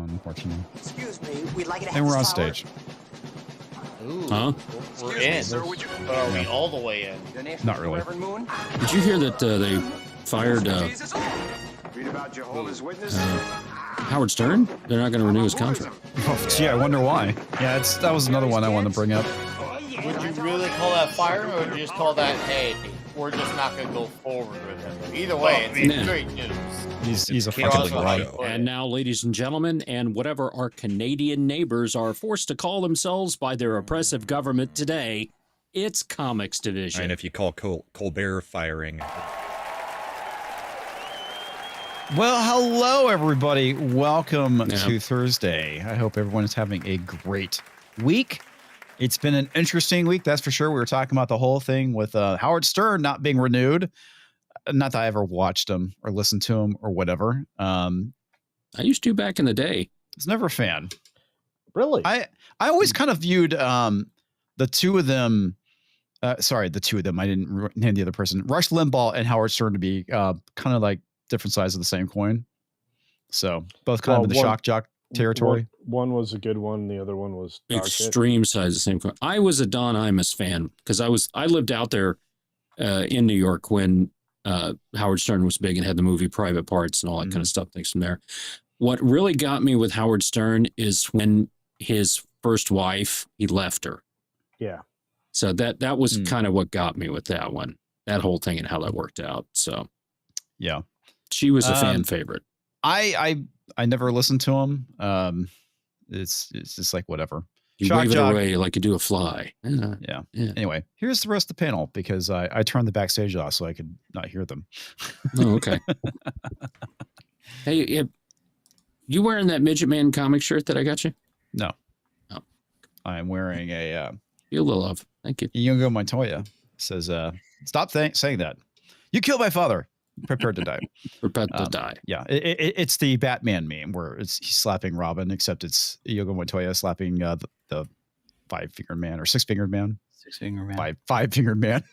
unfortunately. Excuse me, we'd like you to have And we're on this tower. stage. Ooh, Huh? we're Excuse me, in. sir, would you- But are we all the way in? Donation Not to really. Reverend Moon? Did you hear that they fired Jesus. Read about Jehovah's Witnesses. Howard Stern? They're not going to renew his contract. Oh, gee, I wonder why. Yeah, that was another one I wanted to bring up. Would you really call that fire, or would you just call that, hey, we're just not going to go forward with it? Either way, it's Yeah. great news. He's a Can't fucking also right. like- And now, ladies and gentlemen, and whatever our Canadian neighbors are forced to call themselves by their oppressive government today, it's Comics Division. And if you call Colbert firing. Well, hello, everybody. Welcome Yeah. to Thursday. I hope everyone is having a great week. It's been an interesting week, that's for sure. We were talking about the whole thing with Howard Stern not being renewed. Not that I ever watched him or listened to him or whatever. I used to back in the day. I was never a fan. Really? I always kind of viewed the two of them. Sorry, the two of them. I didn't name the other person. Rush Limbaugh and Howard Stern to be kind of like different sides of the same coin. So both kind of in the shock jock territory. One was a good one. The other one was dog shit. Extreme size of the same coin. I was a Don Imus fan because I lived out there in New York when Howard Stern was big and had the movie Private Parts and all that kind of stuff. Thanks from there. What really got me with Howard Stern is when his first wife, he left her. Yeah. So that was kind of what got me with that one, that whole thing and how that worked out. So Yeah. she was a fan favorite. I never listened to him. It's just like whatever. You Shock wave it jock. away like you do a fly. Yeah. Anyway, here's the rest of the panel because I turned the backstage off so I could not hear them. Oh, okay. Hey, you wearing that Midget Man comic shirt that I got you? No. Oh. I'm wearing a Feel the love. Thank you. Yungo Montoya says, stop saying that. You killed my father. Prepared to die. Prepared to die. Yeah. It's the Batman meme where he's slapping Robin, except it's Yungo Montoya slapping the five-fingered man or six-fingered man. Six-fingered man. Five-fingered man.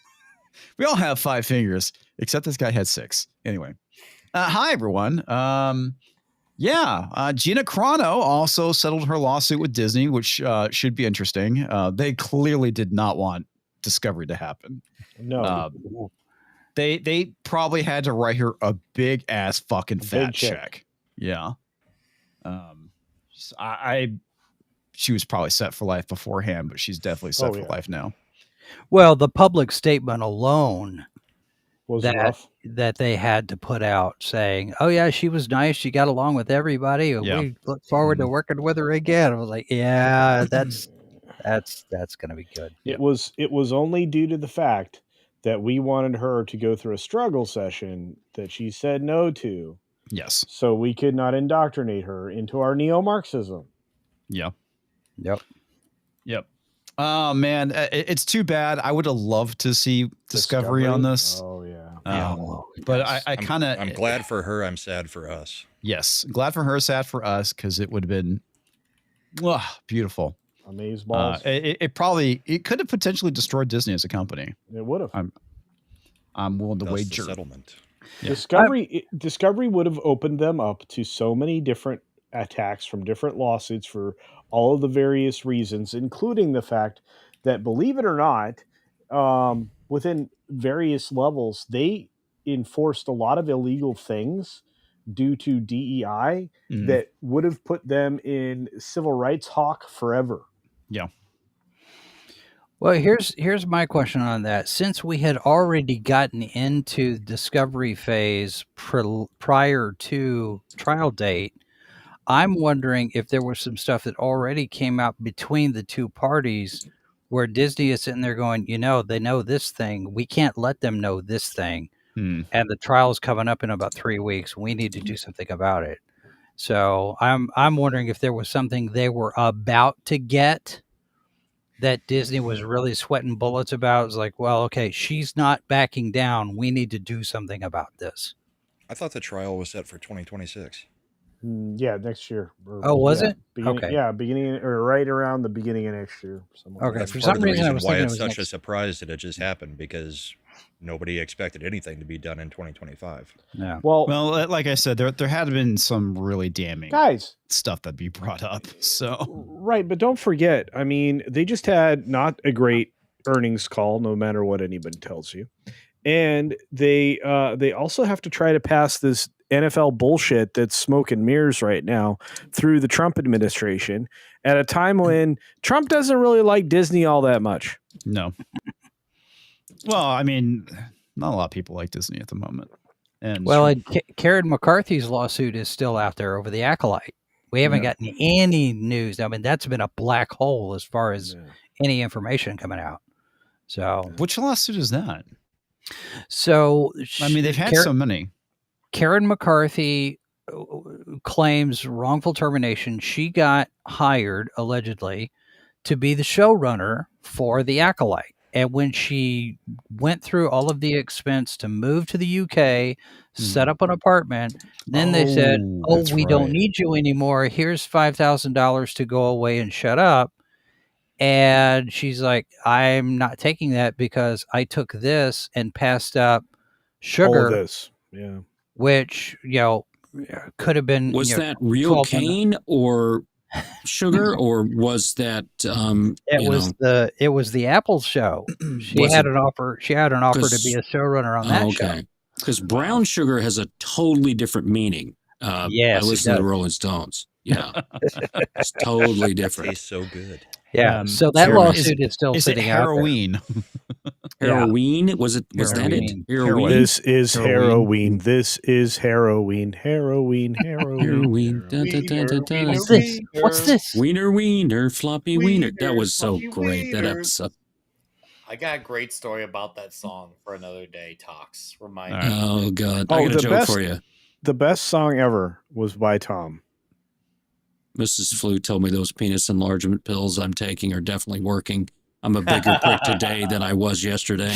We all have 5 fingers, except this guy had 6. Anyway. Hi, everyone. Gina Carano also settled her lawsuit with Disney, which should be interesting. They clearly did not want Discovery to happen. No. They probably had to write her a big ass fucking fat check. Yeah. She was probably set for life beforehand, but she's definitely set for life now. Well, the public statement alone was rough. That they had to put out saying, "Oh yeah, she was nice. She got along with everybody. And we look forward to working with her again." I was like, "Yeah, that's going to be good." It was only due to the fact that we wanted her to go through a struggle session that she said no to. Yes. So we could not indoctrinate her into our neo-Marxism. Yeah. Yep. Oh man, it's too bad. I would have loved to see Discovery on this. Oh yeah. But I kind of. I'm glad for her. I'm sad for us. Yes, glad for her, sad for us, because it would have been beautiful. Amazeballs. It could have potentially destroyed Disney as a company. It would have. I'm willing to Thus wager. the settlement. Yeah. Discovery would have opened them up to so many different attacks from different lawsuits for all of the various reasons, including the fact that, believe it or not, within various levels, they enforced a lot of illegal things due to DEI that would have put them in civil rights hawk forever. Yeah. Well, here's my question on that. Since we had already gotten into the discovery phase prior to trial date, I'm wondering if there was some stuff that already came out between the two parties where Disney is sitting there going, they know this thing. We can't let them know this thing. And the trial's coming up in about 3 weeks. We need to do something about it. So I'm wondering if there was something they were about to get that Disney was really sweating bullets about. It's like, well, okay, she's not backing down. We need to do something about this. I thought the trial was set for 2026. Yeah, next year. Oh, was it? Okay. Yeah, beginning or right around the beginning of next year. Okay. That's For part some of the reason, I was why thinking it's it was such a surprise that it just happened, because nobody expected anything to be done in 2025. Yeah. Well, like I said, there had been some really damning guys, stuff that be brought up. So right, but don't forget, I mean, they just had not a great earnings call, no matter what anybody tells you, and they also have to try to pass this NFL bullshit that's smoke and mirrors right now through the Trump administration at a time when Trump doesn't really like Disney all that much. no. Well, I mean, not a lot of people like Disney at the moment. And Well, and Karen McCarthy's lawsuit is still out there over the Acolyte. We haven't gotten any news. I mean, that's been a black hole as far as any information coming out. So, which lawsuit is that? So, I mean, they've had so many. Karen McCarthy claims wrongful termination. She got hired, allegedly, to be the showrunner for The Acolyte. And when she went through all of the expense to move to the UK, set up an apartment, then they said, oh, we don't need you anymore. Here's $5,000 to go away and shut up. And she's like, I'm not taking that because I took this and passed up sugar. All this. Yeah. Which, could have been. Was that real cane or sugar, or was that it was the Apple show. She had an offer to be a showrunner on that show. Because brown sugar has a totally different meaning. Yes, I listen to the Rolling Stones. Yeah. It's totally different. It tastes so good. Yeah. So that lawsuit is still sitting out there. Heroin? Heroin? Was that it? Heroin. This is heroin. This is heroin. Heroin. Heroin. What's this? Wiener, floppy wiener. That was so great. That episode. I got a great story about that song for another day. Talks. Remind me. Oh, God. I got a joke for you. The best song ever was by Tom. Mrs. Flew told me those penis enlargement pills I'm taking are definitely working. I'm a bigger prick today than I was yesterday.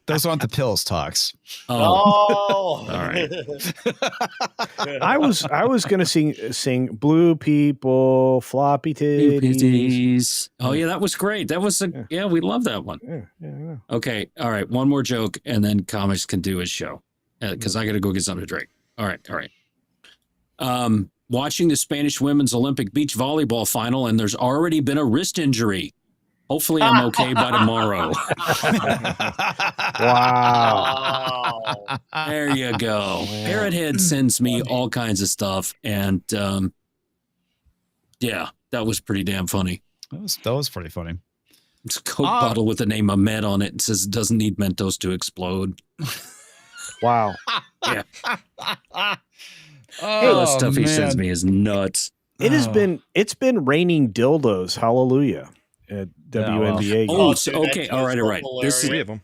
Those aren't the pills, Talks. Oh. All right. I was gonna sing Blue People, Floppy Titties. Oh yeah, that was great. That was we love that one. Yeah. Okay, all right. One more joke, and then Comics can do his show because I got to go get something to drink. All right. Watching the Spanish women's Olympic beach volleyball final, and there's already been a wrist injury. Hopefully, I'm okay by tomorrow. Wow. There you go. Parrot Head sends me all kinds of stuff, and that was pretty damn funny. That was pretty funny. It's a Coke bottle with the name Ahmed on it. It says it doesn't need Mentos to explode. Wow. Yeah. All the stuff he sends me is nuts. It's been raining dildos. Hallelujah. At WNBA. Okay. All right. This is 3 of them.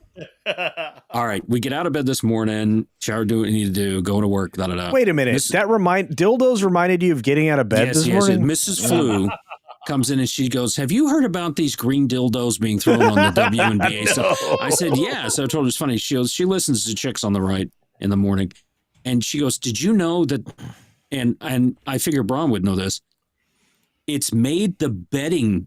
all right. We get out of bed this morning, shower, do what we need to do, go to work. Wait a minute. Dildos reminded you of getting out of bed this morning? Mrs. Flew comes in and she goes, have you heard about these green dildos being thrown on the WNBA stuff? I said, yeah. So I told her it's funny. She goes, she listens to Chicks on the Right in the morning. And she goes, did you know that, and I figure Braun would know this, it's made the betting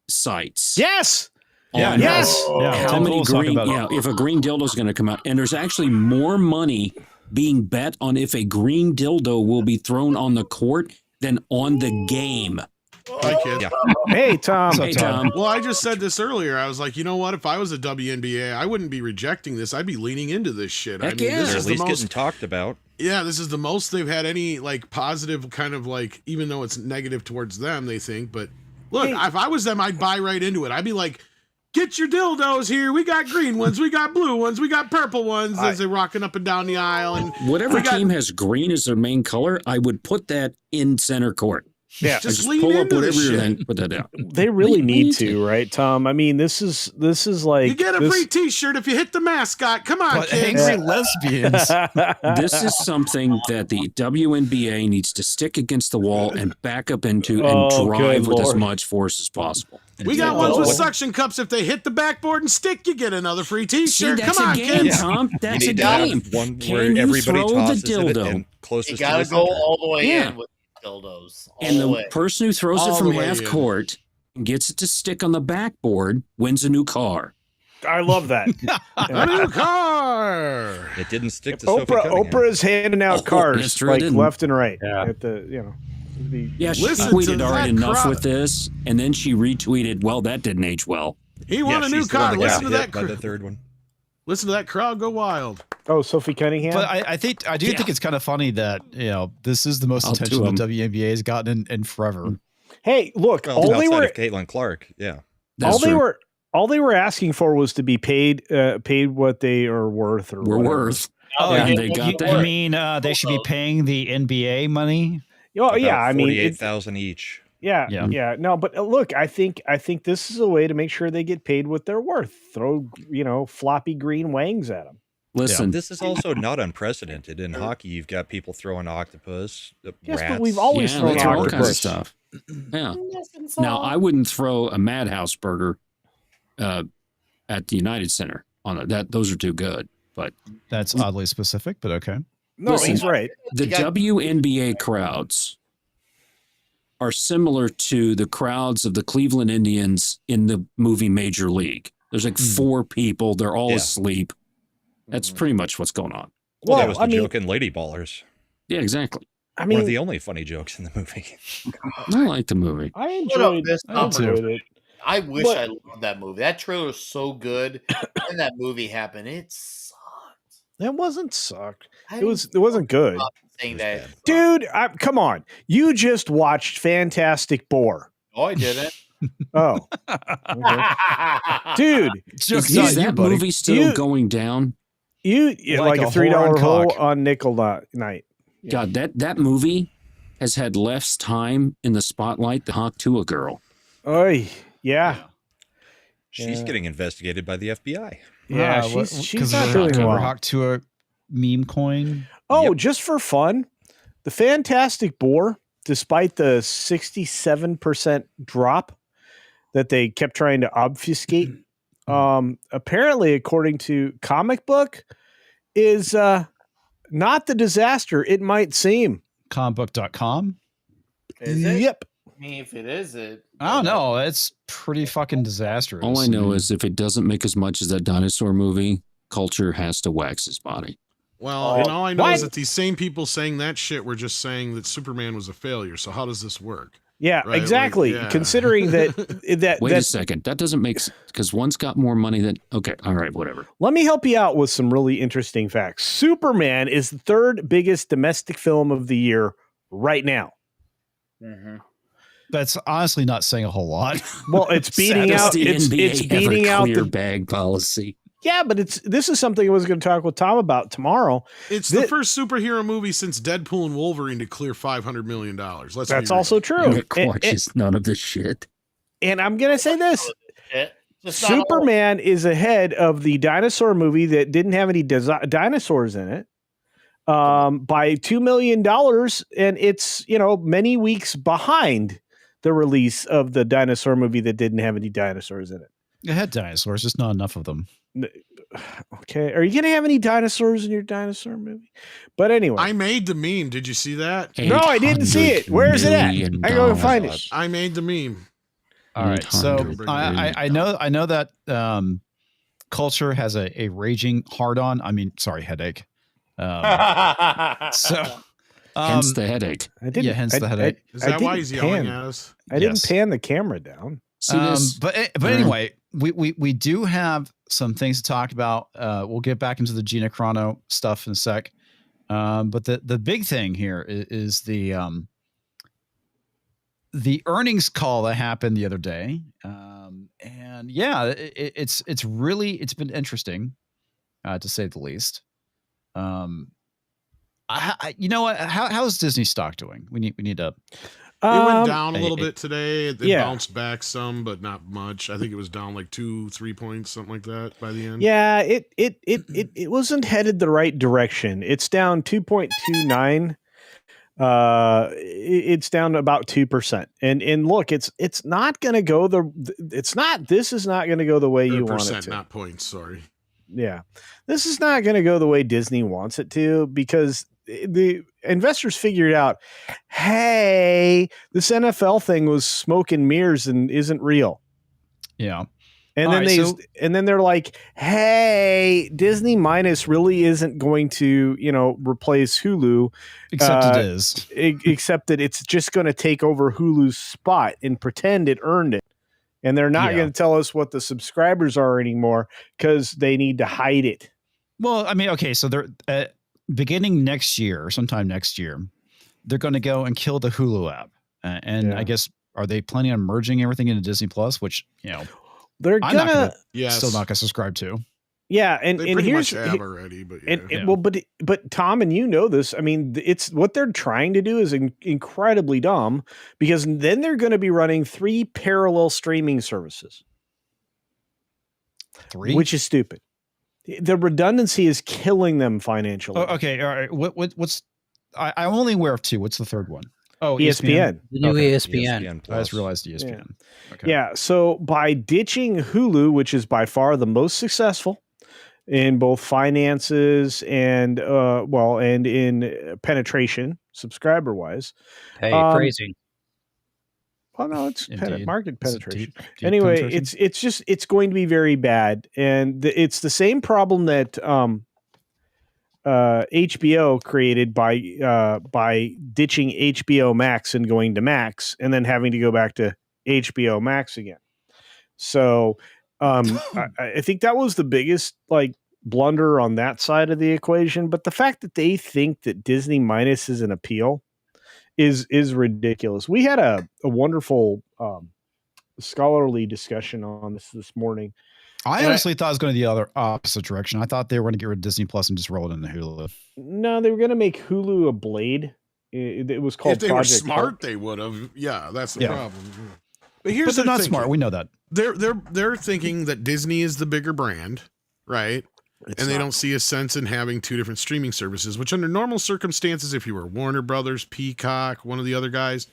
sites. Yes. Yes. How many green, if a green dildo is going to come out. And there's actually more money being bet on if a green dildo will be thrown on the court than on the game. Hi, kid. Yeah. Hey, Tom. Hey, Tom. Well, I just said this earlier. I was like, you know what? If I was a WNBA, I wouldn't be rejecting this. I'd be leaning into this shit. Heck I mean, this They're is at least the most getting talked about. Yeah, this is the most they've had any like positive kind of like, even though it's negative towards them, they think. But look, if I was them, I'd buy right into it. I'd be like, get your dildos here. We got green ones, we got blue ones, we got purple ones as they're rocking up and down the aisle. And whatever team has green as their main color, I would put that in center court. Yeah, just pull up whatever you're in, put that down. They really need to, right, Tom? I mean, this is like you get a free T-shirt if you hit the mascot. Come on, kids. Angry lesbians. This is something that the WNBA needs to stick against the wall and back up into and drive with as much force as possible. We got ones with suction cups. If they hit the backboard and stick, you get another free T-shirt. See, that's Come on, a game, kids. Tom. That's You a need to have game. one Can where you everybody throw the tosses it dildo? and closest You to gotta the go center. all the way Yeah. in with dildos. And the person who throws All it from the way half in. court and gets it to stick on the backboard wins a new car. I love that. A new car. It didn't stick to Sophie Oprah. Cunningham. Oprah's handing out Oh, cars that's true, it like didn't. left and right. Yeah. At the Yeah, she Listen to tweeted, all right, that enough crowd. with this. And then she retweeted, well, that didn't age well. He won a new she's the one car. that got Listen to hit that. by the third one. Listen to that crowd go wild. Oh, Sophie Cunningham. But I think it's kind of funny that this is the most I'll do attention the 'em. WNBA has gotten in forever. Hey, look, Well, all they outside were of Caitlin Clark, yeah. That's true. all they were asking for was to be paid what they are worth or We're whatever. worth. Oh, and you, they got you that. mean they should be paying the NBA money? Oh yeah, I mean, 48,000 each. yeah. No, but look, I think this is a way to make sure they get paid what they're worth. Throw floppy green wangs at them. Listen, This is also not unprecedented. In hockey, you've got people throwing octopus, Yes, rats. but we've always yeah, thrown they throw all kinds of octopus. stuff. Yeah. Now, I wouldn't throw a Madhouse burger at the United Center on that. Those are too good. But That's oddly specific, but okay. No, Listen, he's right. the WNBA crowds are similar to the crowds of the Cleveland Indians in the movie Major League. There's like 4 people. They're all Yeah. asleep. That's pretty much what's going on. Well, that Well, was the joke in Lady Ballers. Yeah, exactly. I One mean, of the only funny jokes in the movie. I like the movie. I Put up enjoyed, this I number. enjoyed it. I wish But- I loved that movie. That trailer was so good. When that movie happened, it sucked. That wasn't sucked. I It wasn't good. saying It was that. bad. Dude, come on. You just watched Fantastic Four. Oh, I didn't. Oh. Okay. Dude, Joke's Is on you, that buddy. movie still You- going down? you Like like a a $3 whore on hole cock. on nickel night. Yeah. God, that movie has had less time in the spotlight than Hawk Tuah Girl. Oy, yeah. She's Yeah. getting investigated by the FBI. Yeah, what- she's 'cause not of her doing well. Hawk to a meme coin. Oh, Yep. just for fun, the Fantastic Four, despite the 67% drop that they kept trying to obfuscate, apparently, according to Comic Book, is not the disaster it might seem. Comicbook.com. Is it? Yep. I mean, if it is, it. I don't know. It's pretty fucking disastrous. All I know is if it doesn't make as much as that dinosaur movie, Culture has to wax his body. Well, and all I know What? is that these same people saying that shit were just saying that Superman was a failure. So how does this work? Yeah, Right, exactly. like, yeah. Considering that Wait a that second. That doesn't make sense because one's got more money than. Okay. All right. Whatever. let me help you out with some really interesting facts. Superman is the third biggest domestic film of the year right now. Mhm. That's honestly not saying a whole lot. Well, it's beating Does out the it's NBA have a beating out clear the bag policy. yeah, but this is something I was going to talk with Tom about tomorrow. It's Thi- the first superhero movie since Deadpool and Wolverine to clear $500 million. Let's That's be real. also true. Nick watches none of this shit. And I'm going to say this. Shit. Just not all- Superman is ahead of the dinosaur movie that didn't have any dinosaurs in it by $2 million. And it's, many weeks behind the release of the dinosaur movie that didn't have any dinosaurs in it. It had dinosaurs, just not enough of them. Okay. Are you going to have any dinosaurs in your dinosaur movie? But anyway. I made the meme. Did you see that? No, I didn't see it. Where is it at? I go and find it. I made the meme. All right. So 800 I know that Culture has a raging hard on. I mean, sorry, headache. So Hence the headache. I didn't. Yeah, hence the headache. Is I that why didn't he's yelling pan. at us? I didn't Yes. pan the camera down. See this? but anyway, we do have some things to talk about. We'll get back into the Gina Carano stuff in a sec. But the big thing here is the earnings call that happened the other day. And yeah, it's been interesting, to say the least. You know what? How's Disney stock doing? We need to. It went down a little it- bit today. It yeah. bounced back some, but not much. I think it was down like 2-3 points, something like that by the end. Yeah, it wasn't headed the right direction. It's down 2.29. It's down about 2%. And look, it's not going to go this is not going to go the way you want it percent, to. not points. Sorry. Yeah. This is not going to go the way Disney wants it to because the investors figured out, hey, this NFL thing was smoke and mirrors and isn't real. Yeah. And All then right, and then they're like, "Hey, Disney Minus really isn't going to, replace Hulu, except it is. except that it's just going to take over Hulu's spot and pretend it earned it. And they're not Yeah. going to tell us what the subscribers are anymore because they need to hide it." Well, I mean, okay, so they're beginning next year, sometime next year, they're going to go and kill the Hulu app, and Yeah. I guess are they planning on merging everything into Disney Plus, which They're I'm not gonna, Yes. still not going to subscribe to. yeah, and They and pretty here's much have already, but yeah. and well, but Tom, and you know this. I mean, it's what they're trying to do is incredibly dumb, because then they're going to be running 3 parallel streaming services, 3, which is stupid. The redundancy is killing them financially. Oh, okay, all right. What's I'm only aware of 2. What's the third one? Oh, ESPN. The new Okay. ESPN. I just realized ESPN. Okay. Yeah. So by ditching Hulu, which is by far the most successful in both finances and and in penetration, subscriber wise. Hey, phrasing. Well, no, it's Indeed. market Is it penetration. deep Anyway, penetration? it's going to be very bad, and it's the same problem that HBO created by ditching HBO Max and going to Max, and then having to go back to HBO Max again. So I think that was the biggest blunder on that side of the equation. But the fact that they think that Disney Minus is an appeal is ridiculous. We had a wonderful scholarly discussion on this morning. I honestly thought it was going to the other opposite direction. I thought they were going to get rid of Disney Plus and just roll it into Hulu. No, they were going to make Hulu a blade. It was called If they Project were smart, Heart. they would have. Yeah, that's the Yeah. problem. But here's But they're the not thing. smart. We know that. They're thinking that Disney is the bigger brand, right? It's and they not. don't see a sense in having 2 different streaming services, which under normal circumstances, if you were Warner Brothers, Peacock, one of the other guys,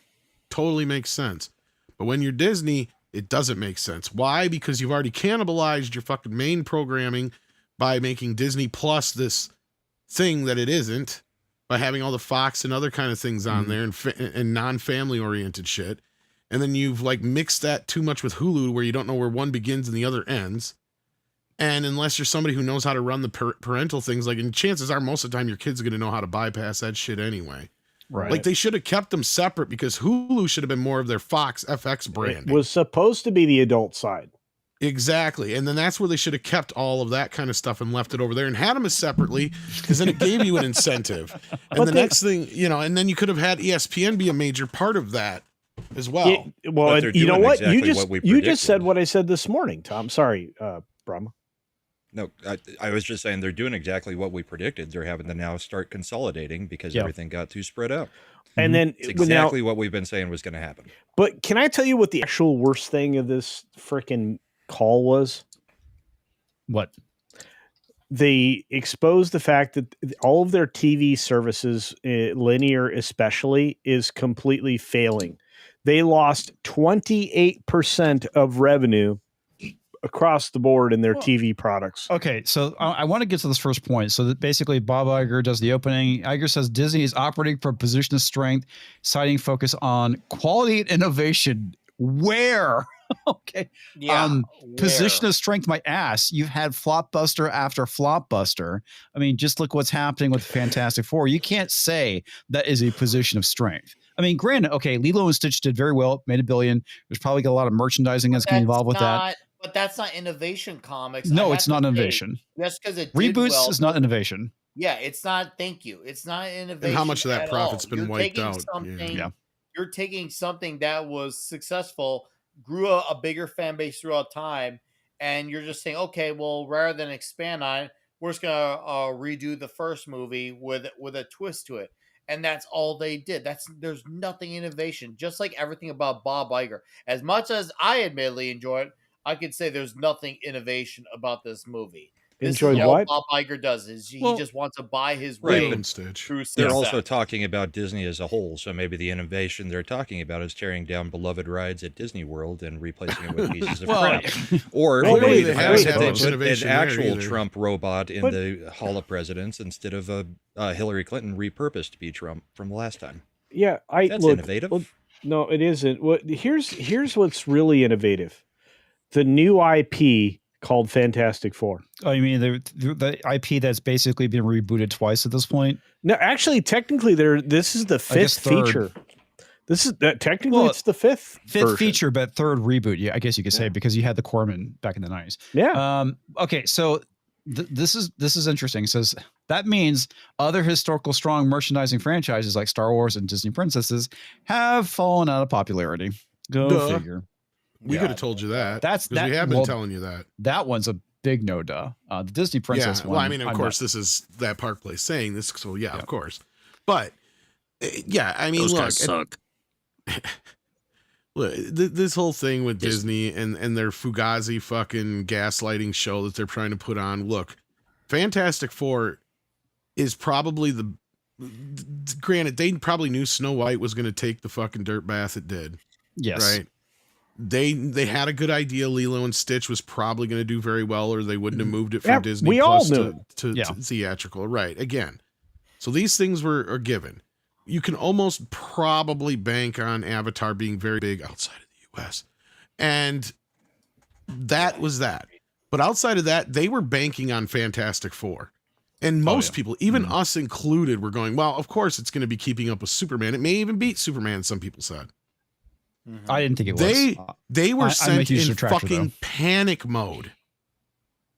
totally makes sense. But when you're Disney, it doesn't make sense. Why? Because you've already cannibalized your fucking main programming by making Disney Plus this thing that it isn't, by having all the Fox and other kind of things on there and non-family oriented shit. And then you've mixed that too much with Hulu, where you don't know where one begins and the other ends. And unless you're somebody who knows how to run the parental things, and chances are most of the time your kids are going to know how to bypass that shit anyway. Right. They should have kept them separate, because Hulu should have been more of their Fox FX brand. It was supposed to be the adult side. Exactly. And then that's where they should have kept all of that kind of stuff and left it over there and had them as separately, because then it gave you an incentive. And But the next thing, and then you could have had ESPN be a major part of that as well. Well, they're you know doing what? exactly what we You just said predicted. what I said this morning, Tom. Sorry, Brahma. No, I was just saying they're doing exactly what we predicted. They're having to now start consolidating because everything got too spread out. And then It's exactly what we've been saying was going to happen. But can I tell you what the actual worst thing of this freaking call was? What? They exposed the fact that all of their TV services, linear especially, is completely failing. They lost 28% of revenue across the board in their TV products. Okay, so I want to get to this first point. So that basically Bob Iger does the opening. Iger says Disney is operating from a position of strength, citing focus on quality and innovation. Where? Okay. Yeah. Position of strength, my ass. You've had flopbuster after flopbuster. I mean, just look what's happening with Fantastic Four. You can't say that is a position of strength. I mean, granted, okay, Lilo and Stitch did very well, made $1 billion. There's probably got a lot of merchandising that's going to be involved with that. But that's not innovation comics. No, it's not innovation. Just because it Reboots is not innovation. Yeah, it's not. Thank you. It's not innovation. And how much of that profit's been You're wiped taking out? Something, Yeah. You're taking something that was successful, grew a bigger fan base throughout time, and you're just saying, okay, well, rather than expand on it, we're just gonna redo the first movie with a twist to it. And that's all they did. There's nothing innovation. Just like everything about Bob Iger. As much as I admittedly enjoy it, I could say there's nothing innovation about this movie. This Enjoyed is what? all Bob Iger does is he just wants to buy his Right, way Lilo and Stitch. through They're success. also talking about Disney as a whole, so maybe the innovation they're talking about is tearing down beloved rides at Disney World and replacing it with pieces of crap. Or Well, maybe they the haven't fact that had they much put an innovation there actual either. Trump robot in But- the Hall of Presidents instead of a Hillary Clinton repurposed to be Trump from the last time. Yeah, That's innovative. No, it isn't. Here's what's really innovative. the new IP called Fantastic Four. Oh, you mean the IP that's basically been rebooted twice at this point? No, actually, technically, this is the fifth feature. This is technically it's the fifth version. Feature, but third reboot. Yeah, I guess you could say, because you had the Corman back in the 90s. Yeah. Okay, so this is interesting. It says that means other historical strong merchandising franchises like Star Wars and Disney princesses have fallen out of popularity. Go figure. We could have told you that. We have been telling you that. That one's a big no duh. The Disney princess one. Well, I mean, of course, this is that Park Place saying this, so yeah, of course. But yeah, I mean, those guys suck. Look, this whole thing with Disney and their Fugazi fucking gaslighting show that they're trying to put on. Look, Fantastic Four is probably granted, they probably knew Snow White was going to take the fucking dirt bath it did. Yes. Right. They had a good idea. Lilo and Stitch was probably going to do very well, or they wouldn't have moved it from Disney Plus to theatrical. Right. Again. So these things are given. You can almost probably bank on Avatar being very big outside of the US. And that was that. But outside of that, they were banking on Fantastic Four. And most people, even us included, were going, well, of course it's going to be keeping up with Superman. It may even beat Superman, some people said. I didn't think it was. They were sent in fucking panic mode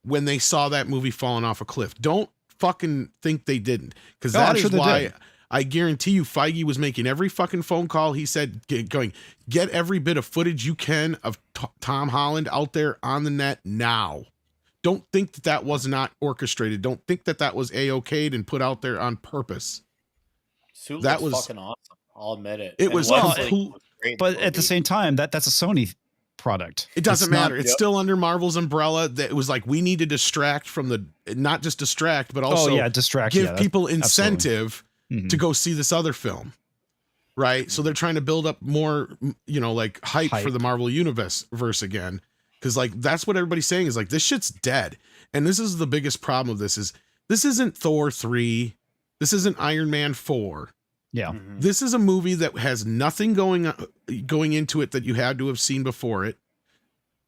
when they saw that movie falling off a cliff. Don't fucking think they didn't. Because that is why I guarantee you Feige was making every fucking phone call. He said, get every bit of footage you can of Tom Holland out there on the net now. Don't think that was not orchestrated. Don't think that was A-okayed and put out there on purpose. That was fucking awesome. I'll admit it. It was but at the same time, that's a Sony product. It doesn't matter. It's still under Marvel's umbrella. That it was like, we need to distract from not just distract, but also give people incentive to go see this other film. Right. So they're trying to build up more, like hype for the Marvel universe again. Cause like, that's what everybody's saying is like, this shit's dead. And this is the biggest problem of this isn't Thor 3. This isn't Iron Man 4. Yeah. This is a movie that has nothing going into it that you had to have seen before it.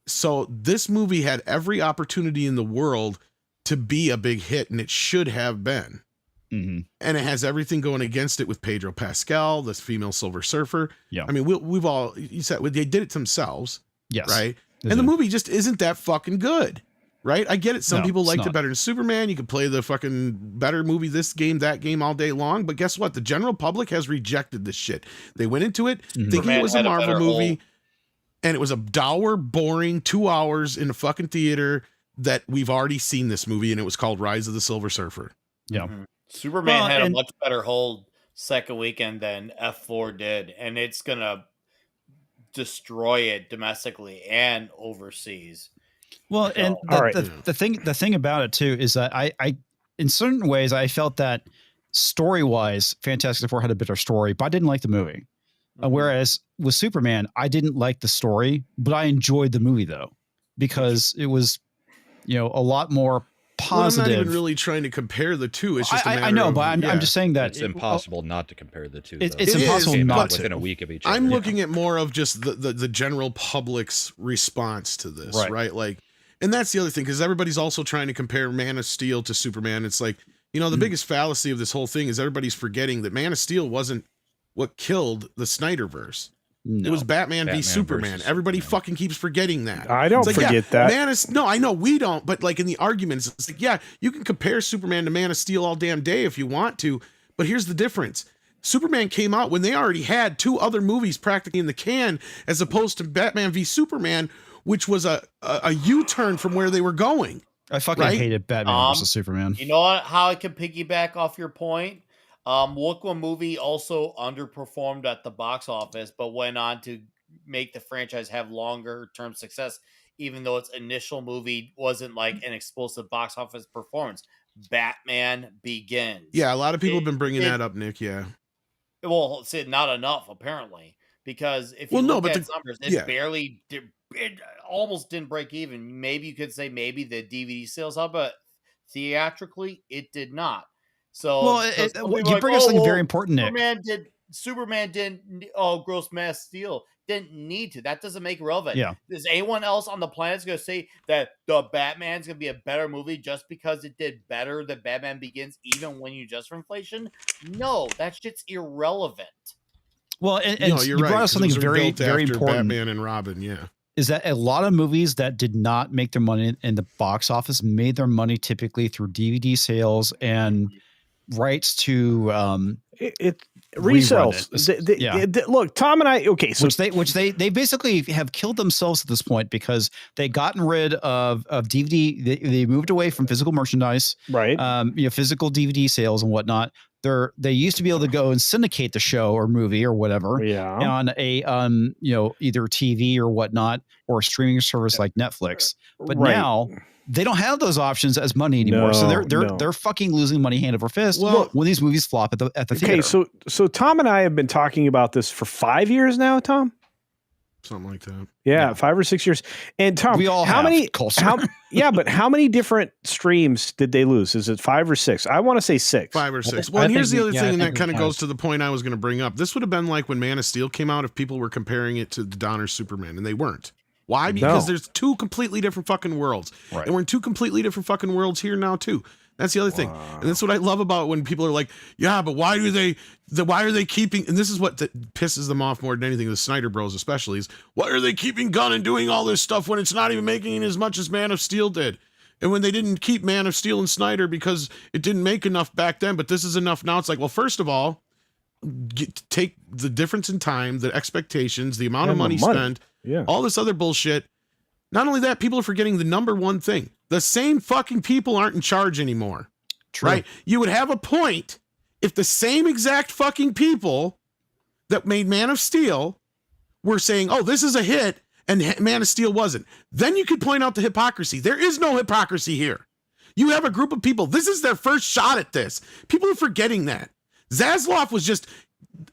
So this movie had every opportunity in the world to be a big hit, and it should have been. And it has everything going against it with Pedro Pascal, this female Silver Surfer. Yeah. I mean, you said they did it themselves. Yes. Right. And the movie just isn't that fucking good. Right. I get it. Some people liked it better than Superman. You could play the fucking better movie, this game, that game all day long. But guess what? The general public has rejected this shit. They went into it thinking it was a Marvel movie, and it was a dour, boring 2 hours in a fucking theater that we've already seen this movie, and it was called Rise of the Silver Surfer. Yeah. Superman had a much better hold second weekend than F4 did, and it's going to destroy it domestically and overseas. Well, and the thing about it too is that I in certain ways I felt that story-wise Fantastic Four had a better story, but I didn't like the movie. Whereas with Superman, I didn't like the story, but I enjoyed the movie though, because it was, a lot more positive. Well, I'm not even really trying to compare the two. It's just a matter I know, but I'm just saying that it's impossible not to compare the two. It's impossible not to. Within a week of each other. I'm looking at more of just the general public's response to this, right? Like, and that's the other thing, because everybody's also trying to compare Man of Steel to Superman. It's like, the biggest fallacy of this whole thing is everybody's forgetting that Man of Steel wasn't what killed the Snyderverse. No. It was Batman v Superman. Everybody fucking keeps forgetting that. I don't forget that. No, I know we don't, but like in the arguments, it's like, yeah, you can compare Superman to Man of Steel all damn day if you want to, but here's the difference. Superman came out when they already had two other movies practically in the can, as opposed to Batman v Superman, which was a U-turn from where they were going. I fucking hated Batman versus Superman. You know what, how I can piggyback off your point? Look, one movie also underperformed at the box office, but went on to make the franchise have longer term success, even though its initial movie wasn't like an explosive box office performance. Batman Begins. Yeah, a lot of people have been bringing that up, Nick. Yeah. Well, it's not enough apparently, because if you look at numbers, it almost didn't break even. Maybe you could say maybe the DVD sales up, but theatrically it did not. So you bring up something very important, Nick. Superman did Superman didn't. Gross Man of Steel didn't need to. That doesn't make it relevant. Yeah. Is anyone else on the planet going to say that the Batman's going to be a better movie just because it did better than Batman Begins, even when you adjust for inflation? No, that shit's irrelevant. Well, and No, you you're brought right. up 'cause it something was very, rebuilt very after important. Batman and Robin, yeah. Is that a lot of movies that did not make their money in the box office made their money typically through DVD sales and rights to It rerun resells. it. Yeah. Look, Tom and I. Okay, so which they basically have killed themselves at this point because they gotten rid of DVD. They moved away from physical merchandise, right. Physical DVD sales and whatnot. They used to be able to go and syndicate the show or movie or whatever on a either TV or whatnot or a streaming service like Netflix. But now they don't have those options as money anymore. So they're fucking losing money hand over fist when these movies flop at the theater. Okay, so Tom and I have been talking about this for 5 years now, Tom. Something like that. Yeah, 5 or 6 years. And Tom, we all how have many? culture. But how many different streams did they lose? Is it 5 or 6? I want to say 6. 5 or 6. Well, and here's the other thing, and that kind of goes to the point I was going to bring up. This would have been like when Man of Steel came out if people were comparing it to the Donner Superman, and they weren't. Why? Because there's two completely different fucking worlds. Right. And we're in two completely different fucking worlds here now, too. That's the other thing. And that's what I love about when people are like, yeah, but why are they keeping, and this is what pisses them off more than anything, the Snyder Bros especially, is why are they keeping Gunn and doing all this stuff when it's not even making as much as Man of Steel did? And when they didn't keep Man of Steel and Snyder because it didn't make enough back then, but this is enough now. It's like, well, first of all, take the difference in time, the expectations, the amount of money spent, all this other bullshit. Not only that, people are forgetting the number one thing. The same fucking people aren't in charge anymore. True. Right? You would have a point if the same exact fucking people that made Man of Steel were saying, oh, this is a hit, and Man of Steel wasn't. Then you could point out the hypocrisy. There is no hypocrisy here. You have a group of people. This is their first shot at this. People are forgetting that. Zaslav was just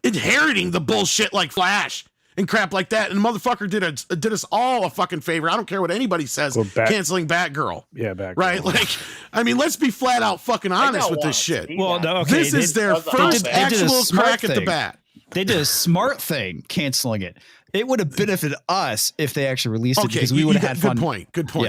inheriting the bullshit like Flash and crap like that. And the motherfucker did us all a fucking favor. I don't care what anybody says. Canceling Batgirl. Yeah, Batgirl. Right? Like, I mean, let's be flat out fucking honest with this shit. Well, no, okay. This is their first actual crack at the bat. They did a smart thing canceling it. It would have benefited us if they actually released it because we would have had fun. Good point.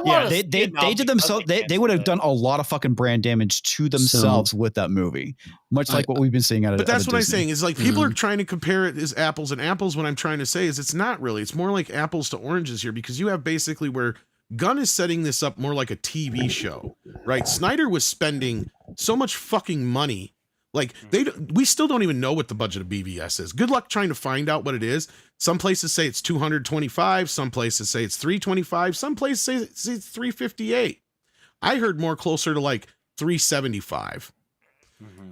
Yeah, they did themselves. They would have done a lot of fucking brand damage to themselves with that movie, much like what we've been seeing out of. But that's what I'm saying is like people are trying to compare it as apples and apples. What I'm trying to say is it's not really. It's more like apples to oranges here because you have basically where Gunn is setting this up more like a TV show, right? Snyder was spending so much fucking money. Like we still don't even know what the budget of BVS is. Good luck trying to find out what it is. Some places say it's 225. Some places say it's 325. Some places say it's 358. I heard more closer to like 375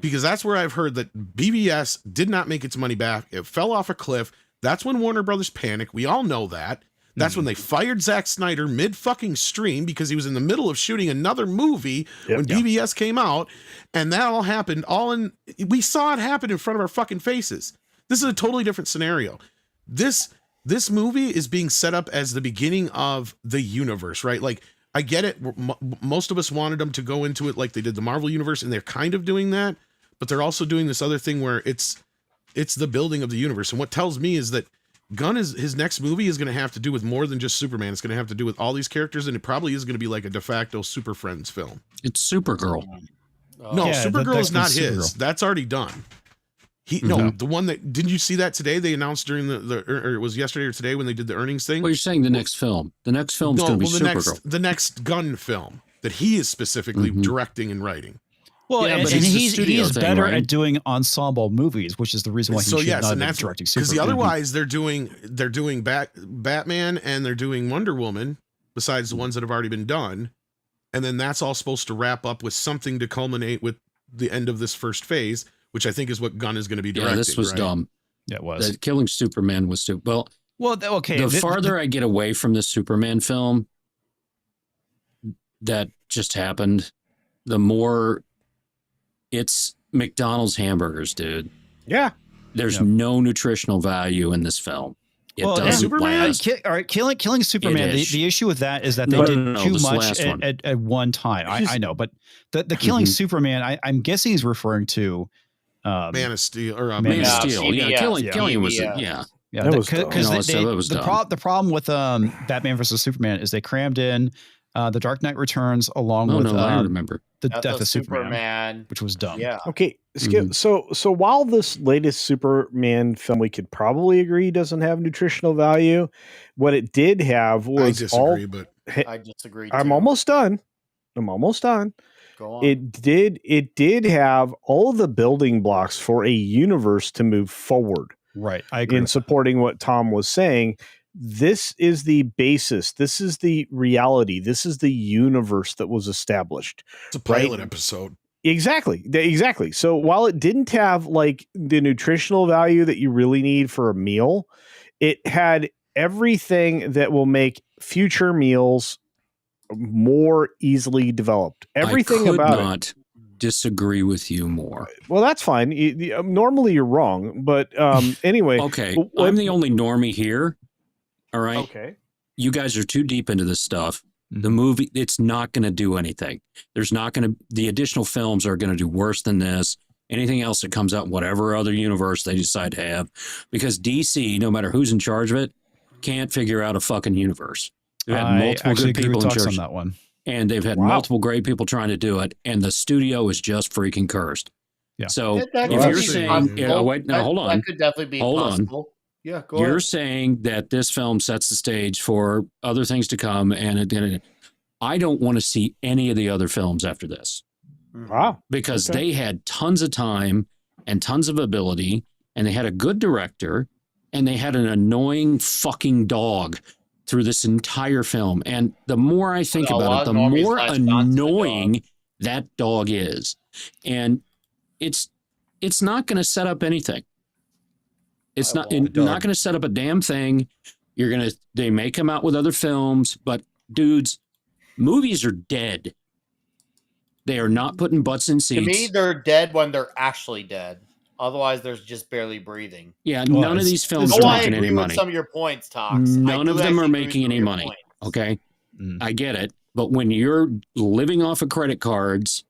because that's where I've heard that BVS did not make its money back. It fell off a cliff. That's when Warner Brothers panicked. We all know that. That's when they fired Zack Snyder mid fucking stream because he was in the middle of shooting another movie when BVS came out. And that all happened we saw it happen in front of our fucking faces. This is a totally different scenario. This movie is being set up as the beginning of the universe, right? Like I get it. Most of us wanted them to go into it like they did the Marvel universe, and they're kind of doing that, but they're also doing this other thing where it's the building of the universe. And what tells me is that his next movie is going to have to do with more than just Superman. It's going to have to do with all these characters, and it probably is going to be like a de facto Super Friends film. It's Supergirl. No, Supergirl is not his. That's already done. No, the one that didn't you see that today? They announced during or it was yesterday or today when they did the earnings thing. Well, you're saying the next film. The next film is going to be Supergirl. The next Gunn film that he is specifically directing and writing. Well, and he's better at doing ensemble movies, which is the reason why he should not be directing Superman. Because otherwise they're doing Batman and they're doing Wonder Woman, besides the ones that have already been done, and then that's all supposed to wrap up with something to culminate with the end of this first phase, which I think is what Gunn is going to be directing. Yeah, this was dumb. Yeah, it was. Killing Superman was stupid. Well, okay. The farther I get away from this Superman film that just happened, the more it's McDonald's hamburgers, dude. Yeah. There's no nutritional value in this film. It doesn't last. All right, killing Superman. The issue with that is that they did too much at one time. I know, but the killing Superman, I'm guessing he's referring to Man of Steel or Man of Yeah, Steel. Yeah, PBS. Killian was PBS. yeah. Yeah, That was dumb. because No, that was dumb. the problem with Batman versus Superman is they crammed in the Dark Knight Returns along Oh with no, I remember. the Death Death of Superman, which was dumb. Yeah. Okay, Skip. So while this latest Superman film we could probably agree doesn't have nutritional value, what it did have I was disagree, but I disagree. I'm too. almost done. I'm almost done. Go on. It did have all the building blocks for a universe to move forward. Right, I agree. In with supporting what Tom was saying, this is the basis. This is the reality. This is the universe that was established. it's a pilot Right. episode. Exactly. So while it didn't have like the nutritional value that you really need for a meal, it had everything that will make future meals more easily developed. Everything I could about it. not disagree with you more. Well, that's fine. Normally you're wrong, but anyway. Okay, what- I'm the only normie here. All right, Okay. you guys are too deep into this stuff. Mm-hmm. The movie, it's not going to do anything. There's not going to, the additional films are going to do worse than this. Anything else that comes out, whatever other universe they decide to have, because DC, no matter who's in charge of it, can't figure out a fucking universe. They've had I multiple actually good agree with people in Tux on charge, that one. and they've had Wow. multiple great people trying to do it, and the studio is just freaking cursed. Yeah. So That if could you're be saying, possible. yeah, wait, now hold on. That could definitely be Hold on. possible. Yeah, go You're ahead. saying that this film sets the stage for other things to come, and I don't want to see any of the other films after this, Wow. because Okay. they had tons of time and tons of ability, and they had a good director, and they had an annoying fucking dog through this entire film. And the more I think A about lot it, the of normies more latched onto the dog. annoying that dog is. And it's not going to set up anything. It's not won't. going to set up a damn thing. They may come out with other films, but dudes, movies are dead. They are not putting butts in To seats. me, they're dead when they're actually dead. Otherwise, they're just barely breathing. Yeah, Well, none of it's- these films Oh, are I making agree any with money. some of your points, Tox. None of them are making any money. Points. Okay, Mm. I get it. But when you're living off of credit cards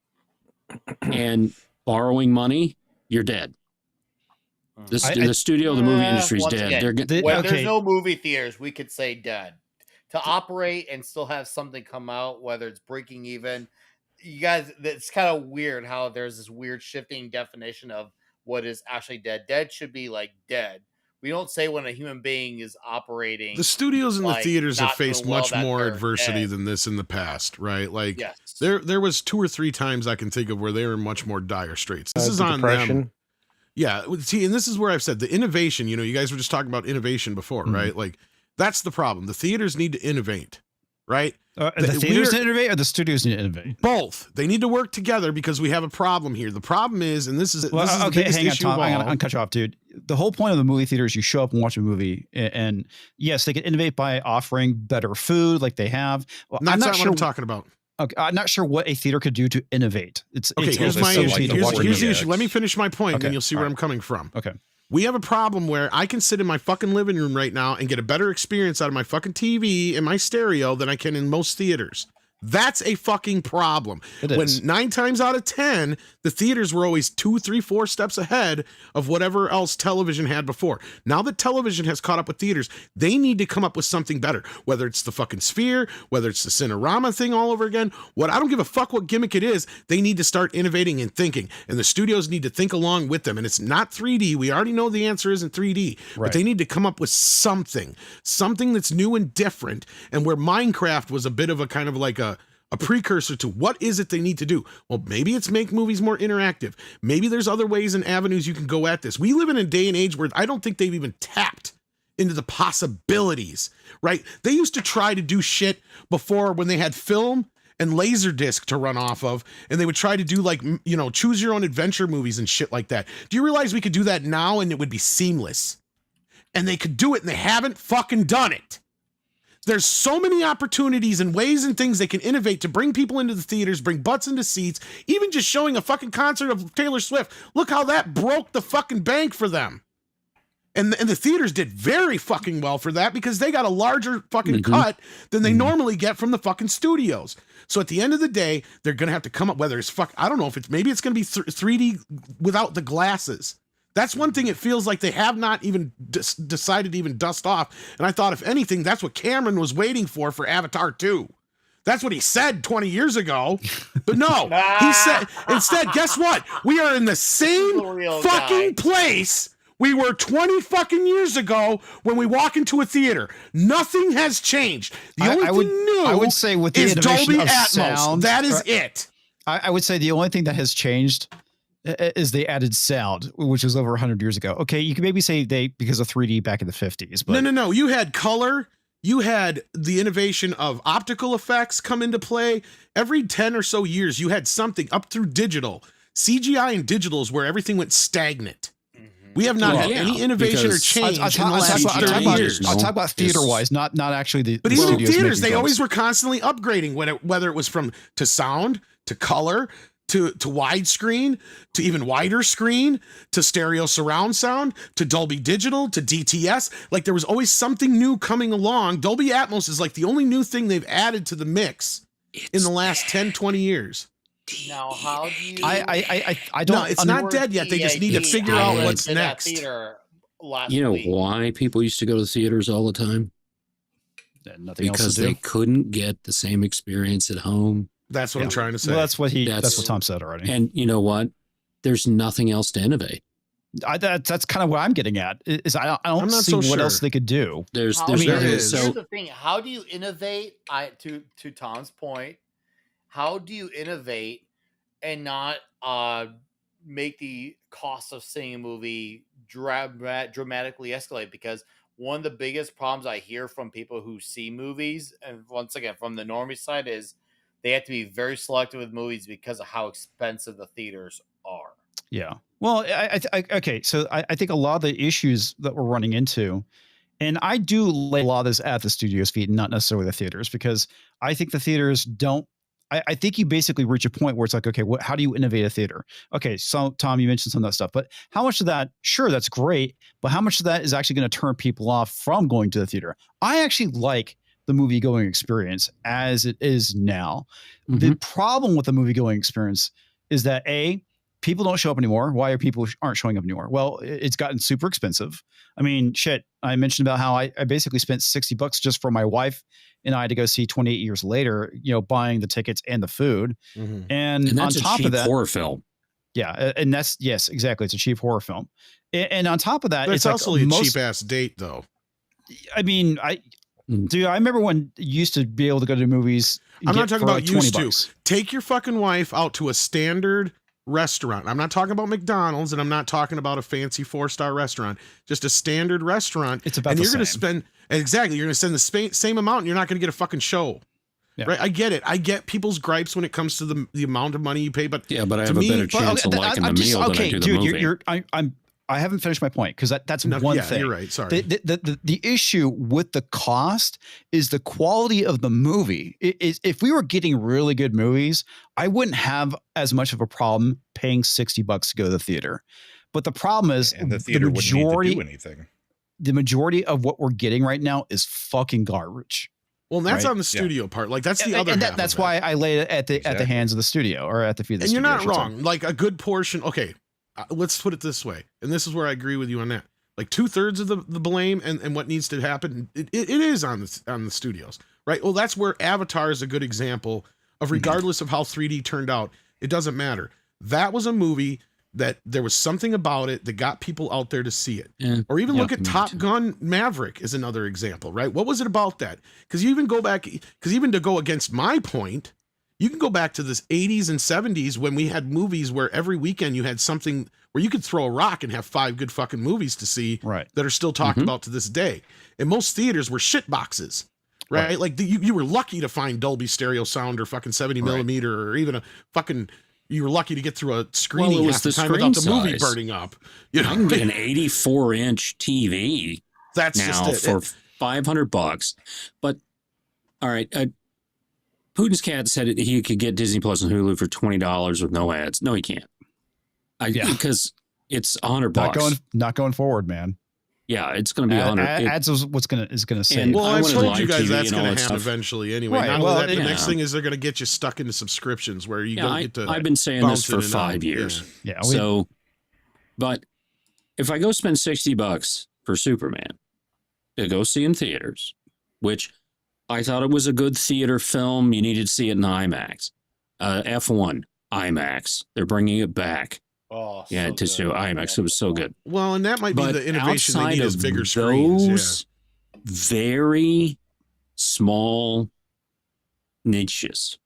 and borrowing money, you're dead. The studio, the movie industry is once dead. again, They're The- When okay. there's no movie theaters, we could say dead. To operate and still have something come out, whether it's breaking even, you guys, it's kind of weird how there's this weird shifting definition of what is actually dead. Dead should be like dead. We don't say when a human being is operating. The studios and the like, theaters have not doing faced well, much that more they're adversity dead. than this in the past, right? Like Yes. there was 2 or 3 times I can think of where they were in much more dire straits. This is The on depression. them. Yeah, see, and this is where I've said the innovation, you guys were just talking about innovation before, Mhm. right? Like that's the problem. The theaters need to innovate, right? The The- theaters we're- need to innovate, or the studios need to innovate. Both. They need to work together because we have a problem here. The problem is, and this is the biggest hang on, issue Tom. of I'm all. gonna cut you off, dude. The whole point of the movie theater is you show up and watch a movie, and yes, they can innovate by offering better food, like they have. Well, That's I'm not not what sure. I'm talking about. Okay, I'm not sure what a theater could do to innovate. Okay, here's also my so issue. easy to Here's, watch a here's the movie. issue. Let me finish my point, and Okay, then you'll see all where right. I'm coming from. Okay. We have a problem where I can sit in my fucking living room right now and get a better experience out of my fucking TV and my stereo than I can in most theaters. That's a fucking problem. It When is. 9 times out of 10, the theaters were always 2, 3, 4 steps ahead of whatever else television had before. Now that television has caught up with theaters, they need to come up with something better. Whether it's the fucking Sphere, whether it's the Cinerama thing all over again, I don't give a fuck what gimmick it is. They need to start innovating and thinking, and the studios need to think along with them. And it's not 3D. We already know the answer isn't 3D, Right. but they need to come up with something that's new and different. And where Minecraft was a bit of a kind of like a precursor to what is it they need to do. Well, maybe it's make movies more interactive. Maybe there's other ways and avenues you can go at this. We live in a day and age where I don't think they've even tapped into the possibilities, right? They used to try to do shit before when they had film and Laserdisc to run off of, and they would try to do like, choose your own adventure movies and shit like that. Do you realize we could do that now and it would be seamless? And they could do it and they haven't fucking done it. There's so many opportunities and ways and things they can innovate to bring people into the theaters, bring butts into seats, even just showing a fucking concert of Taylor Swift. Look how that broke the fucking bank for them. And the theaters did very fucking well for that because they got a larger fucking cut than they normally get from the fucking studios. So at the end of the day, they're going to have to come up, whether it's I don't know if it's, maybe it's going to be 3D without the glasses. That's one thing it feels like they have not even decided to even dust off. And I thought, if anything, that's what Cameron was waiting for Avatar 2. That's what he said 20 years ago. But no, he said, instead, guess what? We are in the same fucking place we were 20 fucking years ago when we walk into a theater. Nothing has changed. The only thing new I would say with the is innovation Dolby of Atmos. sound, That is it. I would say the only thing that has changed is they added sound, which was over 100 years ago. Okay, you can maybe say because of 3D back in the 50s. But No. You had color. You had the innovation of optical effects come into play. Every 10 or so years, you had something up through digital. CGI and digital is where everything went stagnant. We have not had any innovation or change in the last 30 years. I'll talk about theater-wise, not actually the. But the even studios theaters, making they always films. were constantly upgrading, whether it was to sound, to color, to widescreen, to even wider screen, to stereo surround sound, to Dolby Digital, to DTS. Like there was always something new coming along. Dolby Atmos is like the only new thing they've added to the mix in the last 10, 20 years. Now, how do you? I don't. No, it's not dead yet. They just need to figure out what's next. You know why people used to go to Nothing theaters all the time? else to Because do. they couldn't get the same experience at home. That's what I'm trying to say. Well, that's what Tom said already. And you know what? There's nothing else to innovate. That's kind of what I'm getting at. Is I don't see what else they could do. Here's the thing. How do you innovate? To Tom's point, how do you innovate and not make the cost of seeing a movie dramatically escalate? Because one of the biggest problems I hear from people who see movies, and once again from the normie side, is they have to be very selective with movies because of how expensive the theaters are. Yeah. Well, okay. So I think a lot of the issues that we're running into, and I do lay a lot of this at the studio's feet and not necessarily the theaters, because I think the theaters don't. I think you basically reach a point where it's like, okay, how do you innovate a theater? Okay, so Tom, you mentioned some of that stuff, but how much of that? Sure, that's great, but how much of that is actually going to turn people off from going to the theater? I actually like the movie going experience as it is now. The problem with the movie going experience is that people don't show up anymore. Why are people aren't showing up anymore? Well, it's gotten super expensive. I mean, shit. I mentioned about how I basically spent $60 just for my wife and I to go see 28 Years Later, buying the tickets and the food. And that's on top a cheap of that, horror film. Yeah. And yes, exactly. It's a cheap horror film. And on top of that, it's also a cheap ass date though. I mean, I remember when you used to be able to go to movies. I'm not talking about used to. $20. Take your fucking wife out to a standard restaurant. I'm not talking about McDonald's, and I'm not talking about a fancy 4-star restaurant. Just a standard restaurant. It's about and the you're going to same. spend exactly. You're going to spend the same amount, and you're not going to get a fucking show. Yeah. Right? I get it. I get people's gripes when it comes to the amount of money you pay, but Yeah, but I to have a me- better chance of liking the meal than I do the movie. I haven't finished my point because that's No, one yeah, thing. you're right. Sorry. The issue with the cost is the quality of the movie. If we were getting really good movies, I wouldn't have as much of a problem paying $60 to go to the theater. But the problem is And the theater wouldn't need to do anything. The majority of what we're getting right now is fucking garbage. Well, and that's right? on the studio part. Like that's the other. And half that's of it. why I lay it at the hands of the studio or at the feet of the And studio. you're I not should say. wrong. Like a good portion. Okay, let's put it this way, and this is where I agree with you on that. Like 2/3 of the blame and what needs to happen, it is on the studios, right? Well, that's where Avatar is a good example of, regardless of how 3D turned out, it doesn't matter. That was a movie that there was something about it that got people out there to see it. Yeah. Or even look at Top Gun Maverick is another example, right? What was it about that? Because you even go back, because even to go against my point, you can go back to this 80s and 70s when we had movies where every weekend you had something where you could throw a rock and have 5 good fucking movies to see that are still talked about to this day. And most theaters were shit boxes, right? Like you were lucky to find Dolby stereo sound or fucking 70 millimeter or even a fucking, you were lucky to get through a screening half the time without the movie burning up. You know, I can get an 84-inch TV that's now just for $500. But all right, Putin's cat said he could get Disney Plus and Hulu for $20 with no ads. No, he can't. Because it's $100. Not going forward, man. Yeah, it's going to be 100. Ads is what's gonna save. And Well, I I've wanted told you live guys TV that's and all going to that happen stuff. eventually anyway. Right, Not well, only that, the next yeah. thing is they're going to get you stuck into subscriptions where you Yeah, don't get to. I've been saying this bounce in for and 5 out. years. Yeah. So, but if I go spend $60 for Superman to go see in theaters, which I thought it was a good theater film, you needed to see it in IMAX. F1 IMAX, they're bringing it back. Oh, Yeah, so to show good. IMAX. It was so good. Well, and that might be But the innovation they outside need is of bigger screens. those very small niches,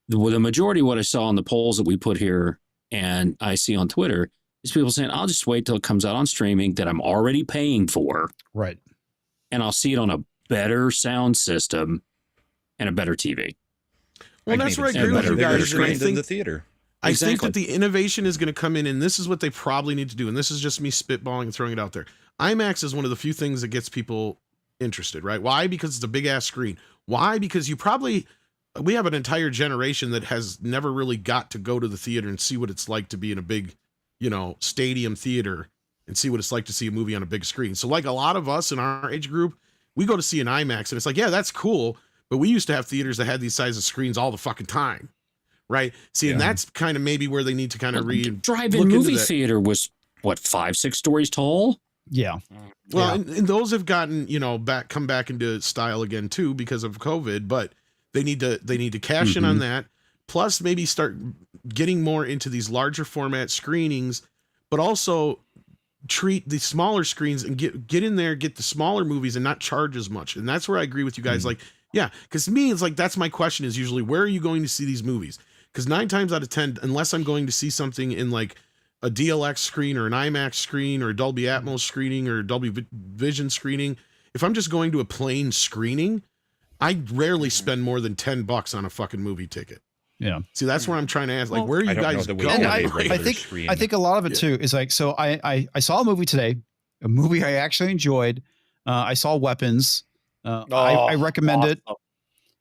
the majority of what I saw in the polls that we put here and I see on Twitter is people saying, I'll just wait till it comes out on streaming that I'm already paying for. Right. And I'll see it on a better sound system and a better TV. Well, that's where I agree with you guys. And I than think the theater. I think that the innovation is going to come in, and this is what they probably need to do. And this is just me spitballing and throwing it out there. IMAX is one of the few things that gets people interested, right? Why? Because it's a big ass screen. Why? Because we have an entire generation that has never really got to go to the theater and see what it's like to be in a big, stadium theater and see what it's like to see a movie on a big screen. So like a lot of us in our age group, we go to see an IMAX and it's like, yeah, that's cool. But we used to have theaters that had these size of screens all the fucking time. Right. See, and that's kind of maybe where they need to kind of drive-in movie theater was what, 5-6 stories tall? Yeah. Well, and those have gotten, come back into style again too because of COVID, but they need to cash in on that. Plus maybe start getting more into these larger format screenings, but also treat the smaller screens and get in there, get the smaller movies and not charge as much. And that's where I agree with you guys. Like, yeah, because me, it's like, that's my question is usually, where are you going to see these movies? Because 9 times out of 10, unless I'm going to see something in like a DLX screen or an IMAX screen or a Dolby Atmos screening or Dolby Vision screening, if I'm just going to a plain screening, I rarely spend more than $10 on a fucking movie ticket. Yeah. See, that's where I'm trying to ask, like, where are you guys going? I think a lot of it too is like, so I saw a movie today, a movie I actually enjoyed. I saw Weapons. I recommend it.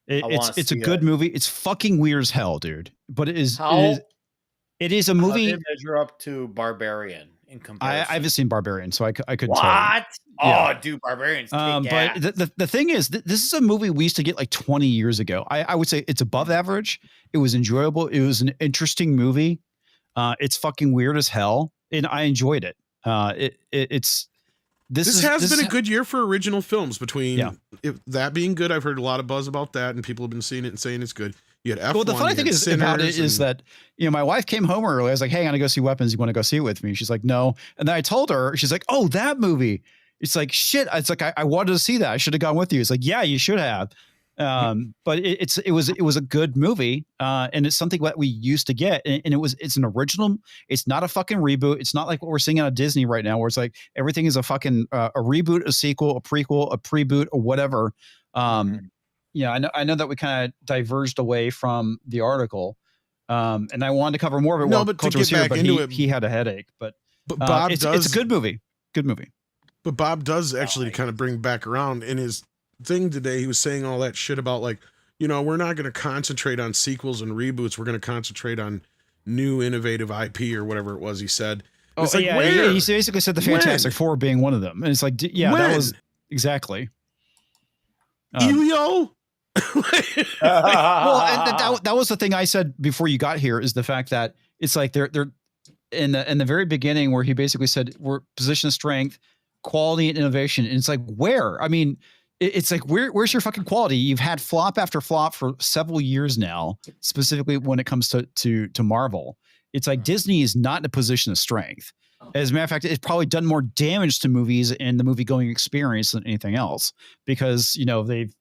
It's a good movie. It's fucking weird as hell, dude. But it is a movie. How did it measure up to Barbarian in comparison? I haven't seen Barbarian, so I couldn't what? tell you. Oh, dude, Barbarian's but the thing is, this is a movie we used to get like 20 years ago. I would say it's above average. It was enjoyable. It was an interesting movie. It's fucking weird as hell, and I enjoyed it. This has been a good year for original films. Between that being good, I've heard a lot of buzz about that, and people have been seeing it and saying it's good. You had F1, well, the funny thing is about it is that my wife came home early. I was like, "Hey, I'm gonna go see Weapons. You want to go see it with me?" She's like, "No." And then I told her. She's like, "Oh, that movie." It's like shit. It's like I wanted to see that. I should have gone with you. It's like, yeah, you should have. But it was a good movie, and it's something that we used to get, and it's an original. It's not a fucking reboot. It's not like what we're seeing out of Disney right now, where it's like everything is a fucking a reboot, a sequel, a prequel, a preboot, or whatever. I know that we kind of diverged away from the article, and I wanted to cover more of it. No, while but Culture to was get here, back but into it, he had a headache. But Bob it's a good movie. Good movie. But Bob does actually kind of bring back around in his thing today. He was saying all that shit about like, we're not going to concentrate on sequels and reboots. We're going to concentrate on new innovative IP or whatever it was he said. Oh, it's like, yeah, he basically said the Fantastic Four being one of them. And it's like, that was exactly. Elio? Well, and that was the thing I said before you got here is the fact that it's like they're in the very beginning where he basically said we're position of strength, quality and innovation. And it's like, where? I mean, it's like, where's your fucking quality? You've had flop after flop for several years now, specifically when it comes to Marvel. It's like Disney is not in a position of strength. As a matter of fact, it's probably done more damage to movies and the movie going experience than anything else because, they've,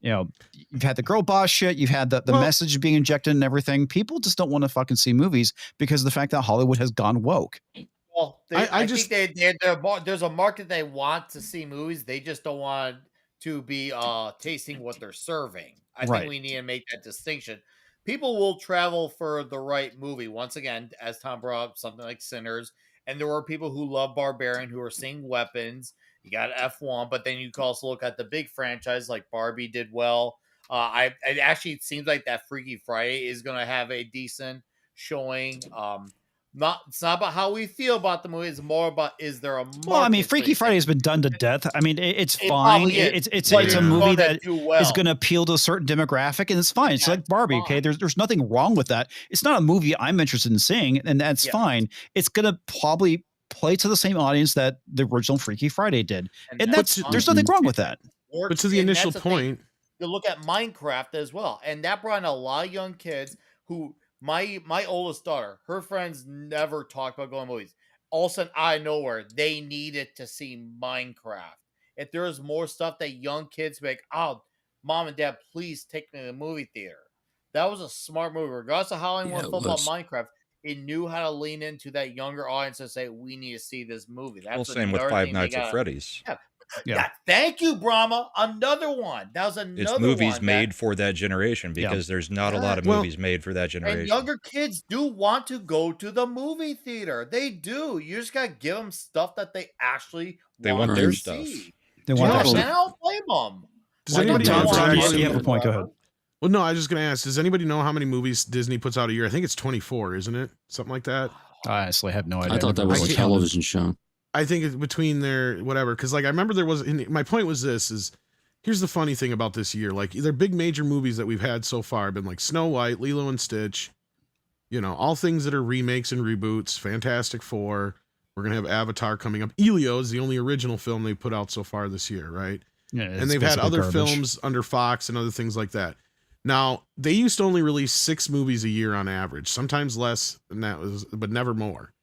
you've had the girl boss shit. You've had the message being injected and everything. People just don't want to fucking see movies because of the fact that Hollywood has gone woke. Well, I think there's a market they want to see movies. They just don't want to be tasting what they're serving. I think we need to make that distinction. People will travel for the right movie. Once again, as Tom brought up, something like Sinners. And there were people who love Barbarian who are seeing Weapons. You got F1, but then you can also look at the big franchise like Barbie did well. It actually seems like that Freaky Friday is going to have a decent showing. It's not about how we feel about the movie. It's more about, is there a market? Well, I mean, for Freaky these Friday has things? been done to death. I mean, it's It fine. probably is, It's but it's a it's movie one that do is well. going to appeal to a certain demographic, and it's fine. It's Yeah, like it's Barbie. Okay, fine. there's nothing wrong with that. It's not a movie I'm interested in seeing, and that's Yeah. fine. It's going to probably play to the same audience that the original Freaky Friday did, and that's there's fine. nothing wrong with that. But to the And initial that's the thing. point, You look at Minecraft as well, and that brought in a lot of young kids who my oldest daughter, her friends never talked about going to movies. All of a sudden, out of nowhere, they needed to see Minecraft. If there was more stuff that young kids would be like, oh, mom and dad, please take me to the movie theater. That was a smart movie. Regardless of how anyone Yeah, it felt about was. Minecraft, it knew how to lean into that younger audience and say, we need to see this movie. That's Well, same with another Five thing they Nights at got. Freddy's. Yeah. Yeah. Yeah, thank you, Brahma. Another one. That was another It's movies one made for that generation because there's not a lot of Well- movies made for that generation. And younger kids do want to go to the movie theater. They do. You just gotta give them stuff that they actually They want want to their see. stuff. They want Yeah, that well, And stuff. I don't blame them. does Why anybody don't know? they if want there's to actually- you have a point. Go ahead. Well, no, I was just going to ask. Does anybody know how many movies Disney puts out a year? I think it's 24, isn't it? Something like that. I honestly have no idea. I thought that was I a can't- television show. I think it's between their whatever. Because like I remember there was. My point was this: is here's the funny thing about this year. Like their big major movies that we've had so far have been like Snow White, Lilo and Stitch. You know, all things that are remakes and reboots. Fantastic Four. We're gonna have Avatar coming up. Elio is the only original film they put out so far this year, right? Yeah, And they've had other films under Fox and other things like that. Now, they used to only release 6 movies a year on average, sometimes less than that, but never more.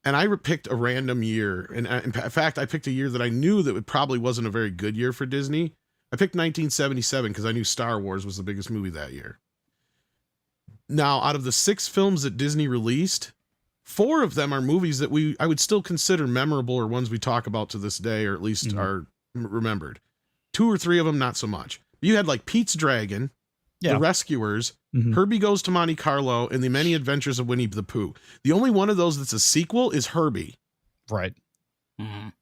And I picked a random year. And in fact, I picked a year that I knew that it probably wasn't a very good year for Disney. I picked 1977 because I knew Star Wars was the biggest movie that year. Now, out of the 6 films that Disney released, 4 of them are movies that I would still consider memorable or ones we talk about to this day, or at least are remembered. 2 or 3 of them, not so much. You had like Pete's Dragon, Yeah. The Rescuers, Mhm. Herbie Goes to Monte Carlo, and The Many Adventures of Winnie the Pooh. The only one of those that's a sequel is Herbie. Right. Mhm.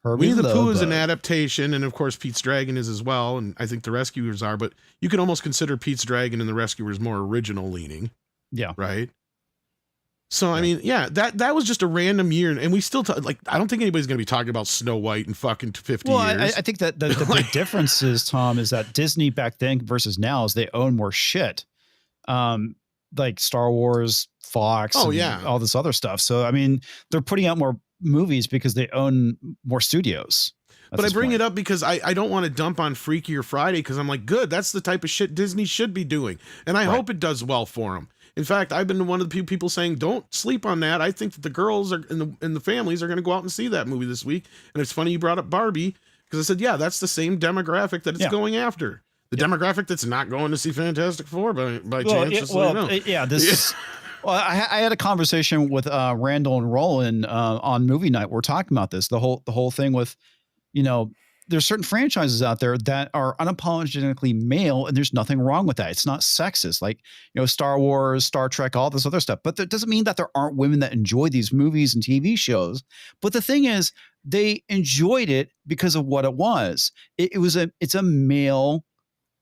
Winnie the Pooh is an adaptation, and of course Pete's Dragon is as well, and I think The Rescuers are, but you can almost consider Pete's Dragon and The Rescuers more original leaning. Yeah. Right? So, I mean, yeah, that was just a random year, and we still, like, I don't think anybody's going to be talking about Snow White in fucking 50 Well, years. I think that the big difference is, Tom, is that Disney back then versus now is they own more shit. Like Star Wars, Fox, Oh, and yeah. all this other stuff. So, I mean, they're putting out more movies because they own more studios. But I bring it up because I don't want to dump on Freaky or Friday because I'm like, good, that's the type of shit Disney should be doing. And I hope it does well for them. In fact, I've been one of the few people saying, don't sleep on that. I think that the girls are and the families are going to go out and see that movie this week. And it's funny you brought up Barbie because I said, yeah, that's the same demographic that it's going after. The demographic that's not going to see Fantastic Four by chance. Just so you know. Yeah, this. Well, I had a conversation with Randall and Roland on movie night. We're talking about this, the whole thing with, you know, there's certain franchises out there that are unapologetically male, and there's nothing wrong with that. It's not sexist, like, you know, Star Wars, Star Trek, all this other stuff. But that doesn't mean that there aren't women that enjoy these movies and TV shows. But the thing is, they enjoyed it because of what it was. It's a male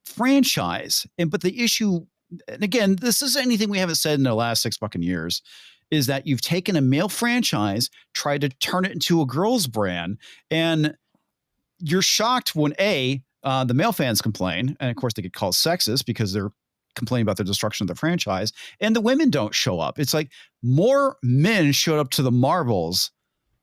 franchise, but the issue, and again, this is anything we haven't said in the last 6 fucking years, is that you've taken a male franchise, tried to turn it into a girl's brand, and you're shocked when the male fans complain, and of course they get called sexist because they're complaining about the destruction of the franchise, and the women don't show up. It's like more men showed up to the Marvels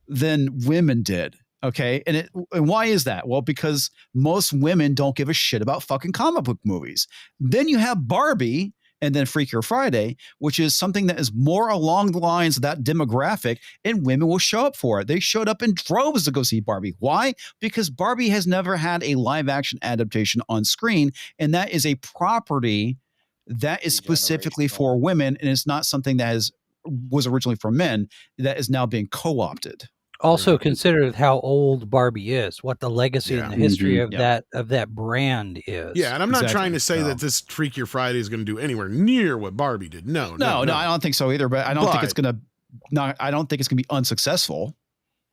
than women did. Okay. And why is that? Well, because most women don't give a shit about fucking comic book movies. Then you have Barbie and then Freaky Friday, which is something that is more along the lines of that demographic, and women will show up for it. They showed up in droves to go see Barbie. Why? Because Barbie has never had a live action adaptation on screen, and that is a property that is specifically for women, and it's not something that was originally for men that is now being co-opted. Also consider how old Barbie is, what the legacy and the history of that brand is. Yeah, and I'm not trying to say that this Freaky Friday is going to do anywhere near what Barbie did. No, I don't think so either. But I don't think it's going to. I don't think it's going to be unsuccessful.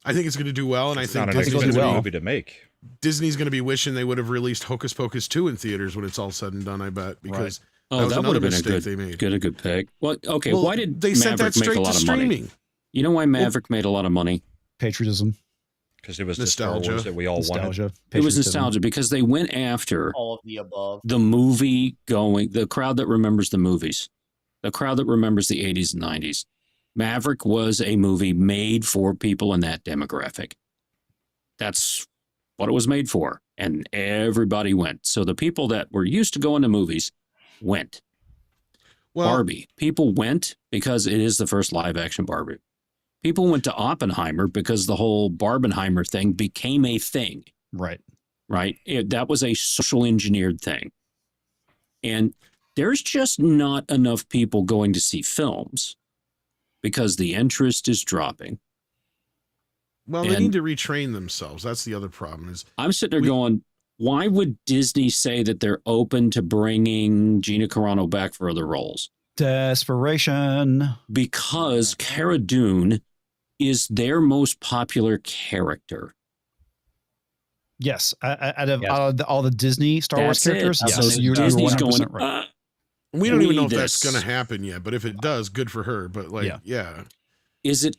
I think it's going to do well, and I think not an expensive movie to make. Disney's going to be wishing they would have released Hocus Pocus 2 in theaters when it's all said and done. I bet because Oh, was that would another have been mistake they made. a good pick. Well, okay. Well, Why did they sent that Maverick make straight a to lot of money? streaming? You know why Maverick made a lot of money? Patriotism, Because it was the Star Nostalgia. Wars that we all wanted. nostalgia. It was patriotism. nostalgia because they went after All of the above. the movie going, the crowd that remembers the movies, the crowd that remembers the 80s and 90s. Maverick was a movie made for people in that demographic. That's what it was made for. And everybody went. So the people that were used to going to movies went. Well, Barbie. People went because it is the first live action Barbie. People went to Oppenheimer because the whole Barbenheimer thing became a thing. Right. Right? That was a social engineered thing. And there's just not enough people going to see films because the interest is dropping. well, they and- need to retrain themselves. That's the other problem. Is I'm sitting there going, why would Disney say that they're open to bringing Gina Carano back for other roles? Desperation. Because Cara Dune is their most popular character. Yes. Out of Yes. all the Disney Star Wars That's it. characters, yes. So you're Disney's 100% going, right. we don't even know if need that's this. going to happen yet. But if it does, good for her. But like, yeah. Is it,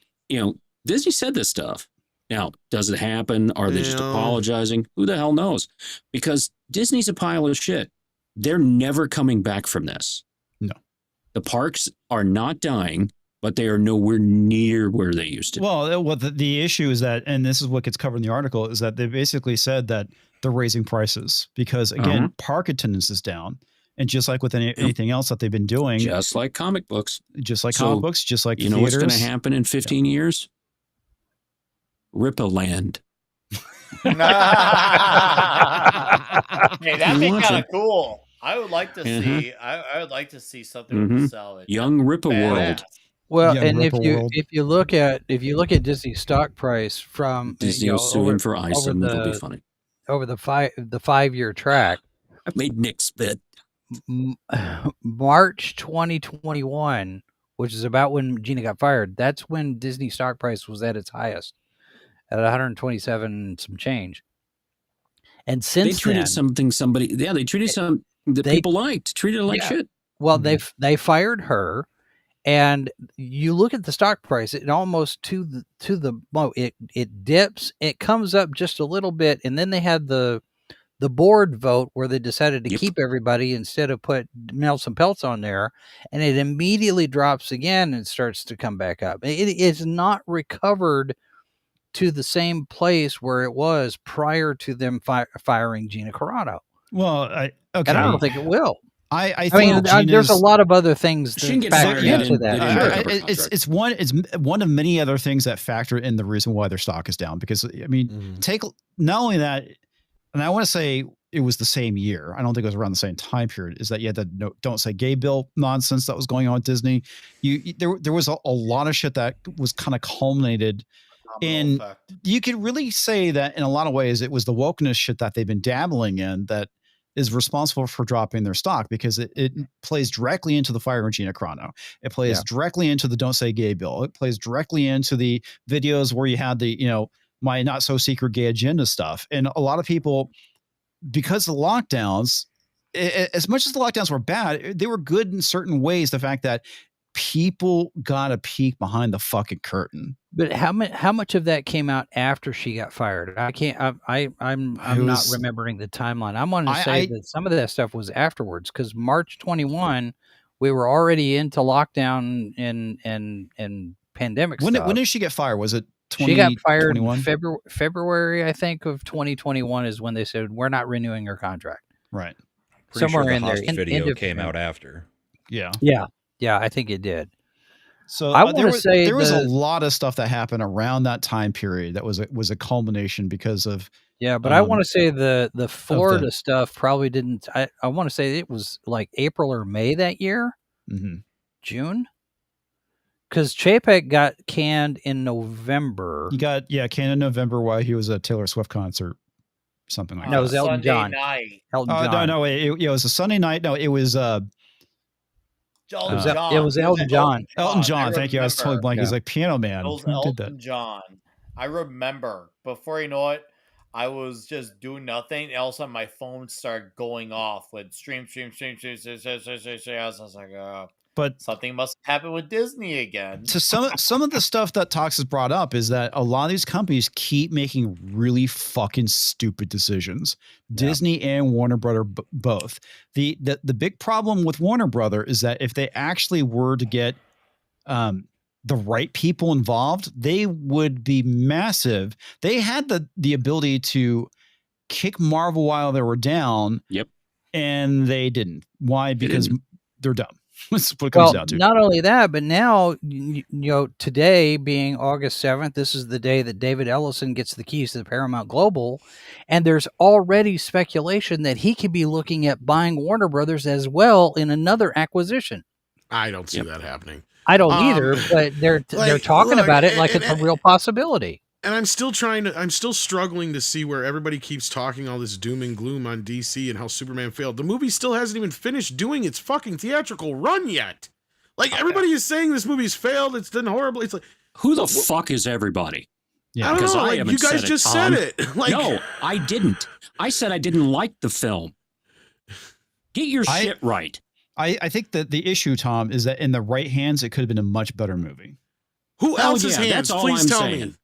Disney said this stuff. Now, does it happen? Are they just No. apologizing? Who the hell knows? Because Disney's a pile of shit. They're never coming back from this. No. The parks are not dying, but they are nowhere near where they used to be. Well, the issue is that, and this is what gets covered in the article, is that they basically said that they're raising prices because, again, park attendance is down. And just like with anything else that they've been doing, Just like comic books. just like So, comic books, just like You know what's going to theaters. happen in 15 years? Rip-a-land. Hey, that'd be Watch kind it. of cool. I would like to Mhm. see. I would like to see something with the salvage. Young Rip-a-World. Badass. Well, Yeah, and if Ripple you World. if you look at Disney's stock price from Disney will sue him for ISIM. It'll be funny. over the 5-year track, I made Nick spit. March 2021, which is about when Gina got fired. That's when Disney stock price was at its highest, at 127 and some change. And They since treated then, they treated some that they- people liked. Treated it like Yeah. shit. well, they fired her, and you look at the stock price, it almost it dips, it comes up just a little bit, and then they had the board vote where they decided to Yep. keep everybody instead of put Nelson Peltz on there, and it immediately drops again and starts to come back up. It is not recovered to the same place where it was prior to them firing Gina Carano, Well, okay. and I don't think it will. I I think mean, there's a lot of other things She didn't that get factor fired. into that. They didn't Sure. break her contract. it's one of many other things that factor in the reason why their stock is down. Because I mean, take not only that, and I want to say it was the same year. I don't think it was around the same time period. Is that you had the don't say gay bill nonsense that was going on with Disney. There was a lot of shit that was kind of culminated. And Effect. you could really say that in a lot of ways, it was the wokeness shit that they've been dabbling in that is responsible for dropping their stock, because it plays directly into the fire of Gina Carano. It plays directly into the don't say gay bill. It plays directly into the videos where you had the, my not so secret gay agenda stuff. And a lot of people, because the lockdowns, as much as the lockdowns were bad, they were good in certain ways. The fact that people got a peek behind the fucking curtain. But how much of that came out after she got fired? I can't. I'm not remembering the timeline. I'm going to say that some of that stuff was afterwards, because March 21, we were already into lockdown and pandemic stuff. When did she get fired? Was it 2021? She got fired in February, I think, of 2021 is when they said we're not renewing her contract. Right. Somewhere sure in there. The video came out after. Yeah. Yeah, I think it did. So I want to say there was a lot of stuff that happened around that time period that was a culmination because of. Yeah, but I want to say the Florida stuff probably didn't. I want to say it was like April or May that year, June, because Chapek got canned in November. He got canned in November while he was at Taylor Swift concert, something like that. No, it was Elton Sunday John. night. Elton John. No, it was a Sunday night. No, it was Elton John. It was Elton John. Elton John. Thank you. I was totally blank. He's like Piano Man. It was Who did Elton that? John. I remember. Before you know it, I was just doing nothing, and all of a sudden my phone started going off with stream. I was like, But something must happen with Disney again. to some of the stuff that Tox has brought up is that a lot of these companies keep making really fucking stupid decisions. Disney and Warner Brother both. The big problem with Warner Brother is that if they actually were to get the right people involved, they would be massive. They had the ability to kick Marvel while they were down. Yep. And they didn't. Why? Because they're dumb. That's what it comes down to. Not only that, but now, today being August 7th, this is the day that David Ellison gets the keys to the Paramount Global. And there's already speculation that he could be looking at buying Warner Brothers as well in another acquisition. I don't see that happening. I don't either, but they're talking about it like it's a real possibility. And I'm still struggling to see where everybody keeps talking all this doom and gloom on DC and how Superman failed. The movie still hasn't even finished doing its fucking theatrical run yet. Like, everybody is saying this movie's failed. It's done horribly. It's like, who the fuck is everybody? Yeah, I don't know. Like, you guys just said it. Like, no, I didn't. I said I didn't like the film. Get your shit right. I think that the issue, Tom, is that in the right hands, it could have been a much better movie. Who else's hands? Please tell me.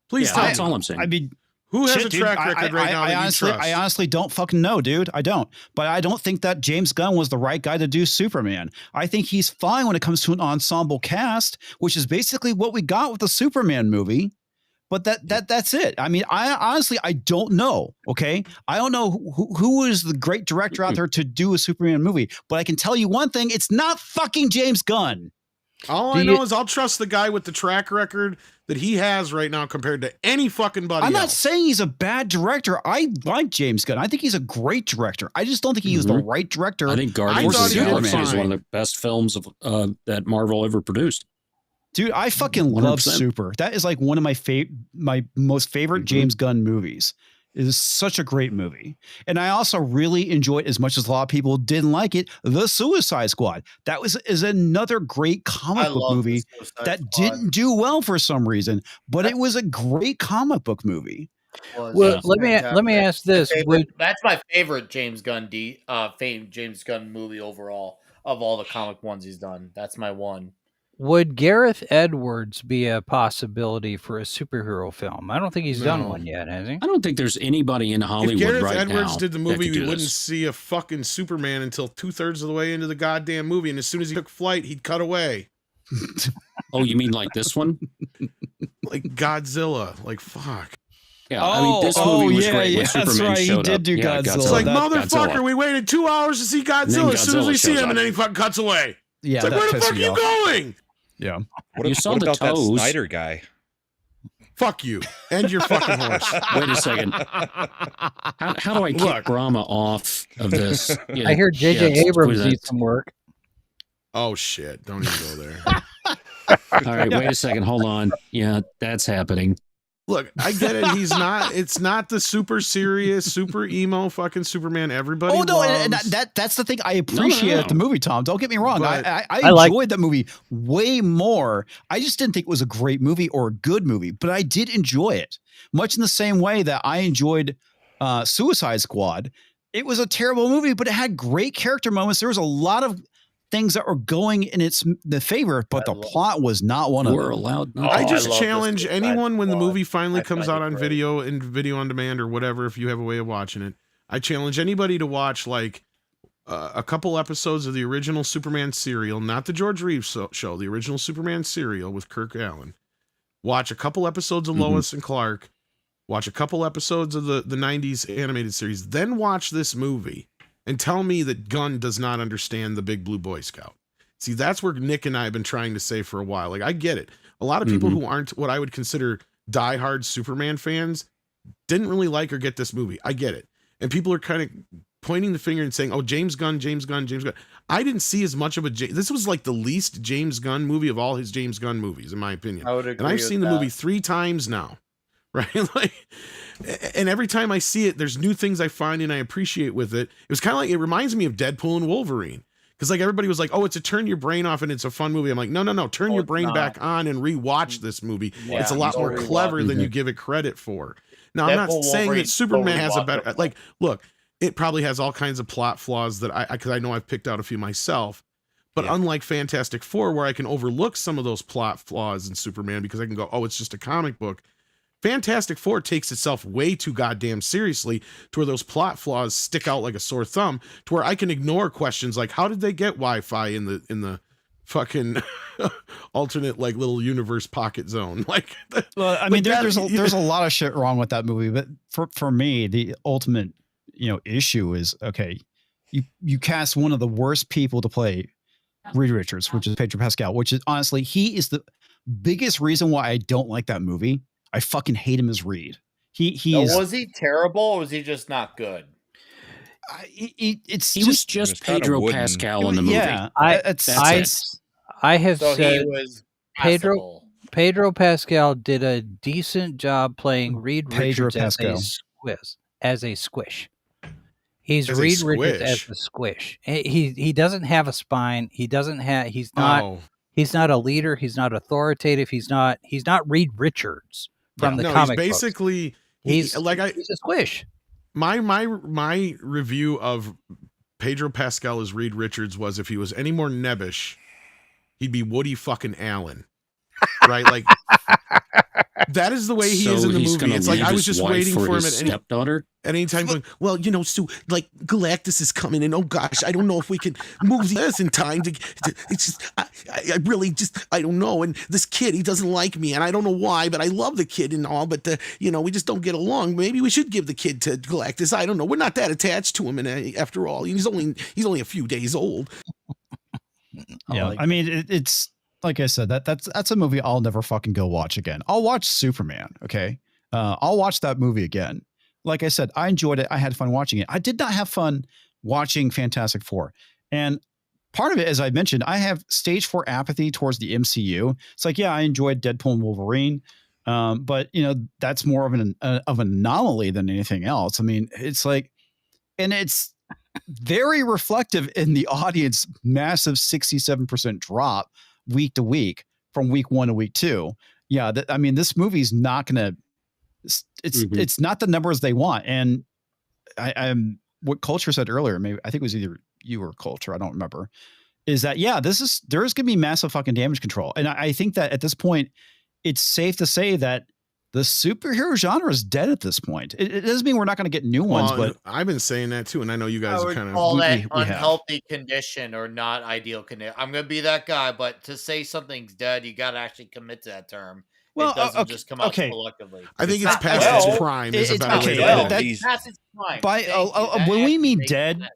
Please tell me. That's all I'm saying. I mean, who has a track record right now? I honestly don't fucking know, dude. I don't. But I don't think that James Gunn was the right guy to do Superman. I think he's fine when it comes to an ensemble cast, which is basically what we got with the Superman movie. But that's it. I mean, I don't know. Okay, I don't know who is the great director out there to do a Superman movie. But I can tell you one thing: it's not fucking James Gunn. All I know is I'll trust the guy with the track record that he has right now compared to any fucking buddy. I'm not saying he's a bad director. I like James Gunn. I think he's a great director. I just don't think he was the right director. I think Guardians of the Galaxy is one of the best films of that Marvel ever produced. Dude, I fucking 100%. Love Super. That is like one of my most favorite James Gunn movies. It is such a great movie. And I also really enjoyed, as much as a lot of people didn't like it, The Suicide Squad. That is another great comic book movie that didn't do well for some reason, but it was a great comic book movie. Well, let me ask this. That's my favorite James Gunn James Gunn movie overall of all the comic ones he's done. That's my one. Would Gareth Edwards be a possibility for a superhero film? I don't think he's done one yet, has he? I don't think there's anybody in Hollywood right now. If Gareth Edwards did the movie, we wouldn't this. see a fucking Superman until 2/3 of the way into the goddamn movie. And as soon as he took flight, he'd cut away. Oh, you mean like this one? Like Godzilla. Like, fuck. Yeah, I mean, this movie was great when Superman showed he did do Godzilla. It's like, motherfucker, we waited 2 hours to see Godzilla. As soon as we see him, and then he fucking cuts away. Yeah, it's like, where the fuck are you going? Yeah. What about that Snyder guy? Fuck you and your fucking horse. Wait a second. How do I kick Brahma off of this? Yeah, I hear J.J. Abrams needs some work. Oh, shit. Don't even go there. All right, wait a second. Hold on. Yeah, that's happening. Look, I get it. It's not the super serious, super emo fucking Superman everybody loves. And that's the thing I appreciate the movie, Tom. Don't get me wrong. I enjoyed that movie way more. I just didn't think it was a great movie or a good movie, but I did enjoy it. Much in the same way that I enjoyed Suicide Squad. It was a terrible movie, but it had great character moments. There was a lot of things that were going in the favor, but the plot was not one of them. Allowed. I just challenge anyone when the movie finally comes out on video and video on demand or whatever, if you have a way of watching it. I challenge anybody to watch like a couple episodes of the original Superman serial, not the George Reeves show, the original Superman serial with Kirk Allen. Watch a couple episodes of Lois and Clark. Watch a couple episodes of the 90s animated series. Then watch this movie. And tell me that Gunn does not understand the Big Blue Boy Scout. See, that's where Nick and I have been trying to say for a while. Like, I get it. A lot of people who aren't what I would consider diehard Superman fans didn't really like or get this movie. I get it. And people are kind of pointing the finger and saying, oh, James Gunn. I didn't see as much of a... This was like the least James Gunn movie of all his James Gunn movies, in my opinion. I would agree. And I've seen the movie 3 times now. Right? Like, and every time I see it, there's new things I find and I appreciate with it. It was kind of like, it reminds me of Deadpool and Wolverine. Because like everybody was like, oh, it's a turn your brain off and it's a fun movie. I'm like, no. Turn your brain back on and rewatch this movie. Yeah, it's a lot more clever than you give it credit for. Now, I'm not Deadpool, saying Wolverine, that Superman totally has a better, watchable. like, look, it probably has all kinds of plot flaws that because I know I've picked out a few myself. But Yeah. unlike Fantastic Four, where I can overlook some of those plot flaws in Superman because I can go, oh, it's just a comic book. Fantastic Four takes itself way too goddamn seriously to where those plot flaws stick out like a sore thumb, to where I can ignore questions like, how did they get Wi-Fi in the fucking alternate like little universe pocket zone? Like, well, I mean, there's a lot of shit wrong with that movie, but for me, the ultimate issue is, okay, you cast one of the worst people to play Reed Richards, which is Pedro Pascal, which is honestly, he is the biggest reason why I don't like that movie. I fucking hate him as Reed. Was he terrible or was he just not good? He was just Pedro Pascal in the movie. Yeah, I have So said he was Pedro Pascal did a decent job playing Reed Pedro Richards Pascal. as a squish. He's As a Reed Richards squish? as a squish. He doesn't have a spine. He's not Oh. he's not a leader. He's not authoritative. He's not Reed Richards from the no, comic he's books. basically He's he's a squish. My review of Pedro Pascal as Reed Richards was, if he was any more nebbish, he'd be Woody fucking Allen, right? Like, that is the way he is in the movie. It's like I was just waiting for him stepdaughter at any time, going, well, Sue, like Galactus is coming, and oh gosh, I don't know if we can move this in time to it's just I really just I don't know, and this kid, he doesn't like me, and I don't know why, but I love the kid and all, but we just don't get along. Maybe we should give the kid to Galactus. I don't know. We're not that attached to him, and after all, he's only a few days old. Yeah, I mean, it's like I said, that's a movie I'll never fucking go watch again. I'll watch Superman, okay? I'll watch that movie again. Like I said, I enjoyed it. I had fun watching it. I did not have fun watching Fantastic Four. And part of it, as I mentioned, I have stage 4 apathy towards the MCU. It's like, yeah, I enjoyed Deadpool and Wolverine. But that's more of an anomaly than anything else. I mean, it's like, and it's very reflective in the audience, massive 67% drop week to week from week 1 to week 2. Yeah. I mean, this movie's not going to, it's not the numbers they want. And I'm what Culture said earlier, maybe I think it was either you or Culture, I don't remember, is that, yeah, there's going to be massive fucking damage control. And I think that at this point, it's safe to say that the superhero genre is dead at this point. It doesn't mean we're not going to get new ones, but I've been saying that too, and I know you guys I are would kind of call that unhealthy condition or not ideal condition. I'm going to be that guy, but to say something's dead, you got to actually commit to that term. Well, it doesn't just come out collectively. I think it's past its prime. Is a better way to put it. It's past its prime. By when we mean dead,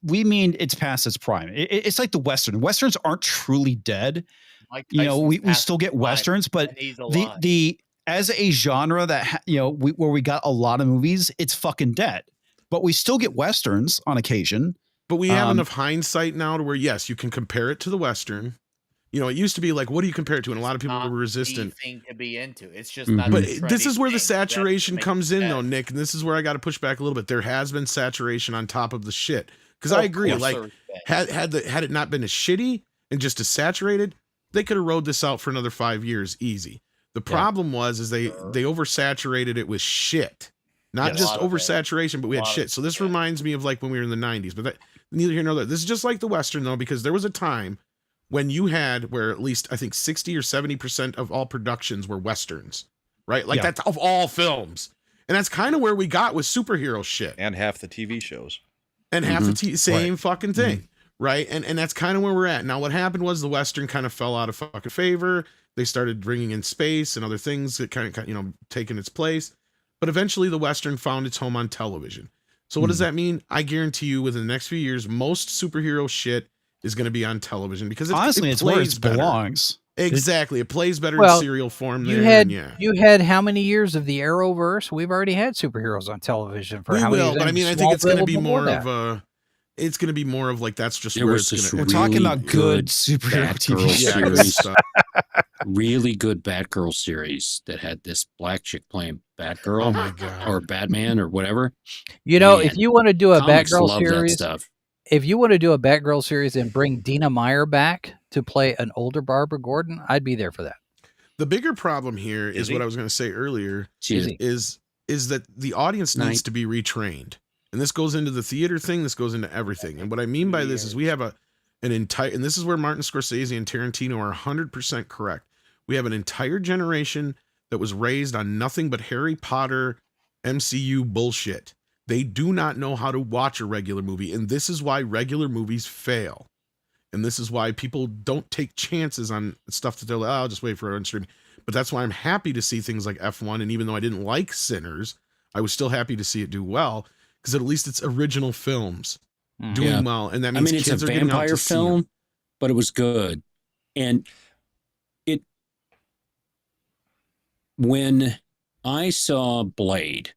we mean it's past its prime. It's like the Western. Westerns aren't truly dead. We still get Westerns, but the as a genre that where we got a lot of movies, it's fucking dead. But we still get Westerns on occasion. But we have enough hindsight now to where, yes, you can compare it to the Western. It used to be like, what do you compare it to? And a lot of people were resistant. Thing to be into. It's just not. But this is where the saturation comes in, though, Nick. And this is where I got to push back a little bit. There has been saturation on top of the shit. Because I agree, like had it not been as shitty and just as saturated, they could have rode this out for another 5 years easy. The problem is they oversaturated it with shit. Not just oversaturation, but we had shit. So this reminds me of like when we were in the 90s. But neither here nor there. This is just like the Western, though, because there was a time when you had where at least I think 60 or 70% of all productions were Westerns, right? Like that's of all films. And that's kind of where we got with superhero shit. And half the TV shows. And half the same fucking thing, right? And that's kind of where we're at. Now, what happened was the Western kind of fell out of fucking favor. They started bringing in space and other things that kind of taking its place. But eventually the Western found its home on television. So what does that mean? I guarantee you within the next few years, most superhero shit is going to be on television because it's where it belongs. Exactly. It plays better in serial form there. You had how many years of the Arrowverse? We've already had superheroes on television for how many years? But I mean, I think it's going to be more of it's going to be more of like that's just where it's going to. We're talking about good superhero TV series. Really good Batgirl series that had this black chick playing Batgirl. Oh my God. Or Batman or whatever. If you want to do a Batgirl series, if you want to do a Batgirl series and bring Dina Meyer back to play an older Barbara Gordon, I'd be there for that. The bigger problem here is what I was going to say earlier is is that the audience needs to be retrained. And this goes into the theater thing, this goes into everything. And what I mean by this is we have an entire, and this is where Martin Scorsese and Tarantino are 100% correct. We have an entire generation that was raised on nothing but Harry Potter MCU bullshit. They do not know how to watch a regular movie, and this is why regular movies fail. And this is why people don't take chances on stuff that they're like, oh, I'll just wait for it on streaming. But that's why I'm happy to see things like F1. And even though I didn't like Sinners, I was still happy to see it do well, because at least it's original films doing well. And that means it's kids a are getting out vampire to see film, them. but it was good. And when I saw Blade,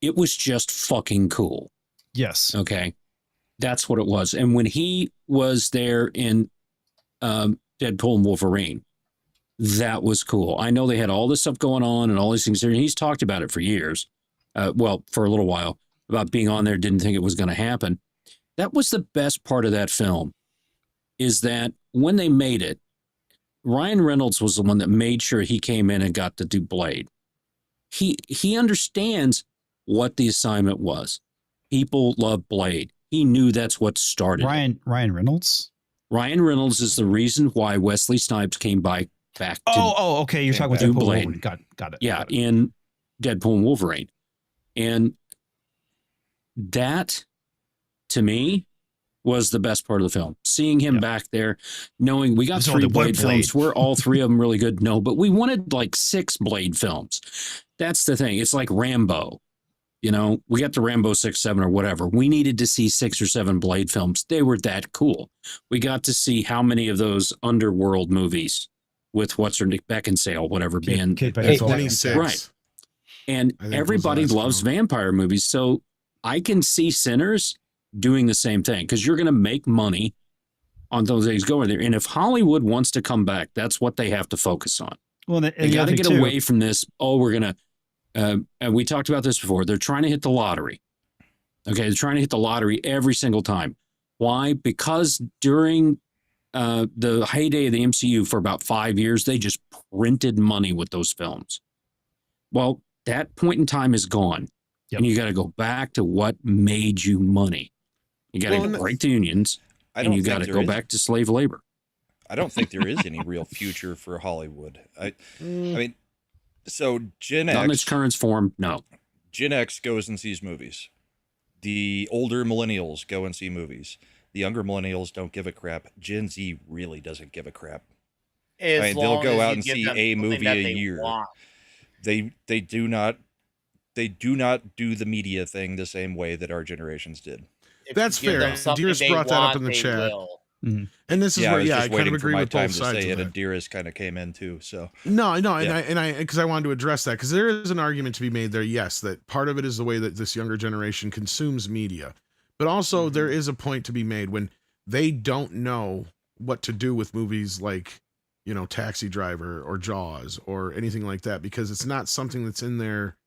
it was just fucking cool. Yes. Okay. That's what it was. And when he was there in Deadpool and Wolverine, that was cool. I know they had all this stuff going on and all these things there. And he's talked about it for years. Well, for a little while, about being on there, didn't think it was going to happen. That was the best part of that film, is that when they made it, Ryan Reynolds was the one that made sure he came in and got to do Blade. He understands what the assignment was. People love Blade. He knew that's what started. Ryan Reynolds? Ryan Reynolds is the reason why Wesley Snipes came back to okay. You're talking about do Deadpool Blade. Wolverine. Got it. Yeah, Got it. in Deadpool and Wolverine. And that, to me, was the best part of the film. Seeing him back there, knowing we got There's 3 only one Blade films. Were all 3 of them really good? No, but we wanted like 6 Blade films. That's the thing. It's like Rambo. You know, we got the Rambo 6, 7 or whatever. We needed to see 6 or 7 Blade films. They were that cool. We got to see how many of those underworld movies with what's her Nick Beckinsale, whatever, being Kate Beckinsale. 26. right. And I think everybody was the last loves film. vampire movies. So I can see Sinners doing the same thing, because you're going to make money on those days going there. And if Hollywood wants to come back, that's what they have to focus on. Well, They got to get away from this. Oh, we're going to, and we talked about this before. They're trying to hit the lottery. Okay. They're trying to hit the lottery every single time. Why? Because during the heyday of the MCU for about 5 years, they just printed money with those films. Well, that point in time is gone. Yep. And you got to go back to what made you money. You got to break the unions, and you got to go back to slave labor. I don't think there is any real future for Hollywood. I mean, so Gen Not in its X, current form, no. Gen X goes and sees movies. The older millennials go and see movies. The younger millennials don't give a crap. Gen Z really doesn't give a crap. They'll go out and see a movie a year. Want. They do not do the media thing the same way that our generations did. If That's you give fair. them something Dearest they brought that up want, in the they chat. will. Mhm. And this is where, I was I just kind of waiting for agree my with time both to sides say of it, that. and Dearest kind of came in too. So No, Yeah. and I because I wanted to address that, because there is an argument to be made there. Yes, that part of it is the way that this younger generation consumes media, but also there is a point to be made when they don't know what to do with movies like, Taxi Driver or Jaws or anything like that, because it's not something that's in there.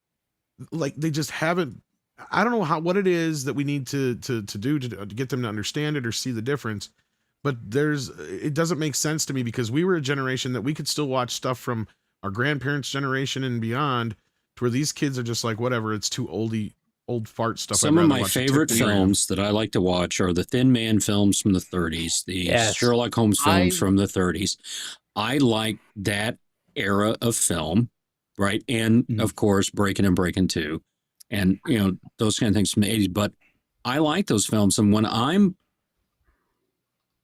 Like, they just haven't. I don't know what it is that we need to do to get them to understand it or see the difference. But it doesn't make sense to me, because we were a generation that we could still watch stuff from our grandparents' generation and beyond, to where these kids are just like, whatever, it's too old fart stuff. Some I'd of rather my watch a favorite Tick Program. films that I like to watch are the Thin Man films from the 30s, the Yes. Sherlock Holmes films from the 30s. I like that era of film, right? And of course, Breaking and Breaking 2, and those kind of things from the 80s. But I like those films, and when I'm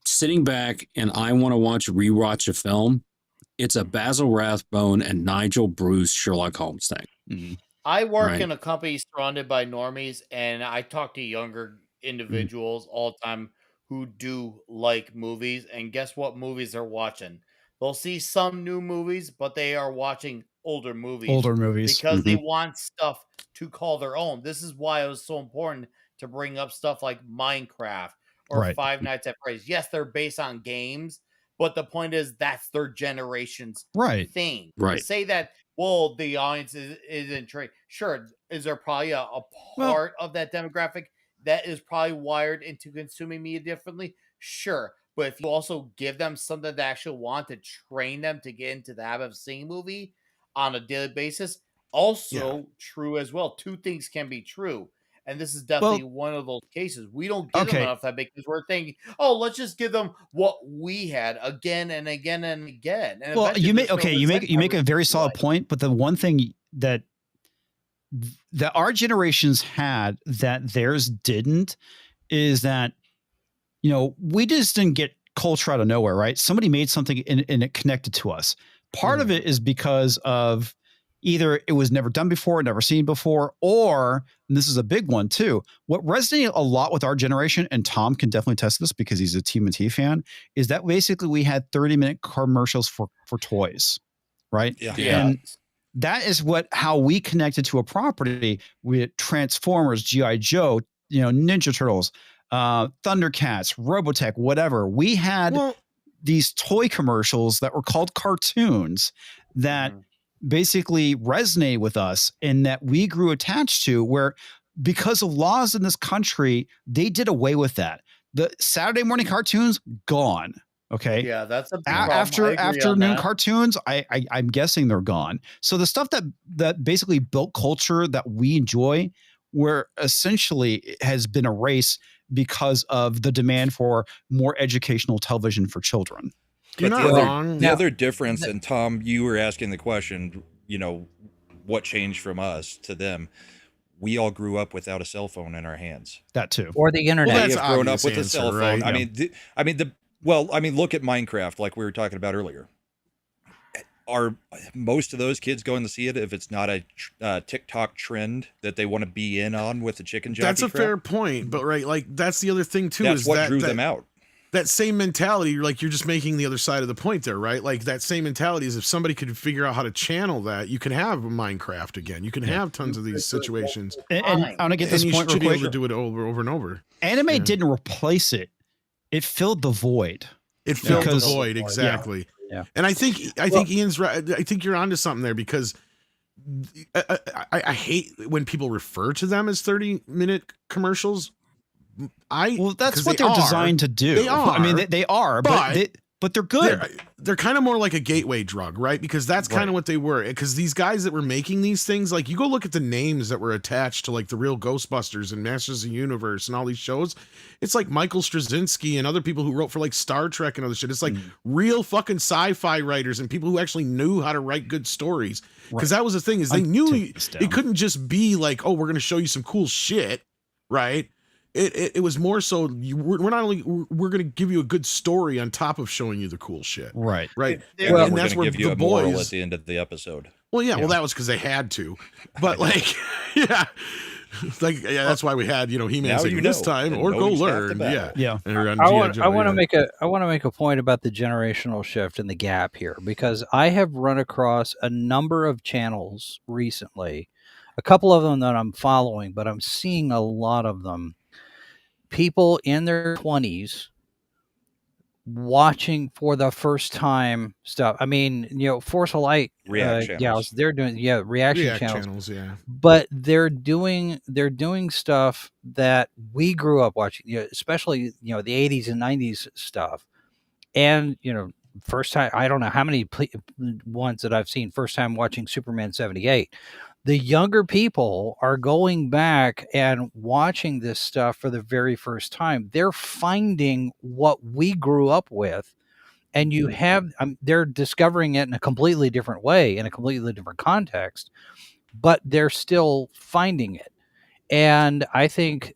sitting back and I want to rewatch a film, it's a Basil Rathbone and Nigel Bruce Sherlock Holmes thing. I work Right. in a company surrounded by normies, and I talk to younger individuals all the time who do like movies. And guess what movies they're watching? They'll see some new movies, but they are watching older movies because they want stuff to call their own. This is why it was so important to bring up stuff like Minecraft or Right. Five Nights at Freddy's. Yes, they're based on games, but the point is that's their generation's Right. thing. Right. To say that, well, the audience isn't trained. Sure, is there probably a part of that demographic that is probably wired into consuming media differently? Sure. But if you also give them something that actually want to train them to get into the habit of seeing a movie on a daily basis, also true as well. Two things can be true. And this is definitely one of those cases. We don't give them enough of that because we're thinking, oh, let's just give them what we had again and again and again. And well, you make a very solid point, but the one thing that our generations had that theirs didn't is that, we just didn't get culture out of nowhere, right? Somebody made something and it connected to us. Part of it is because of either it was never done before, never seen before, or, and this is a big one too, what resonated a lot with our generation, and Tom can definitely test this because he's a TMNT fan, is that basically we had 30-minute commercials for toys, right? Yeah. And that is how we connected to a property with Transformers, G.I. Joe, Ninja Turtles, Thundercats, Robotech, whatever. We had these toy commercials that were called cartoons that basically resonate with us and that we grew attached to, where because of laws in this country, they did away with that. The Saturday morning cartoons, gone. Okay. Yeah, that's a afternoon cartoons. I'm guessing they're gone. So the stuff that basically built culture that we enjoy, where essentially has been erased because of the demand for more educational television for children. You're not wrong. The other difference, and Tom, you were asking the question, what changed from us to them? We all grew up without a cell phone in our hands. That too. Or the internet. They have grown up with a cell phone. Right? I mean, look at Minecraft, like we were talking about earlier. Are most of those kids going to see it if it's not a TikTok trend that they want to be in on with the chicken jockey? That's a fair point, but that's the other thing too. That's what drew them out. That same mentality, you're just making the other side of the point there, right? Like that same mentality is if somebody could figure out how to channel that, you can have Minecraft again. You can have tons of these situations. And I want to get this point real quick. You should be able to do it over and over. Anime didn't replace it; it filled the void. It filled the void, exactly. Yeah. And I think Ian's right. I think you're onto something there because I hate when people refer to them as 30-minute commercials. That's what they're designed to do. They are. I mean, they are, but they're good. They're kind of more like a gateway drug, right? Because that's kind of what they were. Because these guys that were making these things, like you go look at the names that were attached to like the real Ghostbusters and Masters of the Universe and all these shows. It's like Michael Straczynski and other people who wrote for like Star Trek and other shit. It's like real fucking sci-fi writers and people who actually knew how to write good stories. Because that was the thing, is they knew it couldn't just be like, oh, we're going to show you some cool shit, right? It was more so we're going to give you a good story on top of showing you the cool shit. Right. And that's where give you the moral at the end of the episode. Well, well, that was because they had to. But that's why we had, He-Man saying this time or go learn. Yeah. I want to make a point about the generational shift and the gap here, because I have run across a number of channels recently, a couple of them that I'm following, but I'm seeing a lot of them. People in their 20s watching for the first time stuff. I mean, Force of Light channels. They're doing reaction channels. Yeah. But they're doing stuff that we grew up watching, especially the 80s and 90s stuff. And first time, I don't know how many ones that I've seen first time watching Superman 78. The younger people are going back and watching this stuff for the very first time. They're finding what we grew up with, and they're discovering it in a completely different way, in a completely different context, but they're still finding it. And I think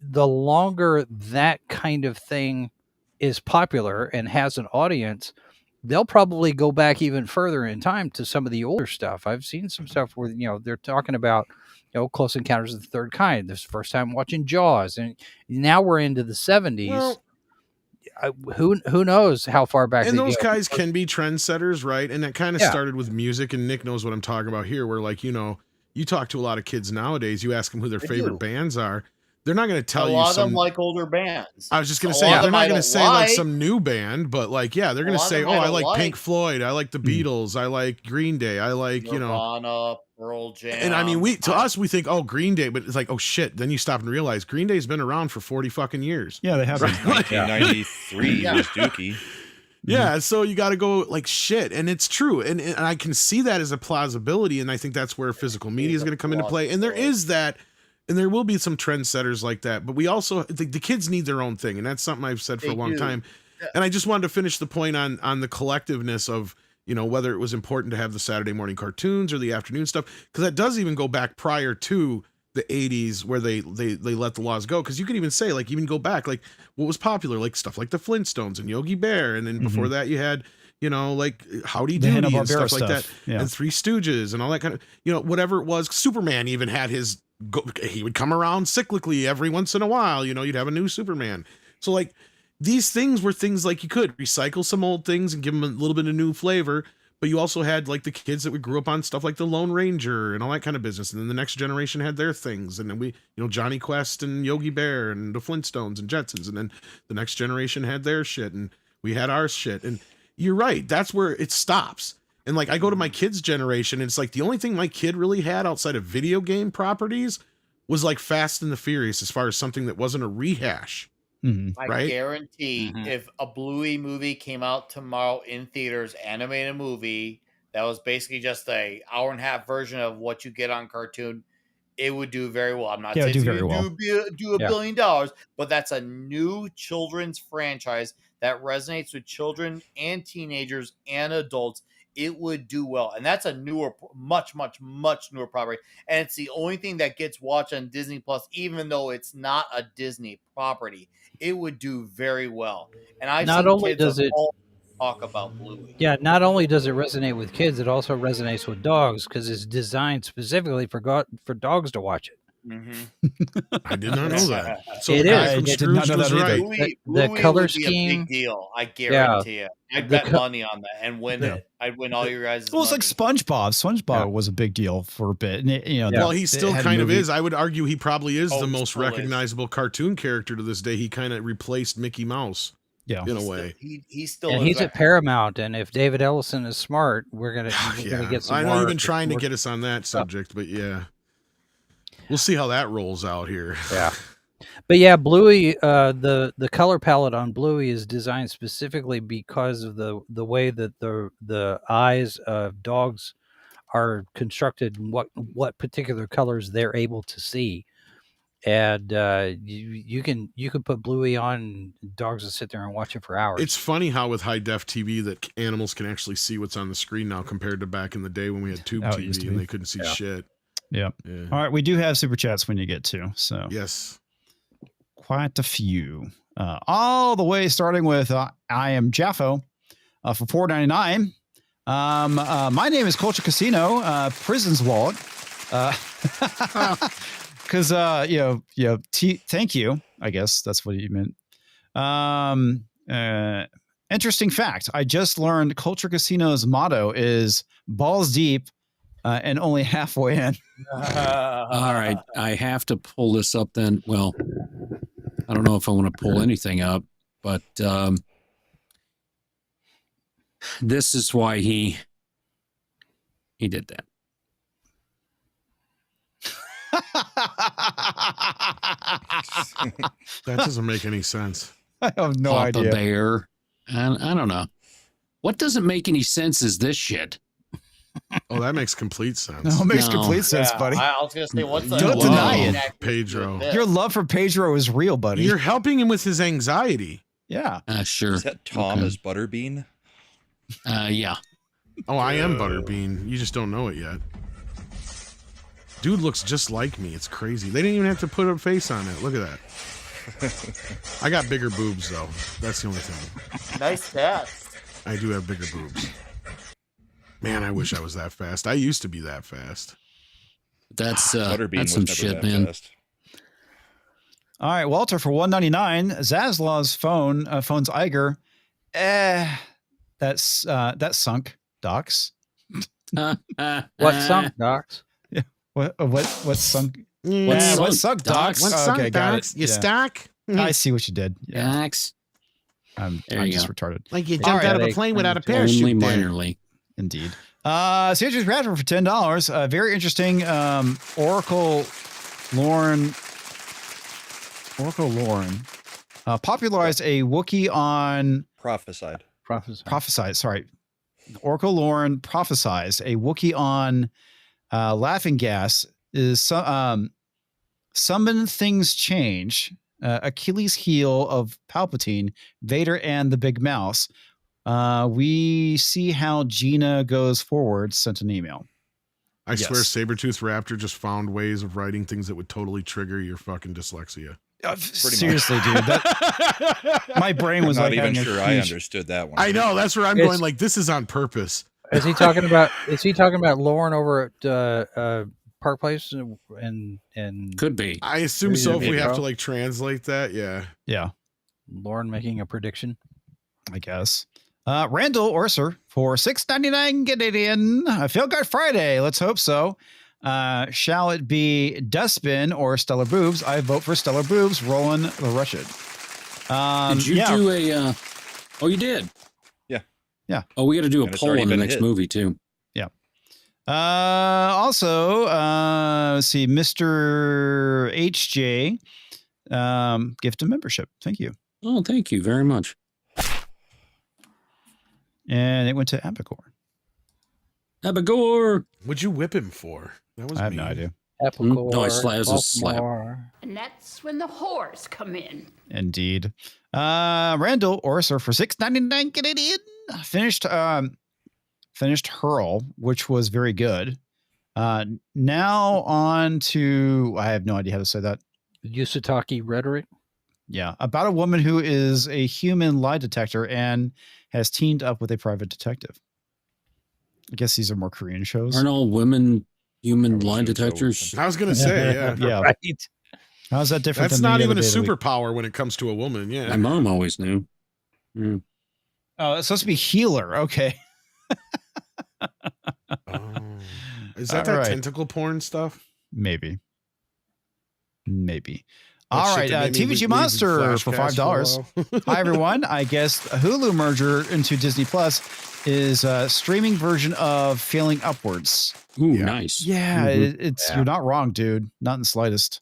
the longer that kind of thing is popular and has an audience, they'll probably go back even further in time to some of the older stuff. I've seen some stuff where, they're talking about, Close Encounters of the Third Kind. This first time watching Jaws, and now we're into the 70s. Well, who knows how far back? And those guys can be trendsetters, right? And that kind of started with music, and Nick knows what I'm talking about here, where you talk to a lot of kids nowadays, you ask them who their favorite bands are. They're not going to tell you. A lot of them like older bands. I was just going to say, they're not going to say like some new band, but they're going to say, I like Pink Floyd, I like the Beatles, I like Green Day, I like, Nirvana, Pearl Jam. And I mean, we think, oh, Green Day, but it's like, oh shit. Then you stop and realize Green Day's been around for 40 fucking years. Yeah, they have. Right? 1993 was Dookie. Yeah, so you got to go like shit, and it's true, and I can see that as a plausibility, and I think that's where physical media is going to come into play, and there is that, and there will be some trendsetters like that, but we also the kids need their own thing, and that's something I've said for a long time, and I just wanted to finish the point on the collectiveness of, you know, whether it was important to have the Saturday morning cartoons or the afternoon stuff, because that does even go back prior to the 80s where they let the laws go, because you could even say, like, even go back, like what was popular, like stuff like the Flintstones and Yogi Bear, and then before that you had, you know, like Howdy Doody and stuff like that, and Three Stooges and all that kind of, you know, whatever it was. Superman even had his he would come around cyclically every once in a while, you know, you'd have a new Superman. So like these things were things like you could recycle some old things and give them a little bit of new flavor. But you also had like the kids that we grew up on stuff like the Lone Ranger and all that kind of business. And then the next generation had their things. And then we, you know, Johnny Quest and Yogi Bear and the Flintstones and Jetsons. And then the next generation had their shit and we had our shit. And you're right. That's where it stops. And like, I go to my kid's generation and it's like the only thing my kid really had outside of video game properties was like Fast and the Furious, as far as something that wasn't a rehash. I guarantee if a Bluey movie came out tomorrow in theaters, animated movie that was basically just a hour and a half version of what you get on cartoon, it would do very well. I'm not saying it's going to do $1 billion, but that's a new children's franchise that resonates with children and teenagers and adults. It would do well. And that's a newer, much newer property. And it's the only thing that gets watched on Disney Plus, even though it's not a Disney property. It would do very well. And I've not seen only kids does it talk about Bluey. Yeah, not only does it resonate with kids, it also resonates with dogs because it's designed specifically for dogs to watch it. I did not know that. So it is. I did not know that either. Bluey the color would be scheme, a big deal. I guarantee it. I'd bet money on that and win it. I'd win all your guys' Well, it's like SpongeBob. SpongeBob was a big deal for a bit. And it, you know, well, he still kind of is. I would argue he probably is the most recognizable cartoon character to this day. He kind of replaced Mickey Mouse. Yeah, in a way. He's still. And he's at Paramount, and if David Ellison is smart, we're gonna get some. I know you've been trying to get us on that subject, but we'll see how that rolls out here. Yeah, but yeah, Bluey. The color palette on Bluey is designed specifically because of the way that the eyes of dogs are constructed, and what particular colors they're able to see. And you can put Bluey on, and dogs will sit there and watch it for hours. It's funny how with high def TV that animals can actually see what's on the screen now compared to back in the day when we had tube TV and they couldn't see shit. Yeah. All right, we do have super chats when you get to. So yes, quite a few. All the way starting with I am Jaffo for $4.99. My name is Culture Casino. Prison's Wallet. Because thank you. I guess that's what you meant. Interesting fact. I just learned Culture Casino's motto is balls deep and only halfway in. All right, I have to pull this up then. Well, I don't know if I want to pull anything up, but this is why he did that. That doesn't make any sense. I have no Papa idea. Bear. I don't know. What doesn't make any sense is this shit. Oh, that makes complete sense. No, it makes complete sense, buddy. I was going to say, what's Don't deny it. Pedro. Your love for Pedro is real, buddy. You're helping him with his anxiety. Yeah. Sure. Is that Tom as Butterbean? Yeah. Oh, I am Butterbean. You just don't know it yet. Dude looks just like me. It's crazy. They didn't even have to put a face on it. Look at that. I got bigger boobs, though. That's the only thing. Nice stats. I do have bigger boobs. Man, I wish I was that fast. I used to be that fast. That's never some shit, man. Fast. All right, Walter for $1.99. Zaslaw's phone's Iger. That sunk, Docs. What sunk, Docs? Yeah. What sunk? What sunk, Docs? What Okay, sunk, got Docs? it. You stuck? I see what you did. Yeah. Docs. I'm you just go. retarded. Like you jumped out of a plane without a parachute. Only there. minorly. Indeed. Citrus Bradford for $10. Very interesting. Oracle Lauren popularized a Wookiee on Prophesied. prophesied. Sorry, Oracle Lauren prophesies a Wookiee on laughing gas is summon things change. Achilles heel of Palpatine, Vader, and the Big Mouse. We see how Gina goes forward. Sent an email. I swear, Sabretooth Raptor just found ways of writing things that would totally trigger your fucking dyslexia. Seriously, dude. My brain was not like, even sure I understood that one. I know, that's where I'm going. Like, this is on purpose. Is he talking about? Is he talking about Lauren over at Park Place? And could be. I assume so. If we have to like translate that, yeah. Lauren making a prediction, I guess. Randall Orser for $6.99 Canadian. Feel Good Friday. Let's hope so. Shall it be Dustbin or Stellar Boobs? I vote for Stellar Boobs. Roland the Russian. Did you do a? Oh, you did. Yeah. Oh, we got to do a poll in the next movie too. Yeah. Also, let's see, Mr. HJ, gift of membership. Thank you. Oh, thank you very much. And it went to Abigor. Abigor. What'd you whip him for? That was I have no idea. Abigor. No, it was a slap. And that's when the whores come in. Indeed. Randall Orser for $6.99 Canadian. Finished Hurl, which was very good. Now on to, I have no idea how to say that. Yusutaki Rhetoric. Yeah, about a woman who is a human lie detector and has teamed up with a private detective. I guess these are more Korean shows. Aren't all women human lie detectors? I was going to say, yeah. Right. How's that different? That's than not the even a other day of the week? superpower when it comes to a woman. Yeah. My mom always knew. Mm. Oh, it's supposed to be healer. Okay. Is that All right. tentacle porn stuff? Maybe. That All shit right. that made me TVG leave Monster for Flashcast $5. for a while. Hi, everyone. I guess a Hulu merger into Disney Plus is a streaming version of Failing Upwards. Ooh, nice. Yeah, it's you're not wrong, dude. Not in the slightest.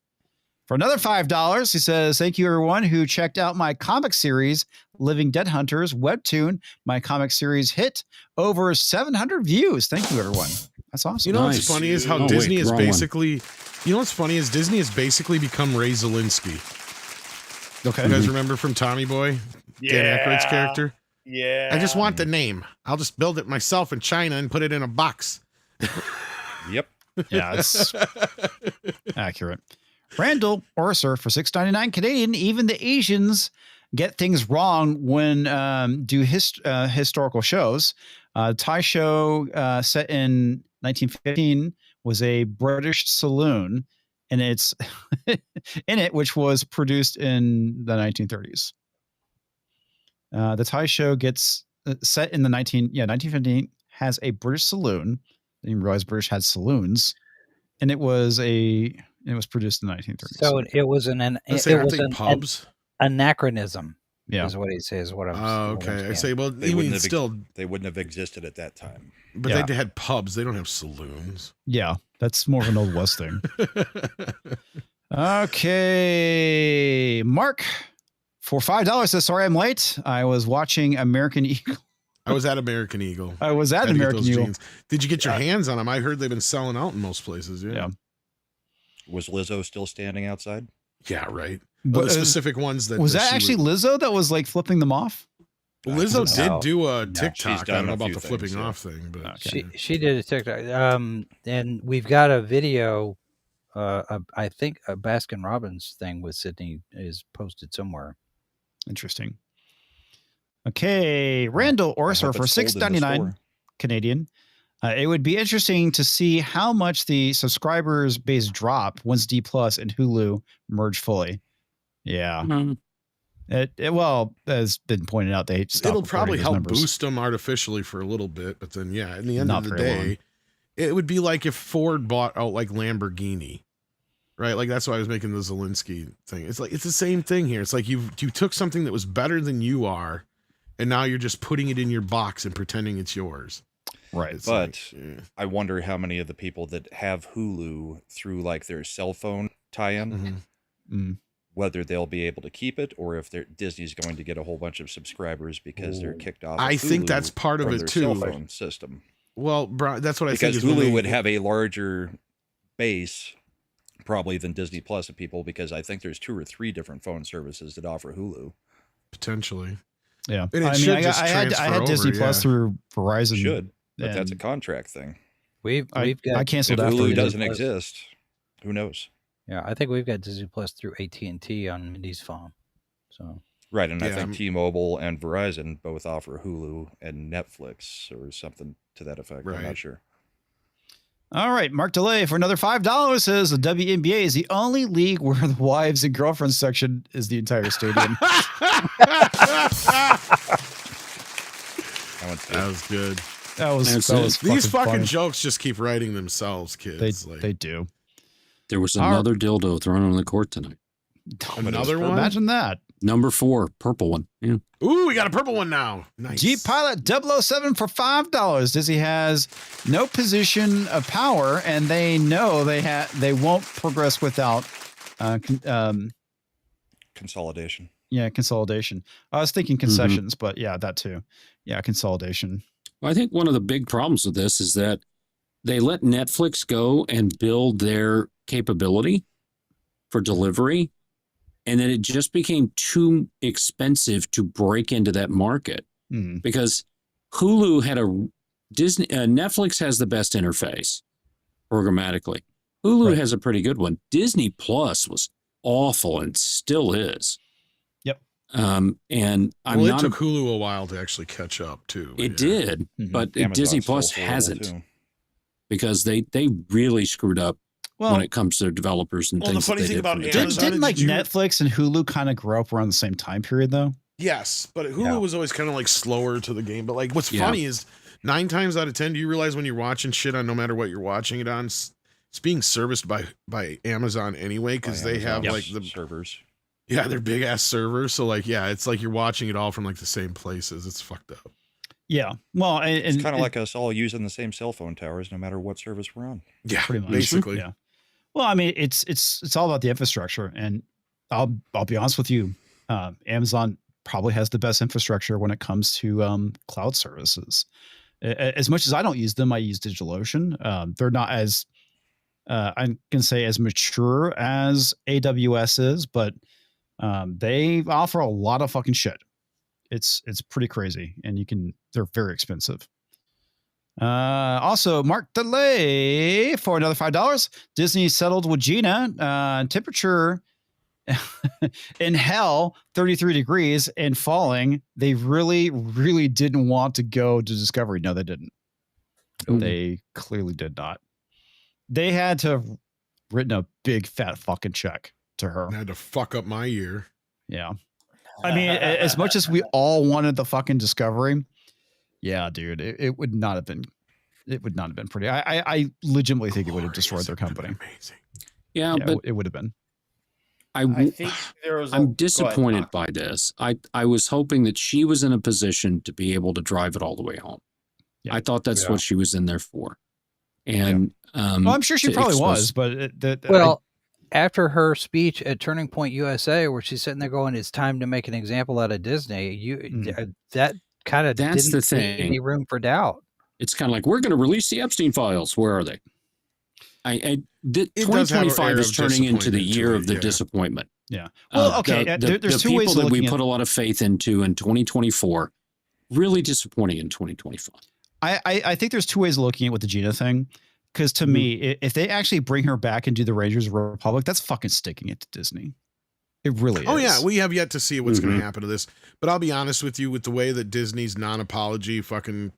For another $5, he says, thank you, everyone who checked out my comic series, Living Dead Hunters webtoon. My comic series hit over 700 views. Thank you, everyone. That's awesome. You know what's funny is how Disney is basically, you know what's funny is Disney has basically become Ray Zelinsky. Okay. You guys remember from Tommy Boy? Dan Aykroyd's character? Yeah. I just want the name. I'll just build it myself in China and put it in a box. Yep. Yeah, it's accurate. Randall Orser for $6.99 Canadian. Even the Asians get things wrong when do historical shows. Thai show set in 1915 was a British saloon, and it's in it, which was produced in the 1930s. The Thai show gets set in the 1915, has a British saloon. I didn't realize British had saloons, and it was produced in the 1930s. So it was pubs. Anachronism. Yeah, is what he says. What I'm. Okay, I say, well, they wouldn't have existed at that time. But they had pubs. They don't have saloons. Yeah, that's more of an Old West thing. Okay, Mark for $5 says, sorry I'm late. I was watching American Eagle. I was at American Eagle. I was at American Eagle. Jeans. Did you get your hands on them? I heard they've been selling out in most places. Yeah. Was Lizzo still standing outside? Yeah, right. Well, the specific ones that was that actually Lizzo that was like flipping them off? Lizzo did do a TikTok. I don't know about the things, flipping off thing, but she did a TikTok. And we've got a video. I think a Baskin Robbins thing with Sydney is posted somewhere. Interesting. Okay, Randall Orser for $6.99 Canadian. It would be interesting to see how much the subscribers base drop once D Plus and Hulu merge fully. Yeah. Mm-hmm. Well, as been pointed out, it'll probably help boost them artificially for a little bit, but then in the end of the day, it would be like if Ford bought out like Lamborghini, right? Like that's why I was making the Zelensky thing. It's like it's the same thing here. It's like you took something that was better than you are, and now you're just putting it in your box and pretending it's yours. Right. But I wonder how many of the people that have Hulu through like their cell phone tie-in whether they'll be able to keep it or if Disney's going to get a whole bunch of subscribers because they're kicked off. I think that's part of it too. Cell phone system. Well, that's what I think. Because Hulu would have a larger base probably than Disney Plus of people, because I think there's 2 or 3 different phone services that offer Hulu. Potentially. Yeah. And I mean, I had Disney Plus through Verizon. Should, but that's a contract thing. I canceled if after Hulu doesn't exist. Who knows? Yeah, I think we've got Disney Plus through AT&T on Mindy's phone. So right, and I think T-Mobile and Verizon both offer Hulu and Netflix or something to that effect. Right. I'm not sure. All right, Mark DeLay for another $5 says the WNBA is the only league where the wives and girlfriends section is the entire stadium. That was good. That was these fucking funny. jokes just keep writing themselves, kids. They do. There was another dildo thrown on the court tonight. Another one? Imagine that. Number 4, purple one. Yeah. Ooh, we got a purple one now. Nice. Jeep Pilot 007 for $5. Disney has no position of power, and they know they won't progress without consolidation. Yeah, consolidation. I was thinking concessions, but yeah, that too. Yeah, consolidation. Well, I think one of the big problems with this is that they let Netflix go and build their capability for delivery, and then it just became too expensive to break into that market because Hulu had Netflix has the best interface programmatically. Hulu has a pretty good one. Disney Plus was awful and still is. Yep. And it took Hulu a while to actually catch up too. It did, but Disney Plus hasn't, because they really screwed up when it comes to developers and things. The funny thing about Amazon, didn't Netflix and Hulu kind of grow up around the same time period though? Yes, but Hulu was always kind of like slower to the game. But like, what's funny is 9 times out of 10, do you realize when you're watching shit on, no matter what you're watching it on, it's being serviced by Amazon anyway, because they have like the servers. Yeah, they're big ass servers. So like, yeah, it's like you're watching it all from like the same places. It's fucked up. Yeah, well, it's kind of like us all using the same cell phone towers, no matter what service we're on. Yeah, pretty much. Basically. Yeah. Well, I mean, it's all about the infrastructure, and I'll be honest with you, Amazon probably has the best infrastructure when it comes to cloud services. As much as I don't use them, I use DigitalOcean. They're not as I can say as mature as AWS is, but they offer a lot of fucking shit. It's pretty crazy, and they're very expensive. Also, Mark DeLay for another $5. Disney settled with Gina. Temperature in hell, 33 degrees and falling. They really, really didn't want to go to Discovery. No, they didn't. They clearly did not. They had to have written a big fat fucking check to her. I had to fuck up my year. Yeah. I mean, as much as we all wanted the fucking Discovery, yeah, dude, it would not have been. It would not have been pretty. I legitimately think it would have destroyed their company. Amazing. Yeah, but it would have been. I think there was. I'm disappointed by this. I was hoping that she was in a position to be able to drive it all the way home. Yeah. I thought that's what she was in there for. And well, I'm sure she probably was, but after her speech at Turning Point USA, where she's sitting there going, "It's time to make an example out of Disney," that kind of that's didn't the thing. Any room for doubt. It's kind of like, we're going to release the Epstein files. Where are they? 2025 is turning into the year of the disappointment. Yeah. Well, okay. There's two ways people that we put a lot of faith into in 2024, really disappointing in 2025. I think there's two ways of looking at with the Gina thing. Because to me, if they actually bring her back and do the Rangers of the Republic, that's fucking sticking it to Disney. It really is. Oh, yeah. We have yet to see what's going to happen to this. But I'll be honest with you, with the way that Disney's non-apology fucking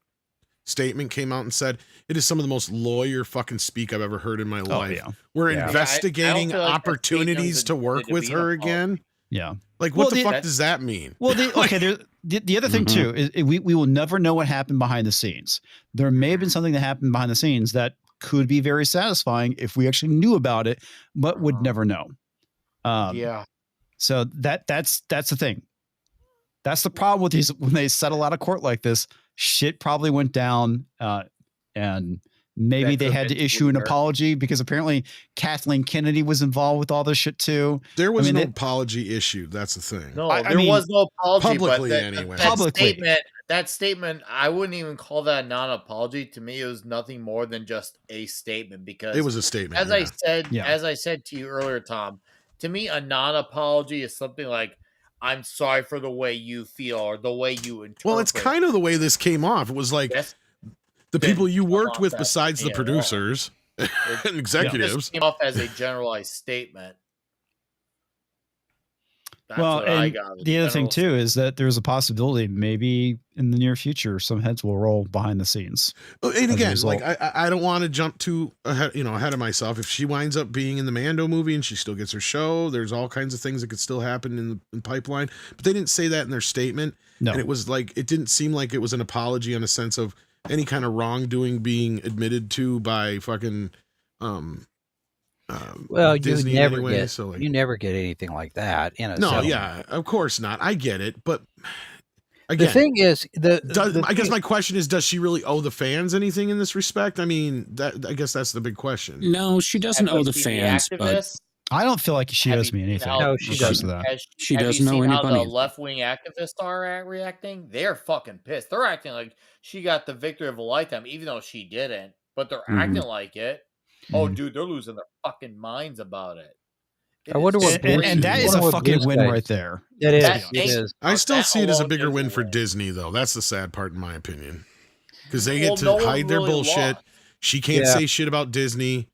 statement came out and said, it is some of the most lawyer fucking speak I've ever heard in my life. Yeah. We're investigating opportunities to work with her again. Yeah. Like, what the fuck does that mean? Well, the other thing, too, is we will never know what happened behind the scenes. There may have been something that happened behind the scenes that could be very satisfying if we actually knew about it, but would never know. So that's the thing. That's the problem with these when they settle out of court like this. Shit probably went down, and maybe they had to issue an apology because apparently Kathleen Kennedy was involved with all this shit too. There was no apology issued. That's the thing. No, there was no apology. Publicly, but anyway. That statement, I wouldn't even call that a non-apology. To me, it was nothing more than just a statement because it was a statement. As I said to you earlier, Tom, to me, a non-apology is something like, I'm sorry for the way you feel or the way you interpret. Well, it's kind of the way this came off. It was like the people you worked with besides the producers and executives. It came off as a generalized statement. That's well, what and I got. The other thing too is that there's a possibility maybe in the near future some heads will roll behind the scenes. And again, like I don't want to jump too ahead of myself. If she winds up being in the Mando movie and she still gets her show, there's all kinds of things that could still happen in the pipeline. But they didn't say that in their statement. No. And it was like it didn't seem like it was an apology in a sense of any kind of wrongdoing being admitted to by fucking well, Disney you never anyway, get so like, you never get anything like that in a no, settlement. yeah, of course not. I get it, but again, the thing is, I guess my question is, does she really owe the fans anything in this respect? I mean, I guess that's the big question. No, she doesn't owe the fans, but I don't feel like she owes me anything. No, she doesn't. She doesn't know anybody. How the left-wing activists are reacting? They're fucking pissed. They're acting like she got the victory of a lifetime, even though she didn't. But they're acting like it. Oh, dude, they're losing their fucking minds about it. I wonder what, and that is a fucking win right there. It is. It is. I still see it as a bigger win for Disney, though. That's the sad part, in my opinion, because they get to hide their bullshit. She can't say shit about Disney.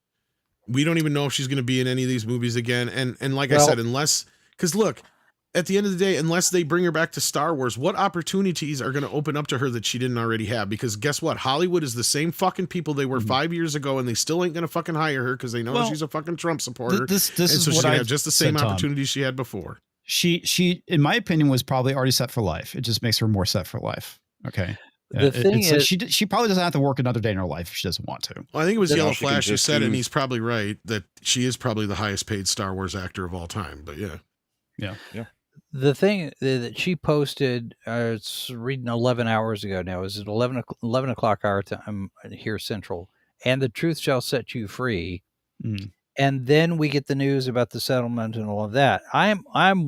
We don't even know if she's going to be in any of these movies again. And like I said, because look, at the end of the day, unless they bring her back to Star Wars, what opportunities are going to open up to her that she didn't already have? Because guess what? Hollywood is the same fucking people they were 5 years ago, and they still ain't going to fucking hire her because they know she's a fucking Trump supporter. This and is so what she's going I to have just the same said, opportunities she had before. She, in my opinion, was probably already set for life. It just makes her more set for life. Okay. The thing is, she probably doesn't have to work another day in her life if she doesn't want to. Well, I think it was Yellow Flash who said it, and he's probably right that she is probably the highest paid Star Wars actor of all time. But yeah. The thing that she posted, it's reading 11 hours ago now. Is it 11 o'clock our time here Central? And the truth shall set you free. And then we get the news about the settlement and all of that. I'm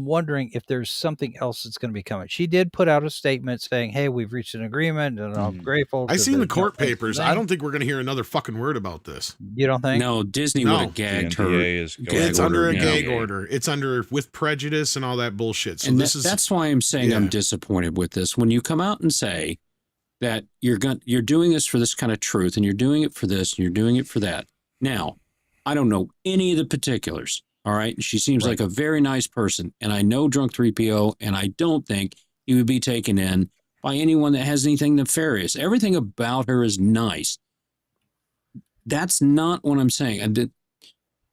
wondering if there's something else that's going to be coming. She did put out a statement saying, "Hey, we've reached an agreement, and I'm grateful." I seen the court papers. I don't think we're going to hear another fucking word about this. You don't think? No, Disney would have gagged her. It's under a gag order. It's under with prejudice and all that bullshit. So and that's why I'm saying I'm disappointed with this. When you come out and say that you're doing this for this kind of truth, and you're doing it for this, and you're doing it for that. Now, I don't know any of the particulars, all right? She seems like a very nice person, and I know Drunk 3PO, and I don't think he would be taken in by anyone that has anything nefarious. Everything about her is nice. That's not what I'm saying. And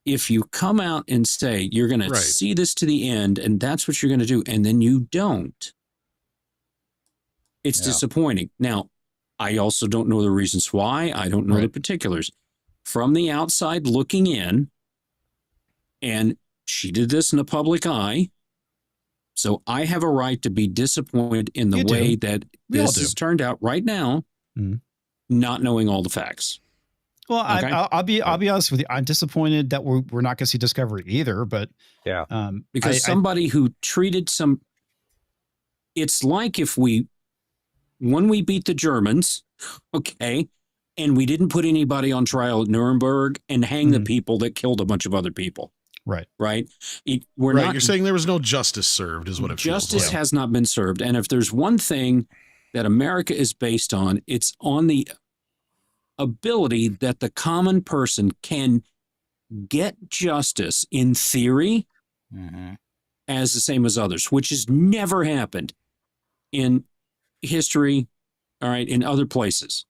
if you come out and say you're going to see this to the end, and that's what you're going to do, and then you don't, it's disappointing. Now, I also don't know the reasons why. I don't know the particulars. From the outside looking in, and she did this in the public eye, so I have a right to be disappointed in the way that this has turned out right now, not knowing all the facts. Well, okay? I'll be honest with you. I'm disappointed that we're not going to see Discovery either, but because somebody who treated it's like when we beat the Germans, and we didn't put anybody on trial at Nuremberg and hang the people that killed a bunch of other people. Right. You're saying there was no justice served is what it feels like. Justice has not been served. And if there's one thing that America is based on, it's on the ability that the common person can get justice in theory as the same as others, which has never happened in history, in other places.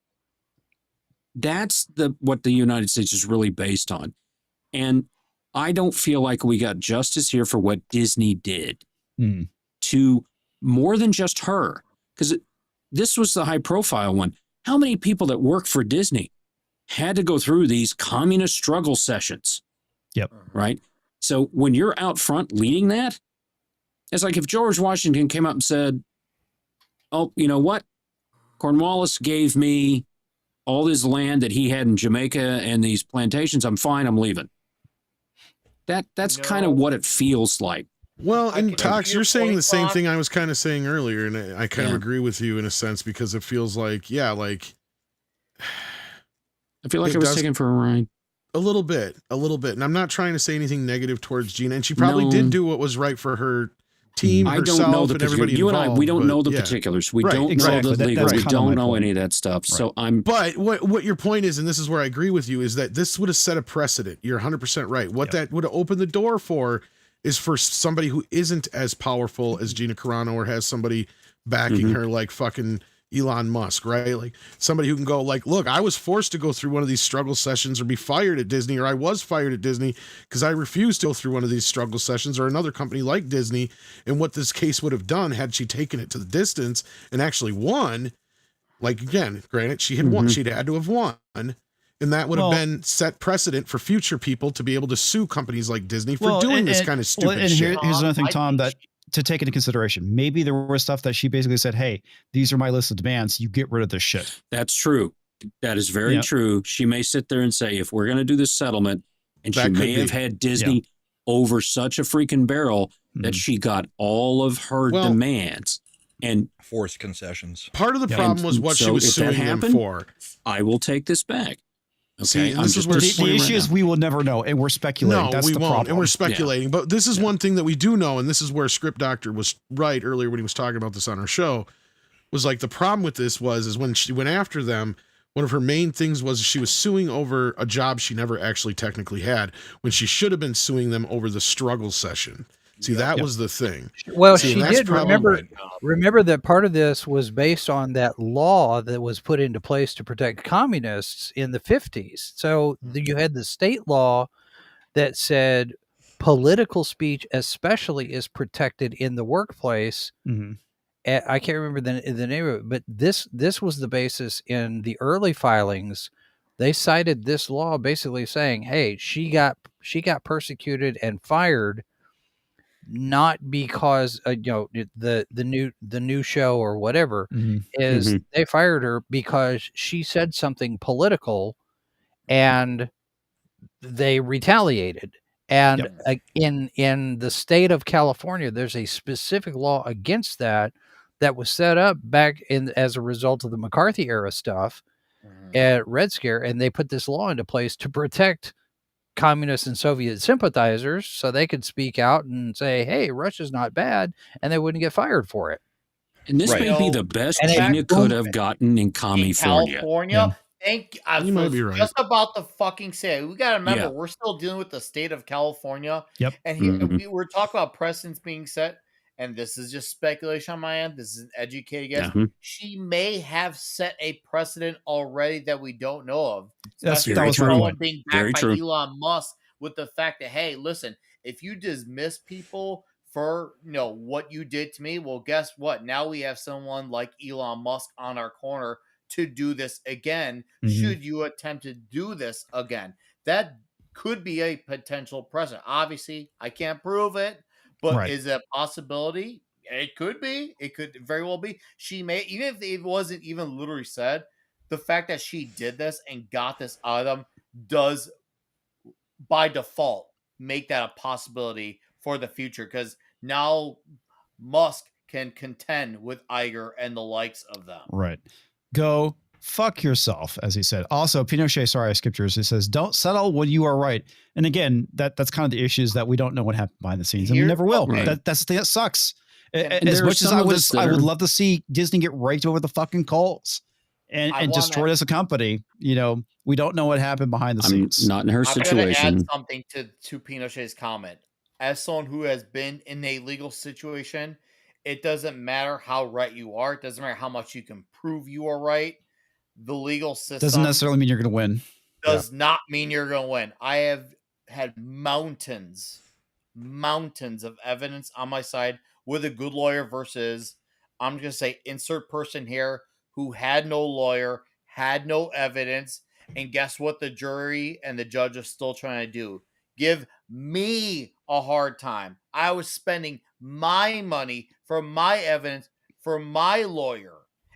That's what the United States is really based on. And I don't feel like we got justice here for what Disney did to more than just her. Because this was the high profile one. How many people that work for Disney had to go through these communist struggle sessions? Yep. Right? So when you're out front leading that, it's like if George Washington came up and said, "Oh, you know what? Cornwallis gave me all this land that he had in Jamaica and these plantations. I'm fine. I'm leaving. That's kind of what it feels like. Well, and Tox, you're saying the same thing I was kind of saying earlier, and I kind of agree with you in a sense, because it feels like, like I feel like I was taken for a ride. A little bit. And I'm not trying to say anything negative towards Gina, and she probably did do what was right for her team, herself, I don't know the and everybody you involved. And I, we don't know the particulars. We don't know the legal. We don't know any of that stuff. Right. So But what your point is, and this is where I agree with you, is that this would have set a precedent. You're 100% right. What that would have opened the door for is for somebody who isn't as powerful as Gina Carano, or has somebody backing her like fucking Elon Musk, right? Like somebody who can go like, look, I was forced to go through one of these struggle sessions or be fired at Disney, or I was fired at Disney because I refused to go through one of these struggle sessions, or another company like Disney. And what this case would have done had she taken it to the distance and actually won, like, again, granted, she had won, she'd had to have won. And that would have been set precedent for future people to be able to sue companies like Disney for doing this kind of stupid shit. Here's another thing, Tom, that to take into consideration. Maybe there was stuff that she basically said, hey, these are my list of demands. You get rid of this shit. That's true. That is very true. She may sit there and say, if we're going to do this settlement, and that she may have had Disney over such a freaking barrel that she got all of her demands and forced concessions. Part of the problem was what she was suing them for. I will take this back. Okay, see, this is where the issue is we will never know, and we're speculating. No, that's we the won't, problem. and we're speculating. But this is one thing that we do know, and this is where Script Doctor was right earlier when he was talking about this on our show. Was like the problem with this is when she went after them, one of her main things was she was suing over a job she never actually technically had, when she should have been suing them over the struggle session. See, that was the thing. Well, she did remember that part of this was based on that law that was put into place to protect communists in the 50s. So you had the state law that said political speech especially is protected in the workplace. I can't remember the name of it, but this was the basis in the early filings. They cited this law basically saying, hey, she got persecuted and fired, not because the new show or whatever they fired her because she said something political, and they retaliated. And in the state of California, there's a specific law against that was set up back as a result of the McCarthy era stuff at Red Scare, and they put this law into place to protect communist and Soviet sympathizers so they could speak out and say, hey, Russia's not bad, and they wouldn't get fired for it. And this may be the best Gina could have gotten in California. You might be right. Just about to fucking say, we got to remember, we're still dealing with the state of California. And here, we're talking about precedents being set, and this is just speculation on my end. This is an educated guess. She may have set a precedent already that we don't know of. That was true. Being backed by Elon Musk with the fact that, hey, listen, if you dismiss people for what you did to me, well, guess what? Now we have someone like Elon Musk on our corner to do this again. Should you attempt to do this again? That could be a potential precedent. Obviously, I can't prove it, but is it a possibility? It could be. It could very well be. She may, even if it wasn't even literally said, the fact that she did this and got this item does, by default, make that a possibility for the future, because now Musk can contend with Iger and the likes of them. Right. Go fuck yourself, as he said. Also, Pinochet, sorry, I skipped yours. He says, don't settle when you are right. And again, that's kind of the issue, is that we don't know what happened behind the scenes, and we never will. That's the thing that sucks. As much as I would love to see Disney get raked over the fucking coals and destroyed as a company, we don't know what happened behind the scenes. Not in her situation. I'm going to add something to Pinochet's comment. As someone who has been in a legal situation, it doesn't matter how right you are. It doesn't matter how much you can prove you are right. The legal system doesn't necessarily mean you're going to win. Does not mean you're going to win. I have had mountains of evidence on my side with a good lawyer versus, I'm just going to say, insert person here who had no lawyer, had no evidence, and guess what the jury and the judge are still trying to do? Give me a hard time. I was spending my money for my evidence, for my lawyer,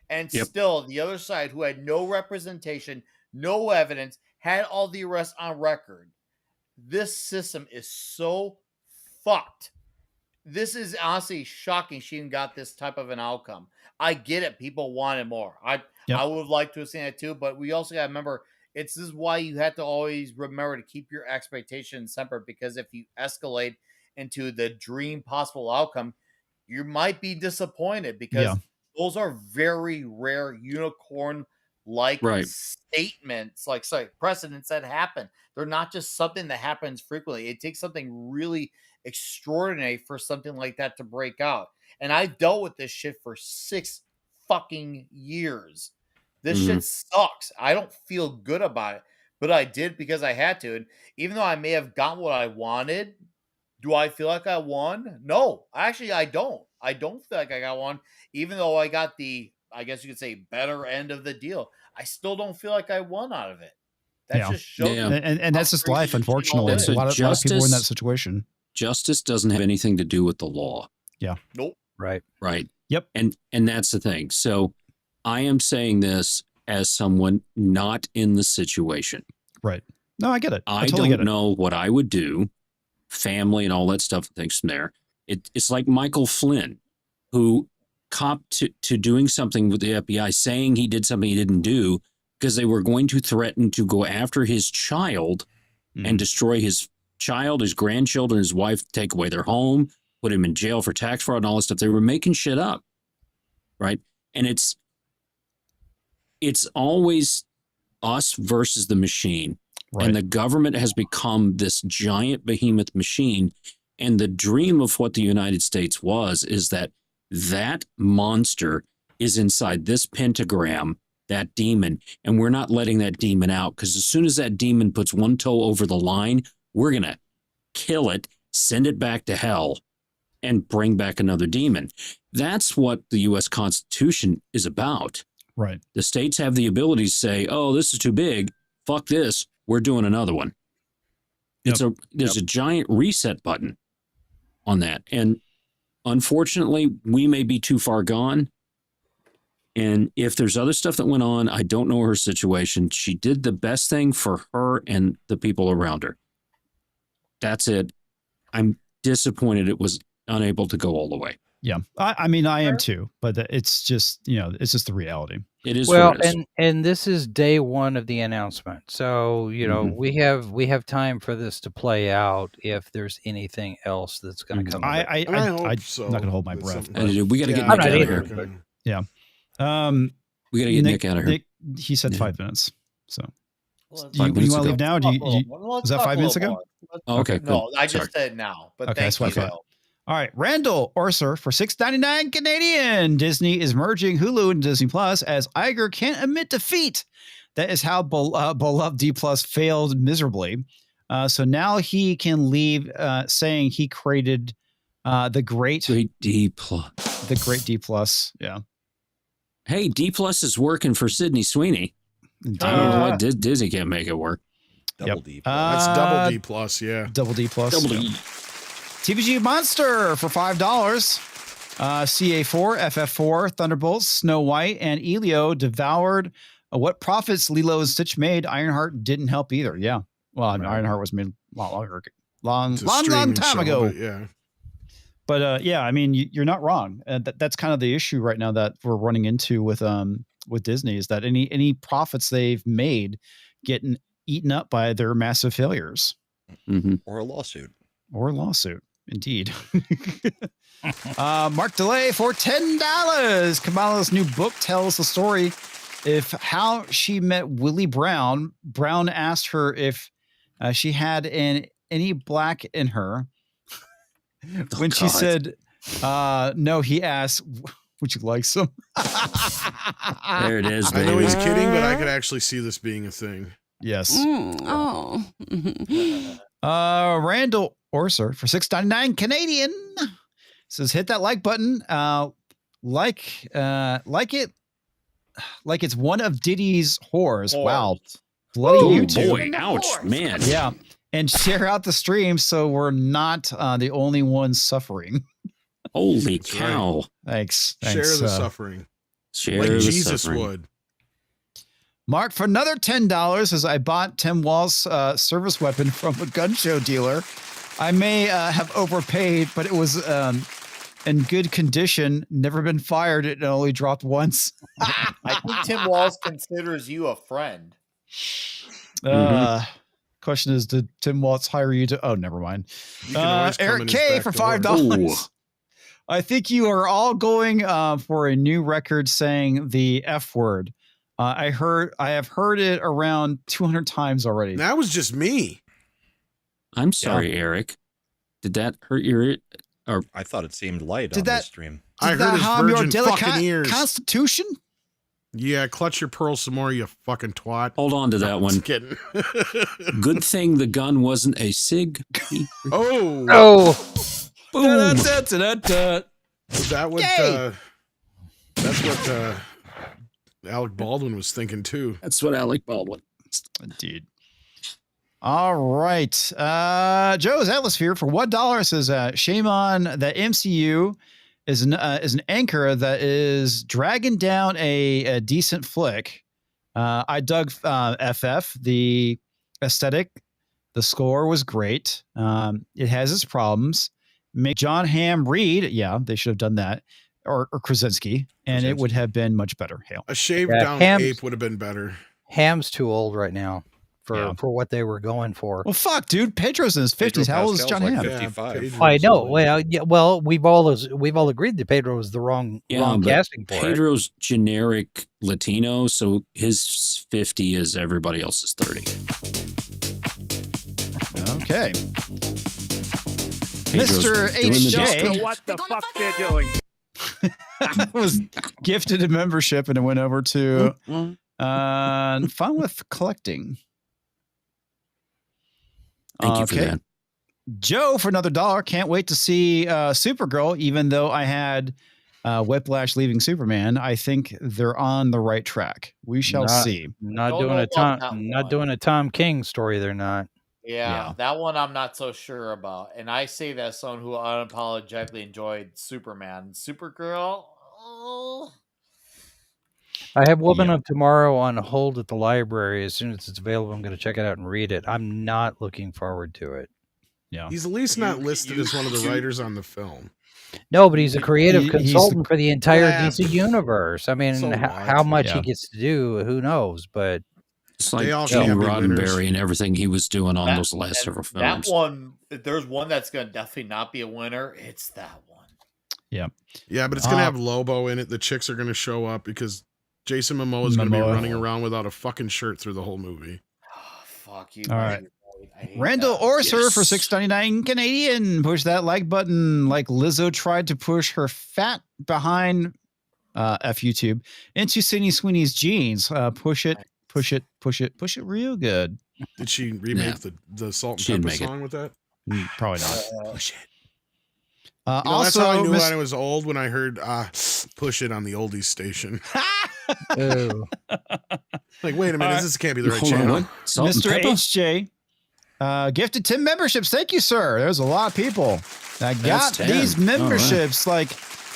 And Yep. still, the other side, who had no representation, no evidence, had all the arrests on record. This system is so fucked. This is honestly shocking she even got this type of an outcome. I get it. People wanted more. I would have liked to have seen it too, but we also got to remember, this is why you have to always remember to keep your expectations separate, because if you escalate into the dream possible outcome, you might be disappointed, because those are very rare unicorn like statements, precedents that happen. They're not just something that happens frequently. It takes something really extraordinary for something like that to break out. And I dealt with this shit for 6 fucking years. This shit sucks. I don't feel good about it, but I did because I had to. And even though I may have gotten what I wanted, do I feel like I won? No, actually, I don't. I don't feel like I got one, even though I got the, I guess you could say, better end of the deal. I still don't feel like I won out of it. That just shows. Yeah. And that's just life, unfortunately. A lot of people are in that situation. Justice doesn't have anything to do with the law. Yeah. Nope. Right. Yep. And that's the thing. So I am saying this as someone not in the situation. Right. No, I get it. I totally don't know what I would do, family and all that stuff, things from there. It's like Michael Flynn, who copped to doing something with the FBI, saying he did something he didn't do because they were going to threaten to go after his child and destroy his child, his grandchildren, his wife, take away their home, put him in jail for tax fraud and all this stuff. They were making shit up, right? And it's always us versus the machine. Right. And the government has become this giant behemoth machine. And the dream of what the United States is that monster is inside this pentagram, that demon, and we're not letting that demon out, because as soon as that demon puts one toe over the line, we're going to kill it, send it back to hell, and bring back another demon. That's what the U.S. Constitution is about. Right. The states have the ability to say, oh, this is too big, fuck this, we're doing another one. There's a giant reset button on that. And unfortunately, we may be too far gone. And if there's other stuff that went on, I don't know her situation. She did the best thing for her and the people around her. That's it. I'm disappointed it was unable to go all the way. Yeah. I mean, I am too, but it's just, it's just the reality. It is. Well, and this is day one of the announcement. So, we have time for this to play out if there's anything else that's going to come. I hope so. I'm not going to hold my breath. We got to get Nick out of here. Yeah. We got to get Nick out of here. He said 5 minutes. So do you want to leave now? Was that 5 minutes ago? Oh, okay. Cool. No, I just said now, but okay, thank you. All right, Randall Orser for $6.99 Canadian. Disney is merging Hulu and Disney Plus as Iger can't admit defeat. That is how beloved D Plus failed miserably. So now he can leave, saying he created the great D Plus. The great D Plus, yeah. Hey, D Plus is working for Sydney Sweeney. I don't know why Disney can't make it work. Double D plus. That's double D plus, yeah. Double D plus. Double D. TVG Monster for $5. CA4, FF4, Thunderbolts, Snow White, and Elio devoured what profits Lilo and Stitch made. Ironheart didn't help either. Yeah. Well, I mean, Ironheart was made a lot longer. Long time ago. Yeah. But yeah, I mean, you're not wrong. That's kind of the issue right now that we're running into with Disney, is that any profits they've made getting eaten up by their massive failures. Mm-hmm. Or a lawsuit. Indeed. Mark DeLay for $10. Kamala's new book tells the story of how she met Willie Brown. Brown asked her if she had any black in her. When she said no, he asked, would you like some? There it is, baby. I know he's kidding, but I could actually see this being a thing. Yes. Randall Orser for $6.99 Canadian says, hit that like button. Like it's one of Diddy's whores. Wow. Bloody YouTube. Boy, ouch, man. Yeah. And share out the stream so we're not the only ones suffering. Holy cow. Thanks. Share the suffering. Share Like the Jesus suffering. would. Mark, for another $10, as I bought Tim Wall's service weapon from a gun show dealer. I may have overpaid, but it was in good condition, never been fired. It only dropped once. I think Tim Walls considers you a friend. Question is, did Tim Waltz hire you to? Oh, never mind. You can always come Eric in his K back for door. $5. I think you are all going for a new record saying the F word. I have heard it around 200 times already. That was just me. I'm sorry, Eric. Did that hurt your ear? Or I thought it seemed light Did on that- this stream. I Did heard that his harm your virgin fucking delicate ears. constitution? Yeah, clutch your pearls some more, you fucking twat. hold on to that one. Just kidding. Good thing the gun wasn't a SIG. Oh. Oh, Boom. Da-da-da-da-da. Was that what? Yay. That's what Alec Baldwin was thinking too. That's what Alec Baldwin. Indeed. All right. Joe's Atmosphere for $1 says, shame on the MCU is an anchor that is dragging down a decent flick. I dug FF. The aesthetic, the score was great. It has its problems. Make John Hamm read. Yeah, they should have done that. Or Krasinski, and it would have been much better. Hale. A shaved Yeah, down Ham's- ape would have been better. Ham's too old right now Yeah. for what they were going for. Well, fuck, dude. Pedro's in his 50s. How old is John like Hamm? 55. Pedro. I know. Well, yeah. Well, we've all agreed that Pedro was the wrong but casting for it. Pedro's generic Latino, so his 50 is everybody else's 30. Okay. Pedro's Mr. doing the HJ job. What the fuck they're doing? was gifted a membership and it went over to Fun with Collecting. Thank you for that. Joe for another $1. Can't wait to see Supergirl, even though I had Whiplash leaving Superman. I think they're on the right track. We shall see. Not Don't doing know a about Tom. that Not one. doing a Tom King story. They're not. Yeah, Yeah. that one I'm not so sure about. And I say that as someone who unapologetically enjoyed Superman. Supergirl, oh. I have Woman of Tomorrow on hold at the library. As soon as it's available, I'm going to check it out and read it. I'm not looking forward to it. Yeah. He's at least not listed as one of the writers on the film. No, but he's a creative He's the- consultant for the entire Yeah. DC universe. I mean, So what? how much Yeah. he gets to do, who knows? But It's like They all Gene can't be winners. Roddenberry and everything he was doing on That- those last and several that films. one, if there's one that's going to definitely not be a winner, it's that one. Yeah, but it's gonna Uh, have Lobo in it. The chicks are gonna show up because Jason Momoa is gonna be Momoa. running around without a fucking shirt through the whole movie. Oh, fuck you. All man. right. I hate Randall that. Orser for Yes. $6.99 Canadian. Push that like button like Lizzo tried to push her fat behind F YouTube into Sydney Sweeney's jeans. Push it real good. Did she remake Yeah. the Salt She and didn't Pepper make it. song with that? Probably not. Push it. Also, that's how I knew Miss- I was old when I heard "Push It" on the oldies station. oh, Like, wait a minute, this can't be the right Hold on, channel. what? Salt and Mr. pepper? HJ gifted 10 memberships. Thank you, sir. There's a lot of people that got That's 10. these All right. memberships, like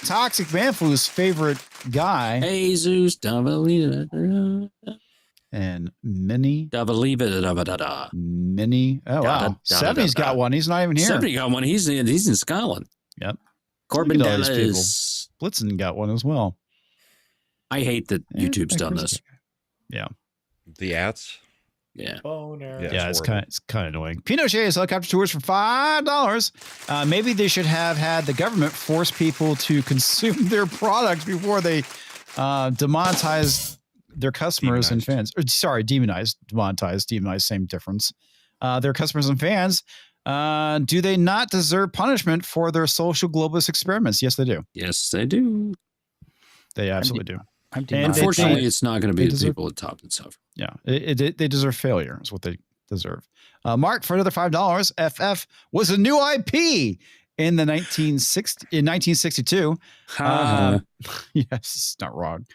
Toxic Manflu's favorite guy Jesus, Davalita, and many. Davalita. Oh, wow. 70's got one. He's not even here. 70 got one. He's in Scotland. Yep. Corbin Look at all these people. Dallas. Blitzen got one as well. I hate that Yeah, YouTube's done Chris- this. Yeah. The ats. Yeah. Boner. Yeah. It's horrible. kind of annoying. Pinochet's helicopter tours for $5. Maybe they should have had the government force people to consume their products before they demonetize their customers and fans. Or, sorry, demonetize, same difference. Their customers and fans. Do they not deserve punishment for their social globalist experiments? Yes, they do. Yes, they do. They absolutely do. I'm And they- Unfortunately, it's not going to be they the deserve- people at top that suffer. Yeah, they deserve failure. Is what they deserve. Mark for another $5. FF was a new IP in 1962. Yes, it's not wrong.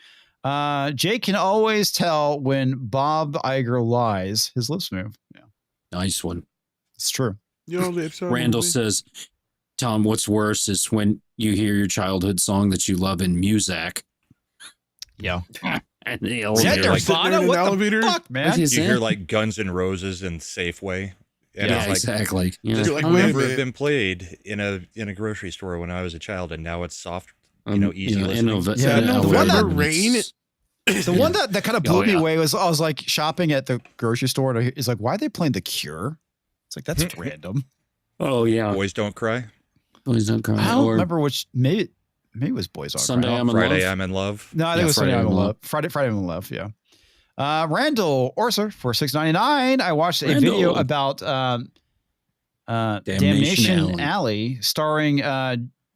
Jake can always tell when Bob Iger lies. His lips move. Yeah, Nice one. it's true. Your lips are Randall moving. says, Tom, what's worse is when you hear your childhood song that you love in Muzak. Yeah. And the Is that elevator, like, sitting there in an What the elevator? fuck, man? Is You hear it? like Guns N' Roses and Safeway. And yeah, it's like, exactly. Yeah. this You're like, would wait a never have minute. been played in a grocery store when I was a child, and now it's soft, easy listening. Yeah, no, the one that rain. The one that kind of blew Oh, me yeah. away was I was like shopping at the grocery store and it's like, why are they playing The Cure? It's like, that's random. Oh yeah. Boys Don't Cry. Boys Don't Cry. I don't Or remember which. Maybe it was Boys Don't Sunday Cry. I'm in Friday Love. I'm in Love. No, I think Yeah, it was Sunday Friday I'm in I'm in Love. Friday I'm in Love. Yeah. Randall Orser for $6.99. I watched a video about Damnation Alley, starring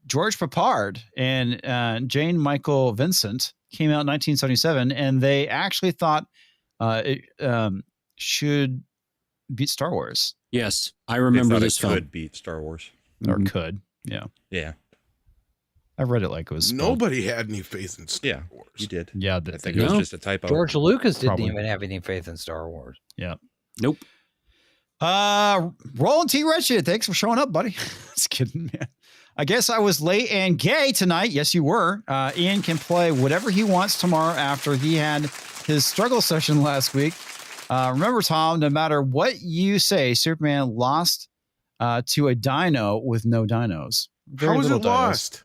George Papard and Jane Michael Vincent. Came out in 1977, and they actually thought it should beat Star Wars. Yes, I They remember thought this it film. could beat Star Wars. Or Mhm. could. Yeah. Yeah. I read it like it was spelled. Nobody had any faith in Star Yeah. Wars. You did. Yeah. I think it was No. just a typo. George Lucas didn't Probably. even have any faith in Star Wars. Yeah. Nope. Roland T. Redshift, thanks for showing up, buddy. Just kidding, man. I guess I was late and gay tonight. Yes, you were. Ian can play whatever he wants tomorrow after he had his struggle session last week. Remember, Tom, no matter what you say, Superman lost to a dino with no dinos. Very How is little it dinos. lost?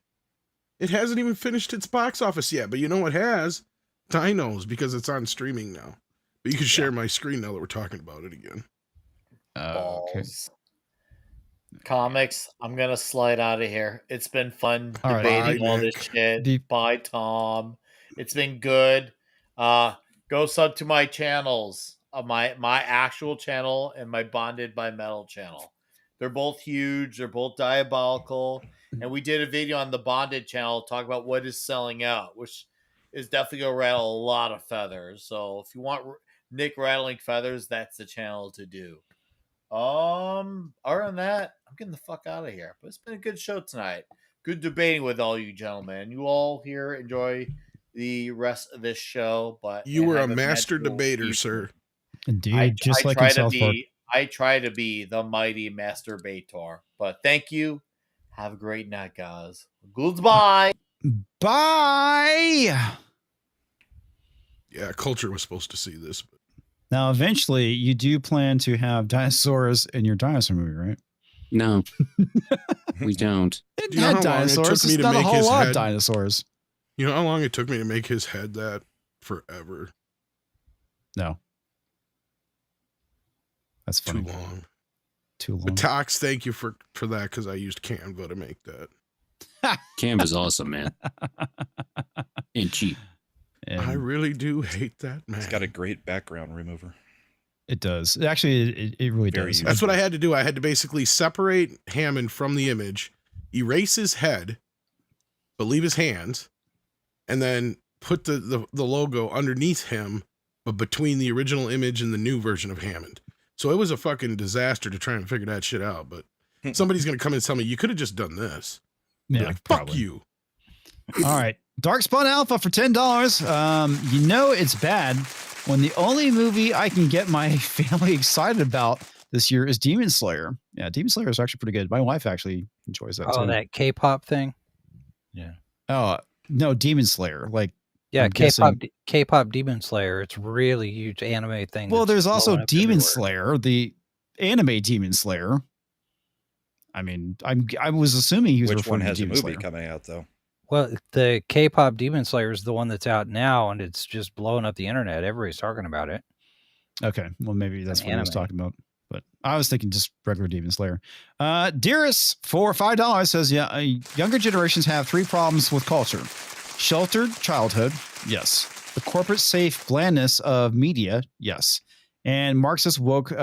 It hasn't even finished its box office yet, but you know what has? Dinos, because it's on streaming now. But you can share my screen now that we're talking about it again. Okay. Balls. Comics, I'm gonna slide out of here. It's been fun All right. debating Bye, all Nick. this shit. Deep- Bye, Tom. It's been good. Go sub to my channels, my actual channel and my Bonded by Metal channel. They're both huge. They're both diabolical. And we did a video on the Bonded channel talk about what is selling out, which is definitely gonna rattle a lot of feathers. So if you want Nick rattling feathers, that's the channel to do. Other than that, I'm getting the fuck out of here. But it's been a good show tonight. Good debating with all you gentlemen. You all here enjoy the rest of this show. But You were a have master mental debater, evening. sir. Indeed. Just like in South Park. I try to be the mighty masturbator. But thank you. Have a great night, guys. Goodbye. Bye. Yeah, Culture was supposed to see this. But Now, eventually, you do plan to have dinosaurs in your dinosaur movie, right? No, we don't. It Do you know had how long it took dinosaurs. me It's to not a make whole his lot of head? dinosaurs. you know how long it took me to make his head that? Forever. No. That's funny. Too long. Too long. But Tox, thank you for that, because I used Canva to make that. Canva's awesome, man. Ain't cheap. And I really do hate that, man. It's got a great background remover. it does. Actually, it really Very does. useful. That's what I had to do. I had to basically separate Hammond from the image, erase his head, but leave his hands, and then put the logo underneath him, but between the original image and the new version of Hammond. So it was a fucking disaster to try and figure that shit out. But somebody's going to come and tell me, you could have just done this. Be Yeah, like, fuck probably. you. All right. Darkspawn Alpha for $10. You know it's bad when the only movie I can get my family excited about this year is Demon Slayer. Yeah, Demon Slayer is actually pretty good. My wife actually enjoys that Oh, too. that K-pop thing. Oh, no, Demon Slayer. Like, Yeah, I'm K-pop. guessing- K-pop Demon Slayer. It's really huge anime thing. well, that's there's also blowing up Demon everywhere. Slayer, the anime Demon Slayer. I mean, I was assuming he was Which one referring to has a Demon movie Slayer. coming out though? Well, the K-pop Demon Slayer is the one that's out now, and it's just blowing up the internet. Everybody's talking about it. Okay, well, maybe that's an what I was anime. talking about. But I was thinking just regular Demon Slayer. Dearest for $5 says, yeah, younger generations have 3 problems with culture. Sheltered childhood, yes. The corporate safe blandness of media, yes. And Marxist woke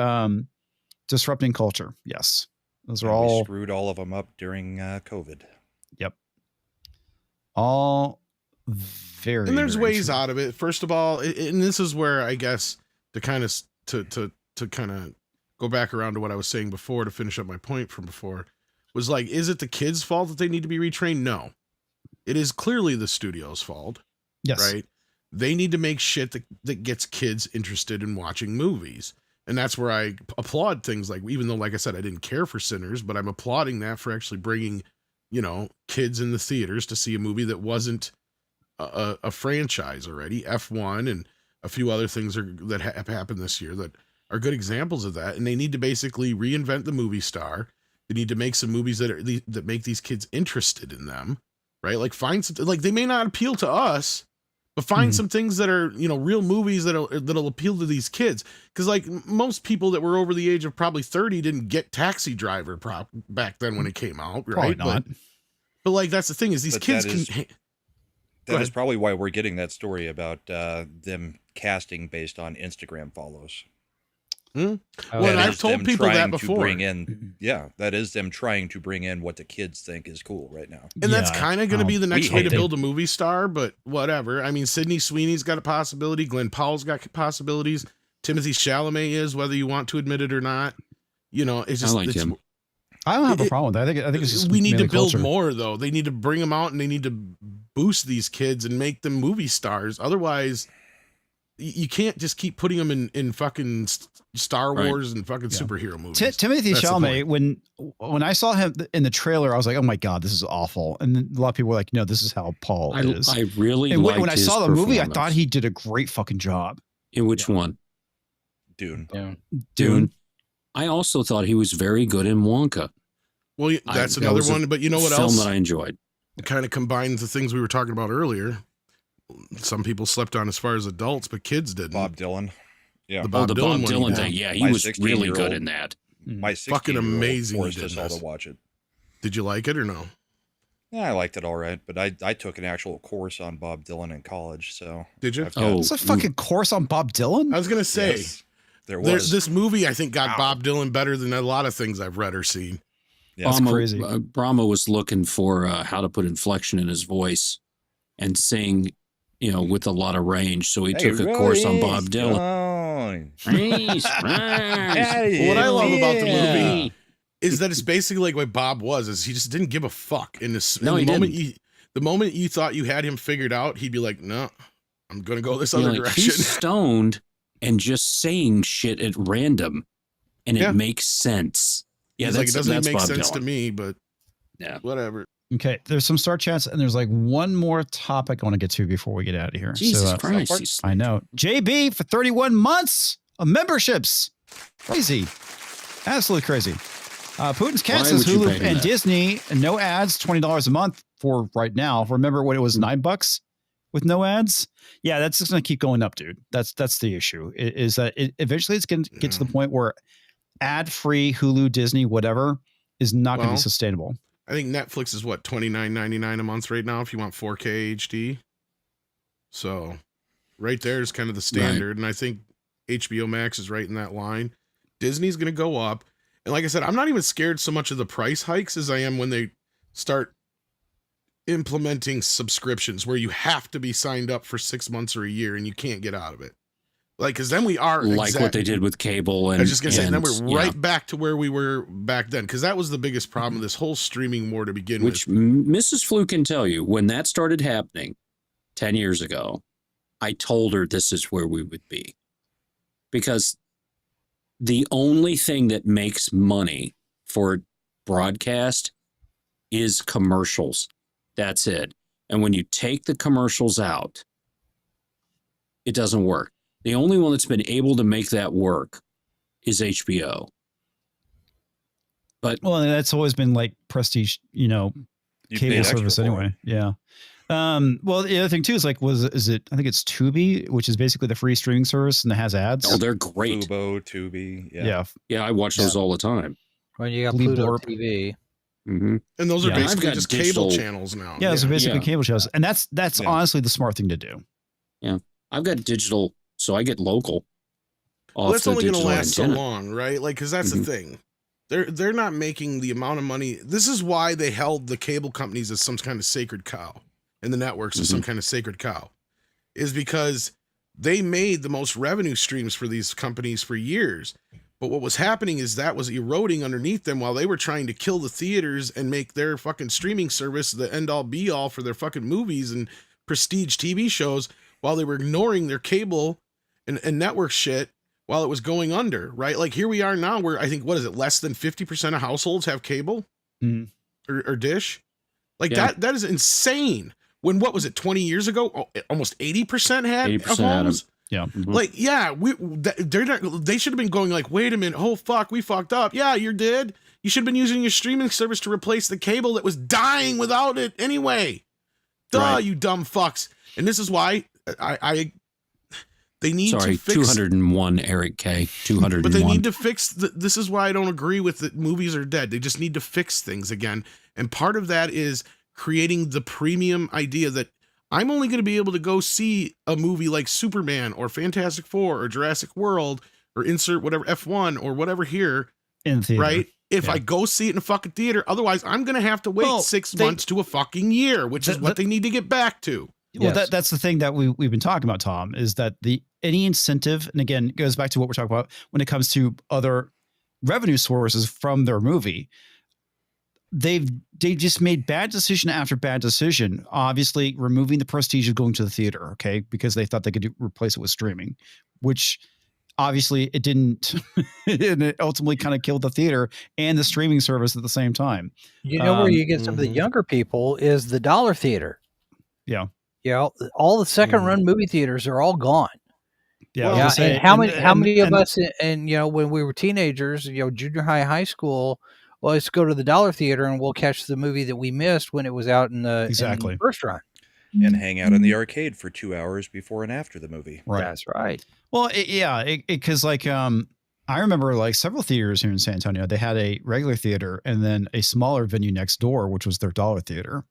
disrupting culture, yes. Those are We all screwed all of them up during COVID. all very. And there's very ways true. out of it. First of all, and this is where I guess to kind of kind of go back around to what I was saying before to finish up my point from before was like, is it the kids' fault that they need to be retrained? No, it is clearly the studio's fault, Yes. right? They need to make shit that gets kids interested in watching movies. And that's where I applaud things like, even though, like I said, I didn't care for Sinners, but I'm applauding that for actually bringing, you know, kids in the theaters to see a movie that wasn't a franchise already, F1 and a few other things that have happened this year that are good examples of that. And they need to basically reinvent the movie star. They need to make some movies that make these kids interested in them, right? Like find something, like they may not appeal to us, but find some things that are, real movies that'll appeal to these kids. Cause like most people that were over the age of probably 30 didn't get Taxi Driver back then when it came out, right? Probably not. But like, that's the thing is these kids That is probably why we're getting that story about them casting based on Instagram follows. Well, I've told people that before. That is them trying to bring in what the kids think is cool right now. And that's kind of going to be the next way to build a movie star, but whatever. I mean, Sydney Sweeney's got a possibility. Glenn Powell's got possibilities. Timothy Chalamet is, whether you want to admit it or not. It's just... I like him. I don't have a problem with that. I think it's just we need to build more, though. They need to bring them out and they need to boost these kids and make them movie stars. Otherwise, you can't just keep putting them in fucking Star Wars and fucking superhero movies. Timothy Chalamet, when I saw him in the trailer, I was like, oh my God, this is awful. And then a lot of people were like, no, this is how Paul is. I really and liked when I saw the movie, I thought he did a great fucking job. In which one? Dune. Dune. I also thought he was very good in Wonka. Well, that's another one. But you know what else? Film that I enjoyed. It kind of combines the things we were talking about earlier. Some people slept on as far as adults, but kids didn't. Bob Dylan. Yeah. The Bob Dylan thing. Yeah, he was really good in that. My fucking amazing. Forced us all to watch it. Did you like it or no? Yeah, I liked it all right, but I took an actual course on Bob Dylan in college. So did you? It's a fucking course on Bob Dylan. I was gonna say there was this movie. I think got Bob Dylan better than a lot of things I've read or seen. Yeah, that's crazy. Brahma was looking for how to put inflection in his voice and sing, with a lot of range. So he took a course on Bob Dylan. What I love about the movie is that it's basically like what Bob was. Is he just didn't give a fuck in this. The moment you thought you had him figured out, he'd be like, "No, I'm gonna go this other direction." He's stoned and just saying shit at random, and it makes sense. Yeah, it doesn't make sense to me, but whatever. Okay, there's some star chats, and there's like one more topic I want to get to before we get out of here. Jesus Christ. I know. JB for 31 months of memberships. Crazy. Absolutely crazy. Putin's cat says Hulu and Disney, no ads, $20 a month for right now. Remember when it was $9 with no ads? Yeah, that's just going to keep going up, dude. That's the issue, is that eventually it's going to get to the point where ad-free Hulu, Disney, whatever, is not going to be sustainable. I think Netflix is what, $29.99 a month right now if you want 4K HD. So right there is kind of the standard. Right. And I think HBO Max is right in that line. Disney's going to go up. And like I said, I'm not even scared so much of the price hikes as I am when they start implementing subscriptions where you have to be signed up for 6 months or a year and you can't get out of it. Like, because then we are what they did with cable. And I was just going to say, then we're right back to where we were back then. Because that was the biggest problem of this whole streaming war to begin with. Which Mrs. Flu can tell you, when that started happening 10 years ago, I told her this is where we would be. Because the only thing that makes money for broadcast is commercials. That's it. And when you take the commercials out, it doesn't work. The only one that's been able to make that work is HBO. But that's always been like prestige, cable service anyway. Yeah. Well, the other thing too is like, I think it's Tubi, which is basically the free streaming service and it has ads. Oh, they're great. Fubo, Tubi. Yeah. I watch those all the time. When you got Pluto TV. Mm-hmm. And those are basically just cable channels now. Yeah, those are basically cable shows. And that's honestly the smart thing to do. Yeah. I've got digital, so I get local. Well, that's only going to last so long, right? Like, because that's the thing. They're not making the amount of money. This is why they held the cable companies as some kind of sacred cow and the networks as some kind of sacred cow, is because they made the most revenue streams for these companies for years. But what was happening is that was eroding underneath them while they were trying to kill the theaters and make their fucking streaming service the end all be all for their fucking movies and prestige TV shows, while they were ignoring their cable and network shit while it was going under, right? Like here we are now where I think, less than 50% of households have cable or dish? Like that is insane. when what was it 20 years ago? Almost 80% had 80% had 'em. homes. Yeah. Like, yeah, they should have been going like, wait a minute, oh fuck, we fucked up. Yeah, you did. You should have been using your streaming service to replace the cable that was dying without it anyway. Duh, Right. you dumb fucks. And this is why they need Sorry, to fix 201 Eric K. 201. But they need to fix this is why I don't agree with that movies are dead. They just need to fix things again. And part of that is creating the premium idea that I'm only going to be able to go see a movie like Superman or Fantastic Four or Jurassic World or insert whatever F1 or whatever here In theater. right? If I go see it in a fucking theater, otherwise I'm going to have to wait 6 months to a fucking year, which is what they need to get back to. Well, that's the thing that we've been talking about, Tom, is that any incentive, and again, it goes back to what we're talking about when it comes to other revenue sources from their movie. They just made bad decision after bad decision. Obviously, removing the prestige of going to the theater, okay, because they thought they could replace it with streaming, which obviously it didn't, and it ultimately kind of killed the theater and the streaming service at the same time. You know where you get some of the younger people is the dollar theater. Yeah. You know, all the second run movie theaters are all gone. Yeah. Yeah. And how many of us, and, you know, when we were teenagers, you know, junior high, high school, well, let's go to the dollar theater and we'll catch the movie that we missed when it was out in the, in the first run. And hang out in the arcade for 2 hours before and after the movie. Right. That's right. Well, because like, I remember like several theaters here in San Antonio, they had a regular theater and then a smaller venue next door, which was their dollar theater.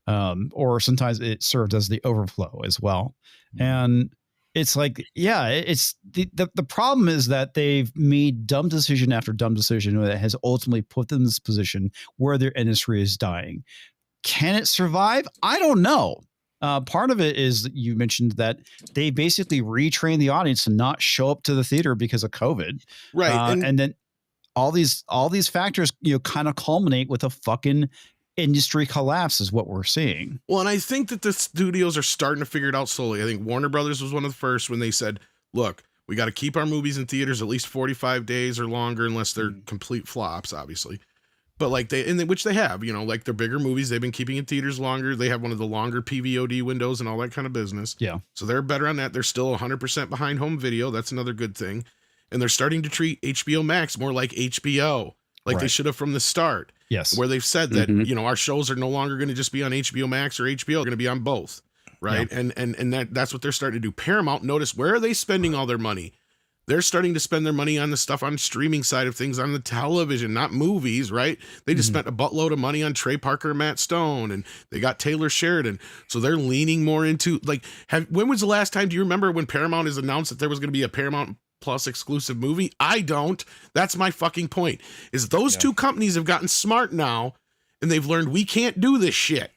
Or sometimes it served as the overflow as well. And it's like, yeah, it's the problem is that they've made dumb decision after dumb decision that has ultimately put them in this position where their industry is dying. Can it survive? I don't know. Part of it is you mentioned that they basically retrained the audience to not show up to the theater because of COVID. Right. And then all these factors, you know, kind of culminate with a fucking industry collapse is what we're seeing. Well, and I think that the studios are starting to figure it out slowly. I think Warner Brothers was one of the first when they said, look, we got to keep our movies in theaters at least 45 days or longer, unless they're complete flops, obviously. But like which they have, you know, like their bigger movies, they've been keeping in theaters longer. They have one of the longer PVOD windows and all that kind of business. Yeah. So they're better on that. They're still 100% behind home video. That's another good thing. And they're starting to treat HBO Max more like HBO, like they should have from the start. Yes. Where they've said that, you know, our shows are no longer going to just be on HBO Max or HBO. They're going to be on both. Right. Yeah. And that's what they're starting to do. Paramount, notice, where are they spending all their money? They're starting to spend their money on the stuff on streaming side of things on the television, not movies, right? They just spent a buttload of money on Trey Parker and Matt Stone, and they got Taylor Sheridan. So they're leaning more into, like, when was the last time, do you remember when Paramount has announced that there was going to be a Paramount Plus exclusive movie? I don't. That's my fucking point, is those two companies have gotten smart now, and they've learned we can't do this shit.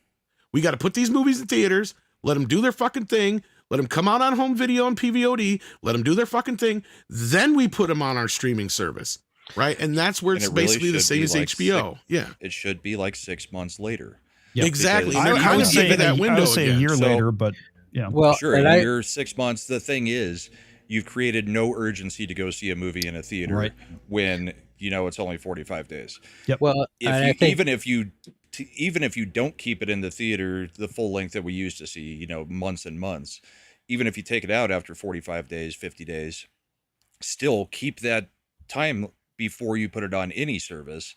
We got to put these movies in theaters, let them do their fucking thing, let them come out on home video and PVOD, let them do their fucking thing, then we put them on our streaming service, right? And that's where it's basically the same as HBO. It should be like 6 months later. Yep. Exactly. I would say that window. I would say a year later, but yeah. Well, sure, a year, 6 months. The thing is, you've created no urgency to go see a movie in a theater when you know it's only 45 days. Yep. Well, even if you don't keep it in the theater the full length that we used to see, you know, months and months, even if you take it out after 45 days, 50 days, still keep that time before you put it on any service,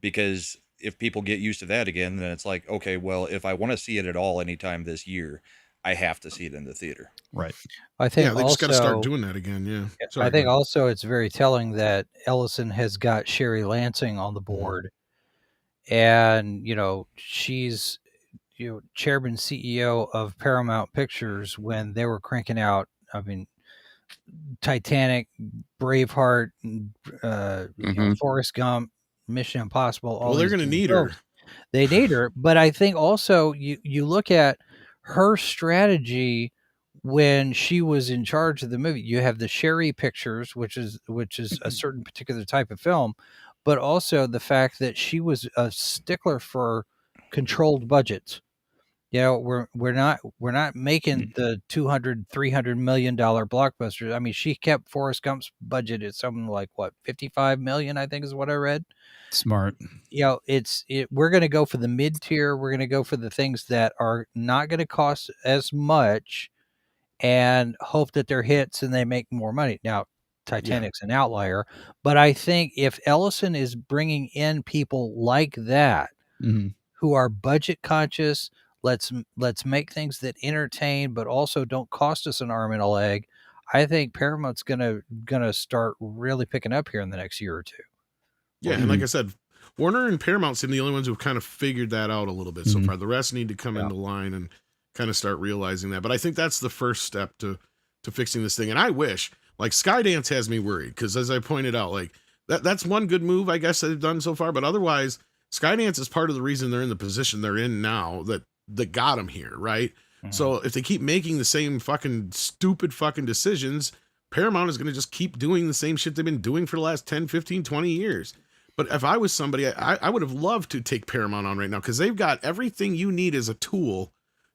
because if people get used to that again, then it's like, okay, well, if I want to see it at all anytime this year, I have to see it in the theater. Right. I think they just got to start doing that again. Yeah. Sorry, I think also it's very telling that Ellison has got Sherry Lansing on the board, and, you know, she's, you know, chairman CEO of Paramount Pictures when they were cranking out, I mean, Titanic, Braveheart, you know, Forrest Gump, Mission Impossible. Well, they're going to need her. They need her. But I think also you look at her strategy when she was in charge of the movie. You have the Sherry Pictures, which is a certain particular type of film, but also the fact that she was a stickler for controlled budgets. we're not making the $200-300 million blockbusters. I mean, she kept Forrest Gump's budget at something like what, 55 million, I think is what I read. Smart. We're going to go for the mid tier. We're going to go for the things that are not going to cost as much, and hope that they're hits and they make more money. Now, Titanic's an outlier, but I think if Ellison is bringing in people like that who are budget conscious, let's make things that entertain but also don't cost us an arm and a leg. I think Paramount's gonna start really picking up here in the next year or two. Yeah, and like I said, Warner and Paramount seem the only ones who've kind of figured that out a little bit so far. The rest need to come into line and kind of start realizing that. But I think that's the first step to fixing this thing. And I wish, like, Skydance has me worried because, as I pointed out, like that's one good move I guess they've done so far. But otherwise, Skydance is part of the reason they're in the position they're in now that got them here, right? So if they keep making the same fucking stupid fucking decisions, Paramount is going to just keep doing the same shit they've been doing for the last 10, 15, 20 years. But if I was somebody, I would have loved to take Paramount on right now because they've got everything you need as a tool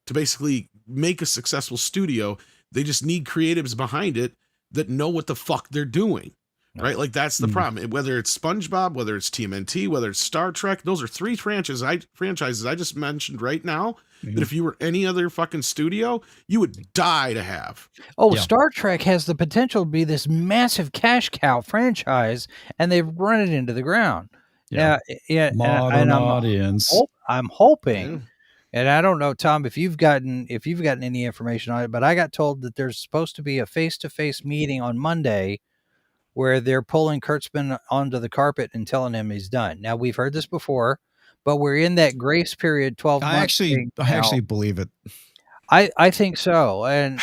to basically make a successful studio. They just need creatives behind it that know what the fuck they're doing, right? Like that's the problem. Whether it's SpongeBob, whether it's TMNT, whether it's Star Trek, those are three franchises I just mentioned right now that if you were any other fucking studio, you would die to have. Star Trek has the potential to be this massive cash cow franchise, and they've run it into the ground. Modern audience. I'm hoping, and I don't know, Tom, if you've gotten any information on it, but I got told that there's supposed to be a face-to-face meeting on Monday where they're pulling Kurtzman onto the carpet and telling him he's done. Now, we've heard this before, but we're in that grace period, 12 months. I actually believe it. I think so. And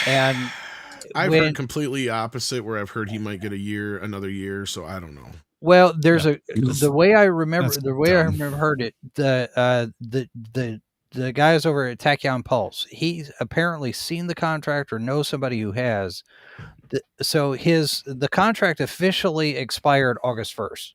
I've heard completely opposite, where I've heard he might get another year. So I don't know. Well, there's the way I remember heard it, the guys over at Tachyon Pulse, he's apparently seen the contract or knows somebody who has. So the contract officially expired August 1st.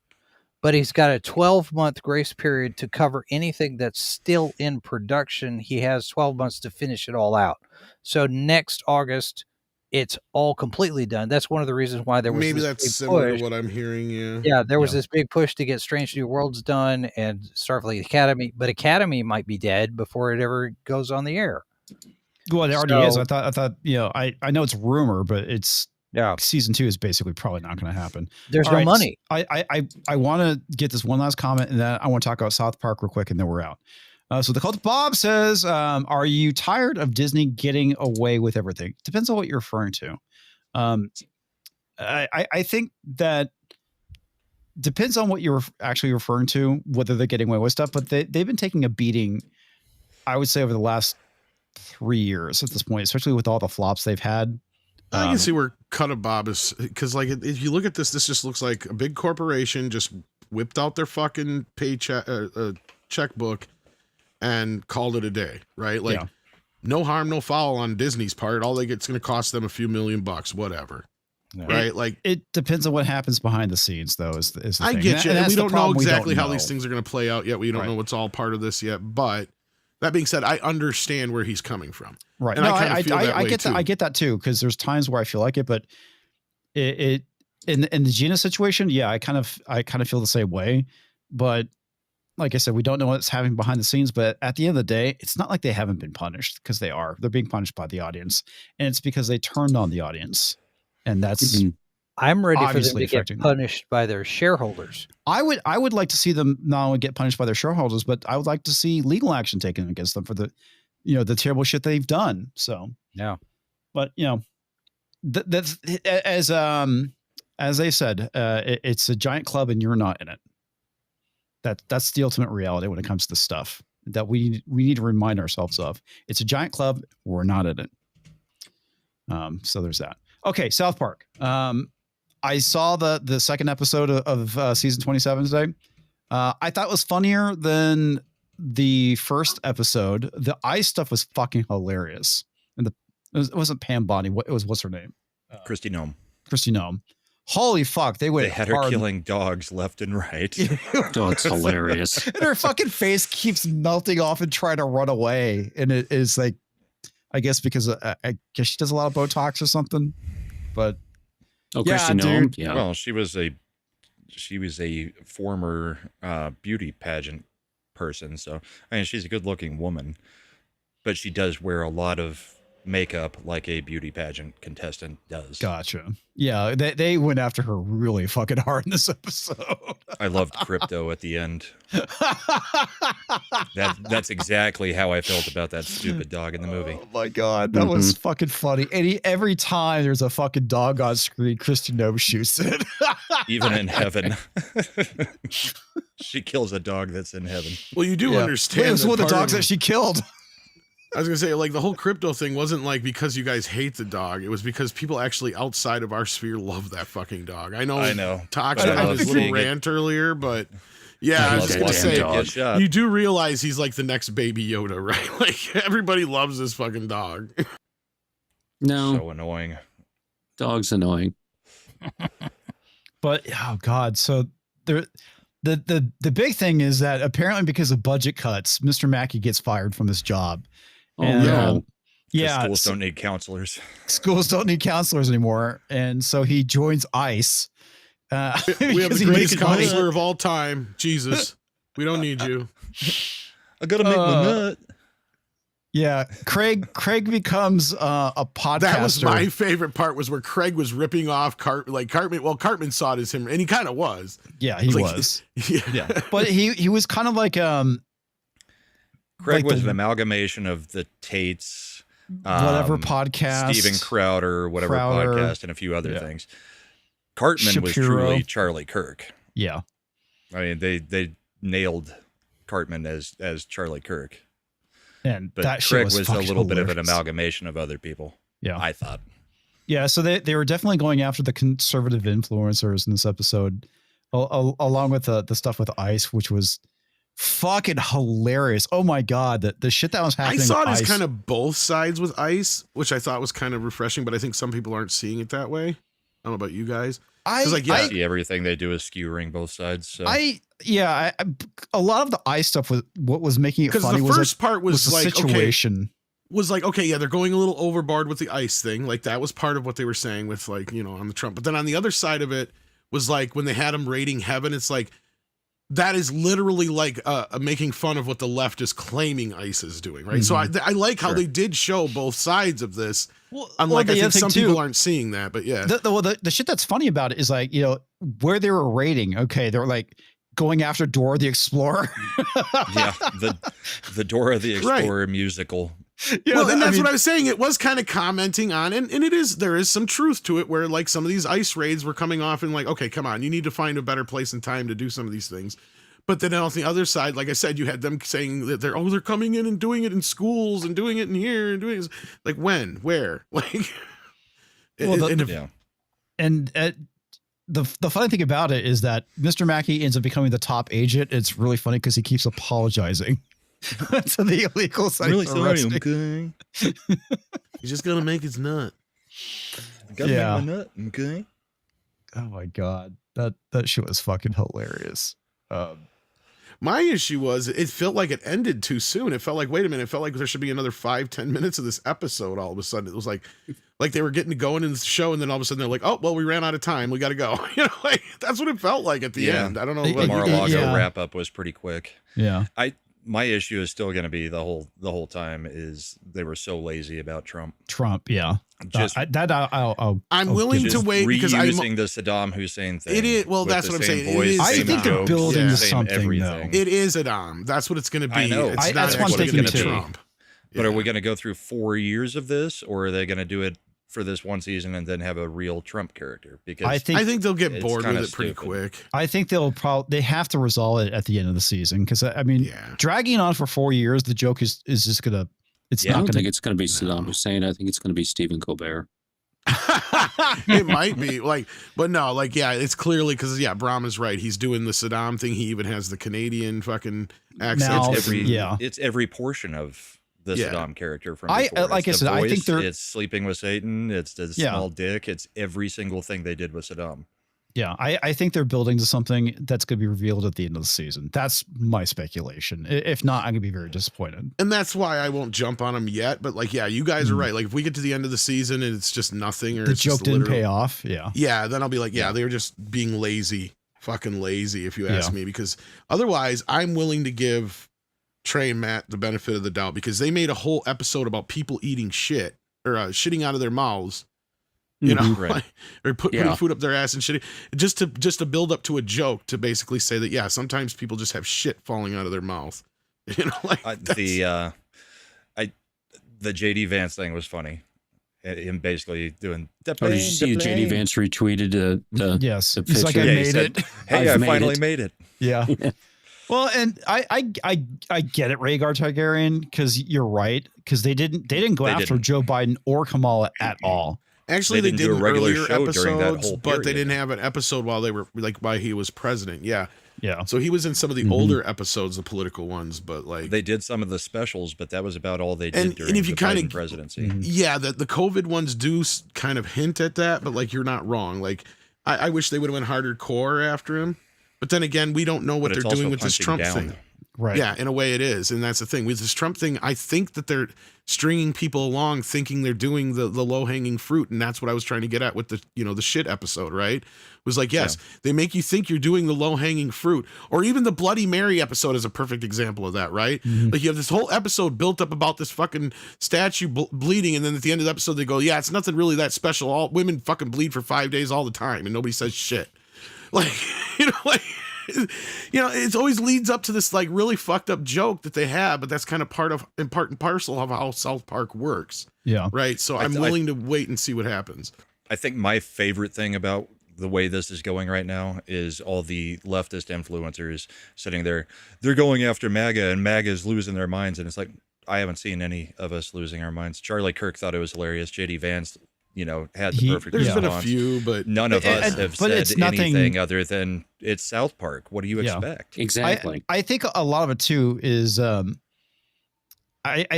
But he's got a 12-month grace period to cover anything that's still in production. He has 12 months to finish it all out. So next August, it's all completely done. That's one of the reasons why there was maybe this that's big similar push. to what I'm hearing. There was this big push to get Strange New Worlds done and Starfleet Academy, but Academy might be dead before it ever goes on the air. Well, it already is. I thought I know it's rumor, but it's season 2 is basically probably not going to happen. There's no money. I want to get this one last comment, and then I want to talk about South Park real quick, and then we're out. So the Cult of Bob says, are you tired of Disney getting away with everything? Depends on what you're referring to. I think that depends on what you're actually referring to, whether they're getting away with stuff, but they've been taking a beating, I would say, over the last 3 years at this point, especially with all the flops they've had. I can see where Cut of Bob is, because like if you look at this just looks like a big corporation just whipped out their fucking paycheck checkbook and called it a day, right? Like no harm, no foul on Disney's part. All it's going to cost them a few $1,000,000, whatever. Right? Like it depends on what happens behind the scenes, though. Is the I thing. get you, and we don't know exactly how know. these things are going to play out yet. We don't know what's all part of this yet, but. That being said, I understand where he's coming from. Right. And I get that too, because there's times where I feel like it, but it in the Gina situation, I kind of feel the same way. But like I said, we don't know what's happening behind the scenes, but at the end of the day, it's not like they haven't been punished, because they're being punished by the audience. And it's because they turned on the audience. And that's I'm ready for them to get punished by their shareholders. I would like to see them not only get punished by their shareholders, but I would like to see legal action taken against them for the terrible shit they've done. So but that's as they said, it's a giant club and you're not in it. That's the ultimate reality when it comes to stuff that we need to remind ourselves of. It's a giant club. We're not in it. So there's that. Okay, South Park. I saw the second episode of season 27 today. I thought it was funnier than the first episode. The ice stuff was fucking hilarious. And it wasn't Pam Bonnie. What's her name? Christy Nome. Christy Nome. holy fuck, they went They had her hard. killing dogs left and right. Oh, it's hilarious. And her fucking face keeps melting off and trying to run away. And it is like, I guess because I guess she does a lot of Botox or something. But Oh, yeah, Christy dude. Noem? Yeah. Well, she was a former beauty pageant person, so I mean she's a good-looking woman, but she does wear a lot of makeup like a beauty pageant contestant does. Gotcha. Yeah, they went after her really fucking hard in this episode. I loved Crypto at the end. That's exactly how I felt about that stupid dog in the movie. Oh my god, that was fucking funny. And every time there's a fucking dog on screen, Christy Noem shoots it. Even in heaven. She kills a dog that's in heaven. Well, you do understand. It was one of the part dogs that she killed. I was gonna say, like, the whole Crypto thing wasn't like because you guys hate the dog. It was because people actually outside of our sphere love that fucking dog. I know. Tox had his little rant earlier, but yeah, I was just gonna say, you do realize he's like the next Baby Yoda, right? Like everybody loves this fucking dog. No. So annoying. Dog's annoying. But oh god, so there. The big thing is that apparently because of budget cuts, Mr. Mackey gets fired from his job. Oh, no. Yeah. Schools don't need counselors. Schools don't need counselors anymore. And so he joins ICE. We have the greatest counselor of all time. Jesus. We don't need you. I gotta make my nut. Yeah. Craig becomes a podcaster. That was my favorite part, was where Craig was ripping off Cartman. Well, Cartman saw it as him, and he kind of was. Yeah, he was. Yeah. But he was kind of like Craig was an amalgamation of the Tates, whatever podcast, Steven Crowder, whatever podcast, and a few other things. Cartman was truly Charlie Kirk. Yeah. I mean, they nailed Cartman as Charlie Kirk. And but that Craig was a little hilarious. bit of an amalgamation of other people. Yeah. I thought. Yeah, so they were definitely going after the conservative influencers in this episode, along with the stuff with ICE, which was fucking hilarious. Oh my god, the shit that was happening. I saw it with as ICE. kind of both sides with ICE, which I thought was kind of refreshing, but I think some people aren't seeing it that way. I don't know about you guys. I see everything they do is skewering both sides. So. A lot of the ICE stuff was what was making it funny. The first part was the like situation. Okay, they're going a little overboard with the ICE thing. Like that was part of what they were saying with like, on the Trump. But then on the other side of it was like when they had him raiding heaven, it's like that is literally like making fun of what the left is claiming ICE is doing, right? Mm-hmm. So I like how they did show both sides of this. Unlike I think some people aren't seeing that, but yeah. The shit that's funny about it is like, where they were raiding. Okay, they were like going after Dora the Explorer. Yeah, the Dora the Explorer musical. Yeah, well, and that's what I was saying. It was kind of commenting on, and there is some truth to it, where like some of these ICE raids were coming off and like, okay, come on, you need to find a better place and time to do some of these things. But then on the other side, like I said, you had them saying that they're coming in and doing it in schools and doing it in here and doing it. Like when, where, like. The funny thing about it is that Mr. Mackey ends up becoming the top agent. It's really funny because he keeps apologizing to the illegal sites. Really sorry, okay. He's just gonna make his nut. Gotta make my nut, okay. Oh my god, that shit was fucking hilarious. My issue was it felt like it ended too soon. It felt like, wait a minute, it felt like there should be another 5-10 minutes of this episode. All of a sudden, it was like they were getting going in the show, and then all of a sudden they're like, oh well, we ran out of time, we got to go. Like that's what it felt like at the end. I don't know. The Mar-a-Lago wrap up was pretty quick. Yeah. My issue is still going to be the whole time is they were so lazy about Trump. Yeah. I'm willing to wait because I'm using the Saddam Hussein thing. It is that's what I'm saying. Voice, I think they're building to something though. It is Saddam. That's what it's going to be. I know. It's that's one thing going to be Trump. But are we going to go through 4 years of this, or are they going to do it for this one season and then have a real Trump character? Because I think they'll get bored with it pretty quick. I think they have to resolve it at the end of the season because dragging on for 4 years, the joke is just gonna. I don't think it's gonna be Saddam Hussein. I think it's gonna be Stephen Colbert. It might be but no, it's clearly because Brahm is right. He's doing the Saddam thing. He even has the Canadian fucking accent. It's every portion of the Saddam character from before. Like I said, voice, I think it's sleeping with Satan. It's the small dick. It's every single thing they did with Saddam. Yeah, I think they're building to something that's going to be revealed at the end of the season. That's my speculation. If not, I'm going to be very disappointed. And that's why I won't jump on them yet. But like, yeah, you guys are right. Like, if we get to the end of the season and it's just nothing, or the it's joke just didn't pay off. Yeah, then I'll be like, yeah, they're just being lazy, fucking lazy, if you ask me. Because otherwise, I'm willing to give Trey and Matt the benefit of the doubt, because they made a whole episode about people eating shit or shitting out of their mouths. You know, like, or putting food up their ass and shit, just to build up to a joke, to basically say that sometimes people just have shit falling out of their mouth. You know, like the JD Vance thing was funny. Him basically doing. Did you see JD Vance retweeted the yes? The he's like, I made it. Hey, I finally made it. Yeah. Well, and I get it, Rhaegar Targaryen, because you're right, because they didn't go after Joe Biden or Kamala at all. Actually, they did a regular show during that whole period, but they didn't have an episode while they were while he was president. Yeah. So he was in some of the older episodes, the political ones, but like they did some of the specials, but that was about all they did during the Biden presidency. Yeah, the COVID ones do kind of hint at that, but like, you're not wrong. Like, I wish they would have went harder core after him, but then again, we don't know what they're doing with this Trump thing. Right. Yeah, in a way it is. And that's the thing. With this Trump thing, I think that they're stringing people along thinking they're doing the low-hanging fruit. And that's what I was trying to get at with the, the shit episode, right? It was like, yes, they make you think you're doing the low-hanging fruit. Or even the Bloody Mary episode is a perfect example of that, right? Like, you have this whole episode built up about this fucking statue bleeding. And then at the end of the episode, they go, yeah, it's nothing really that special. All women fucking bleed for 5 days all the time. And nobody says shit. Like, it always leads up to this like really fucked up joke that they have, but that's kind of part and parcel of how South Park works. Yeah. Right. So I'm willing to wait and see what happens. I think my favorite thing about the way this is going right now is all the leftist influencers sitting there. They're going after MAGA, and MAGA's losing their minds. And it's like, I haven't seen any of us losing our minds. Charlie Kirk thought it was hilarious. JD Vance, had the perfect There's response. been a few, but none of us have said anything other than it's South Park. What do you expect? Exactly. I think a lot of it too is I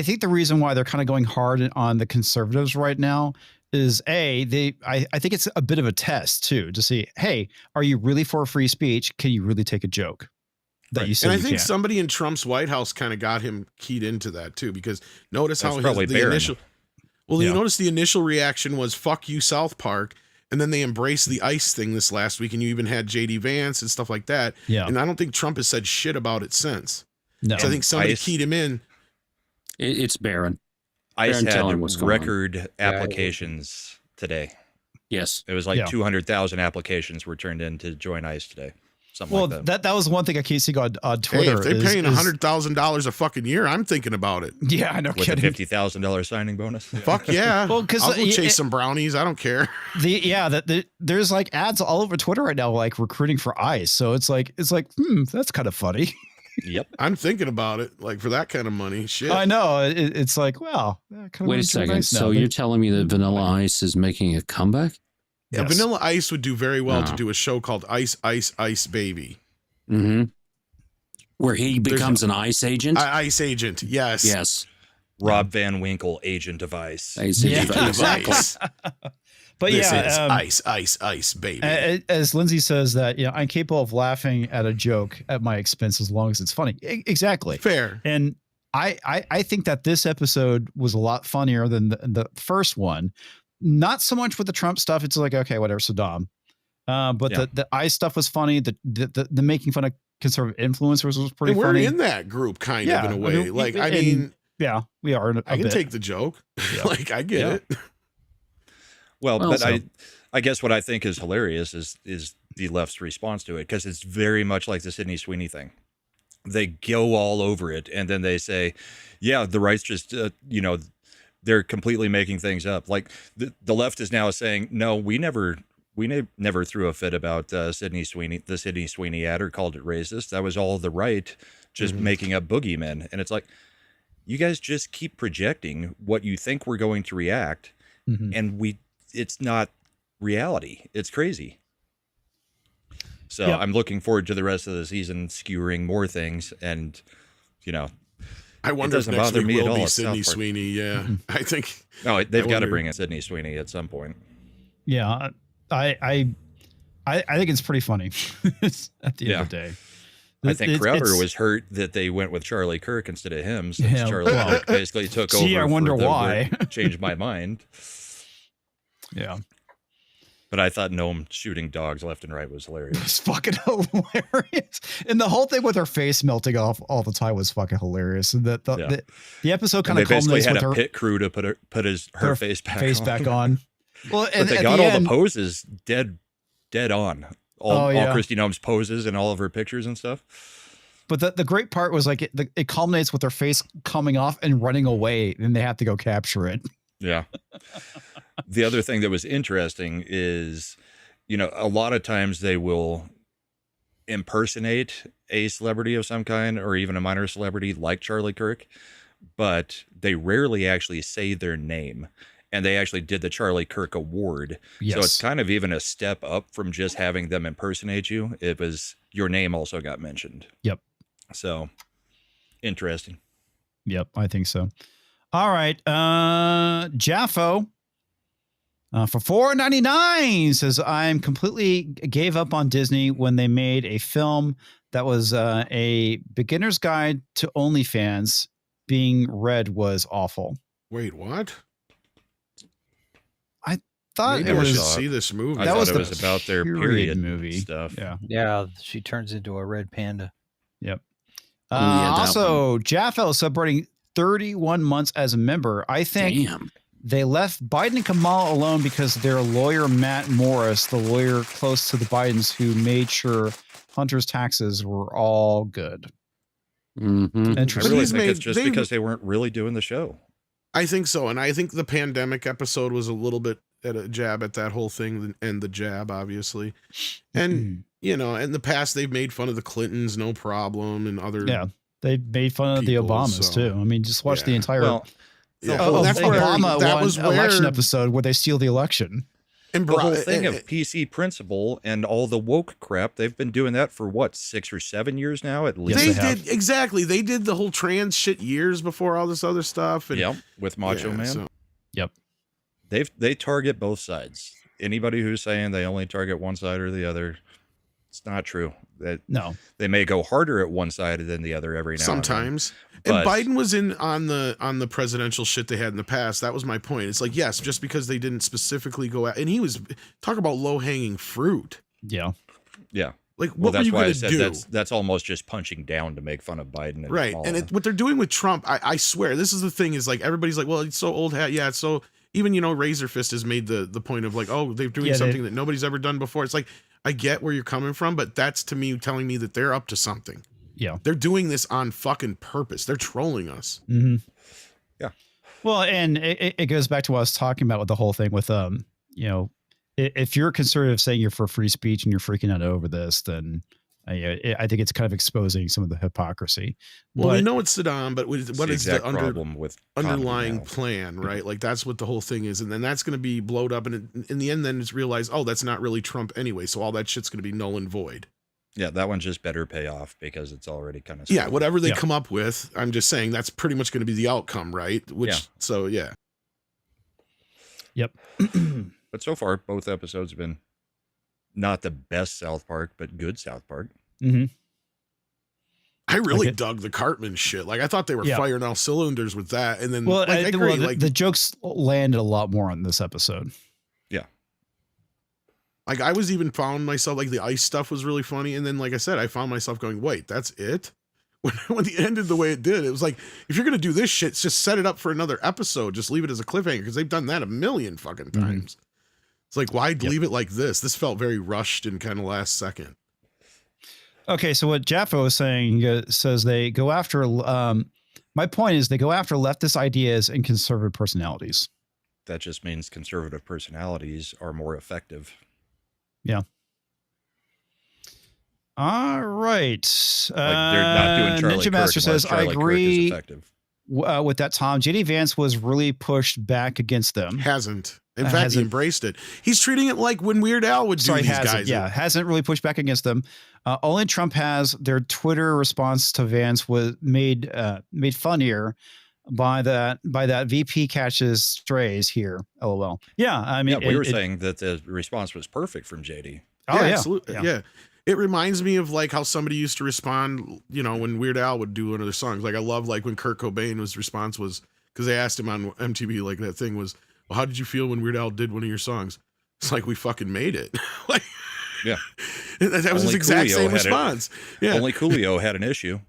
think the reason why they're kind of going hard on the conservatives right now is I think it's a bit of a test too, to see, hey, are you really for free speech? Can you really take a joke that you said? And I think somebody in Trump's White House kind of got him keyed into that too, because notice how the initial. Well, you notice the initial reaction was "fuck you, South Park," and then they embraced the ICE thing this last week, and you even had JD Vance and stuff like that. Yeah, and I don't think Trump has said shit about it since. No, so I think somebody keyed him in. It's Barron. ICE had record applications today. Yes, it was like 200,000 applications were turned in to join ICE today. Something like that. That was one thing I keep seeing on Twitter. Hey, if they're paying $100,000 a fucking year, I'm thinking about it. Yeah, I know. With a $50,000 signing bonus. Fuck yeah. Well, because I'll go chase some brownies. I don't care. There's like ads all over Twitter right now, like recruiting for ICE. So it's like, that's kind of funny. Yep. I'm thinking about it, like, for that kind of money. Shit. I know. It's like, well, wait a second. Nice so you're telling me that Vanilla Ice is making a comeback? Yeah, yes. Vanilla Ice would do very well to do a show called Ice, Ice, Ice Baby. Mm-hmm. Where he becomes an ICE agent? ICE agent, yes. Yes. Rob Van Winkle, agent of ICE. Exactly. But this is Ice, Ice, Ice Baby. As Lindsay says that, I'm capable of laughing at a joke at my expense as long as it's funny. Exactly. Fair. And I think that this episode was a lot funnier than the first one. Not so much with the Trump stuff. It's like, okay, whatever, Saddam. But the ICE stuff was funny. The making fun of conservative influencers was pretty funny. We're in that group kind of in a way. Yeah, we are. I can take the joke. Yeah. Like, I get it. Well, but I guess what I think is hilarious is the left's response to it, because it's very much like the Sydney Sweeney thing. They go all over it, and then they say, yeah, the right's just, they're completely making things up. Like the left is now saying, no, we never threw a fit about the Sydney Sweeney ad or called it racist. That was all the right just making up boogeymen. And it's like, you guys just keep projecting what you think we're going to react. And it's not reality. It's crazy. So I'm looking forward to the rest of the season skewering more things. And, I wonder if next week will be Sydney Sweeney. Yeah, I think. No, they've got to bring in Sydney Sweeney at some point. Yeah, I I think it's pretty funny at the end of the day. I think Crowder was hurt that they went with Charlie Kirk instead of him, since Charlie Kirk basically took over. I wonder why. Changed my mind. Yeah. But I thought Noam shooting dogs left and right was hilarious. It's fucking hilarious. And the whole thing with her face melting off all the time was fucking hilarious. And the episode kind of culminates with her pit crew to put her face back on. Well, and but they got all the poses dead on. All Kristi Noem's poses and all of her pictures and stuff. But the great part was like it culminates with her face coming off and running away, and they have to go capture it. Yeah. The other thing that was interesting is, a lot of times they will impersonate a celebrity of some kind, or even a minor celebrity like Charlie Kirk, but they rarely actually say their name. And they actually did the Charlie Kirk Award. Yes. So it's kind of even a step up from just having them impersonate you. It was your name also got mentioned. Yep. So interesting. Yep, I think so. All right. Jaffo for $4.99 says, I'm completely gave up on Disney when they made a film that was a beginner's guide to OnlyFans. Being read was awful. Wait, what? Thought maybe I should see this movie. I thought it was about their period movie stuff. Yeah. She turns into a red panda. Yep. Also, Jaffo celebrating 31 months as a member. I think they left Biden and Kamala alone because their lawyer, Matt Morris, the lawyer close to the Bidens, who made sure Hunter's taxes were all good. Mm-hmm. Interesting. I really think it's just because they weren't really doing the show. I think so. And I think the pandemic episode was a little bit at a jab at that whole thing, and the jab, obviously. And, in the past, they've made fun of the Clintons, no problem, and other. Yeah, they made fun of the Obamas, too. I mean, just watch the entire that's where Obama that was election episode where they steal the election. And the whole thing of PC principle and all the woke crap, they've been doing that for what, 6 or 7 years now at least. They did the whole trans shit years before all this other stuff. And, with Macho Man. So. Yep. They target both sides. Anybody who's saying they only target one side or the other, it's not true. No, they may go harder at one side than the other every now sometimes. And then. And Biden was in on the presidential shit they had in the past. That was my point. It's like, yes, just because they didn't specifically go out, and he was talk about low hanging fruit. Yeah. Like, what were you going to do? That's almost just punching down to make fun of Biden. Right. And what they're doing with Trump, I swear, this is the thing, is like, everybody's like, well, it's so old hat. Yeah, it's so. Even, Razor Fist has made the point of like, oh, they're doing something that nobody's ever done before. It's like, I get where you're coming from, but that's to me telling me that they're up to something. Yeah. They're doing this on fucking purpose. They're trolling us. Mm-hmm. Yeah. Well, and it goes back to what I was talking about with the whole thing with, if you're conservative saying you're for free speech and you're freaking out over this, then I think it's kind of exposing some of the hypocrisy. Well, we know it's Saddam, but what is the problem with underlying plan, right? Like, that's what the whole thing is. And then that's going to be blowed up. And in the end, then it's realized, oh, that's not really Trump anyway. So all that shit's going to be null and void. Yeah, that one just better pay off because it's already kind of. Yeah, whatever they come up with, I'm just saying that's pretty much going to be the outcome, right? So, yeah. Yep. But so far, both episodes have been not the best South Park, but good South Park. Mm-hmm. I really dug the Cartman shit. Like, I thought they were firing all cylinders with that. And then, I agree. The jokes landed a lot more on this episode. Yeah. Like, I was even found myself, like, the ice stuff was really funny. And then, like I said, I found myself going, wait, that's it? When it ended the way it did, it was like, if you're going to do this shit, just set it up for another episode. Just leave it as a cliffhanger, because they've done that a million fucking times. It's like, why leave it like this? This felt very rushed and kind of last second. Okay, so what Jaffo is saying says they go after. My point is they go after leftist ideas and conservative personalities. That just means conservative personalities are more effective. Yeah. All right. Like, they're not doing Charlie Ninja Kirk Master says, Charlie I agree Kirk is effective. With that, Tom. JD Vance was really pushed back against them. Hasn't. In fact, he embraced it. He's treating it like when Weird Al would do these guys. Yeah, hasn't really pushed back against them. Only Trump has. Their Twitter response to Vance was made funnier by that VP catches strays here. LOL. Yeah, I mean, we were saying that the response was perfect from JD. Oh, yeah. Absolutely. Yeah. It reminds me of like how somebody used to respond, you know, when Weird Al would do one of their songs. Like I love like when Kurt Cobain was response was because they asked him on MTV, like that thing was, well, how did you feel when Weird Al did one of your songs? It's like we fucking made it. Like, yeah, that was his exact same response. Yeah, only Coolio had an issue.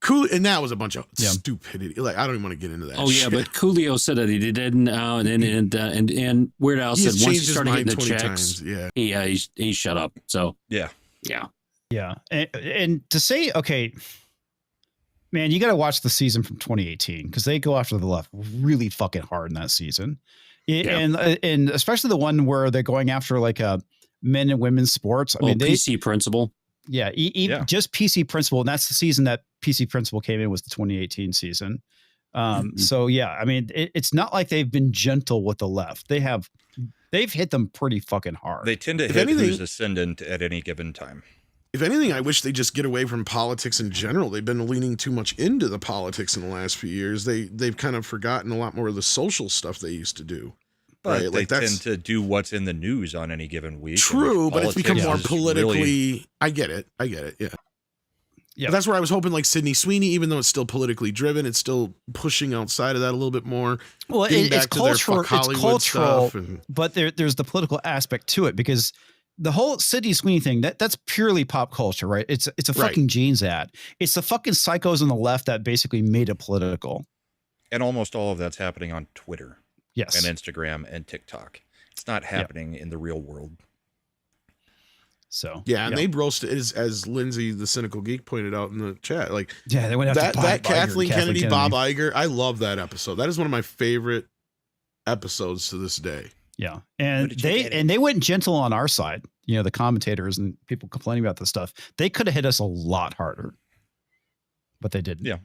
And that was a bunch of stupidity. Like I don't even want to get into that. Oh yeah, but Coolio said that he didn't, and Weird Al said once he started hitting the checks, he shut up. So yeah. And to say, okay, man, you got to watch the season from 2018 because they go after the left really fucking hard in that season, and especially the one where they're going after like men and women's sports. I mean, PC Principle. Yeah, just PC Principle, and that's the season that PC Principle came in, was the 2018 season. So yeah, I mean, it's not like they've been gentle with the left. They've hit them pretty fucking hard. They tend to hit who's ascendant at any given time. If anything, I wish they just get away from politics in general. They've been leaning too much into the politics in the last few years. They've kind of forgotten a lot more of the social stuff they used to do. But right? They tend to do what's in the news on any given week. True, but it's become more politically. Really... I get it. Yeah. But that's where I was hoping, like Sydney Sweeney, even though it's still politically driven, it's still pushing outside of that a little bit more. Well, it's cultural, but there's the political aspect to it, because the whole Sydney Sweeney thing, that's purely pop culture, right? It's a fucking jeans ad. It's the fucking psychos on the left that basically made it political. And almost all of that's happening on Twitter. Yes. And Instagram and TikTok. It's not happening in the real world. So and they roasted it as Lindsay, the cynical geek, pointed out in the chat. Like, they went after that Kathleen Kennedy, Bob Iger. I love that episode. That is one of my favorite episodes to this day. Yeah, and they went gentle on our side. You know, the commentators and people complaining about this stuff. They could have hit us a lot harder, but they didn't. Yeah.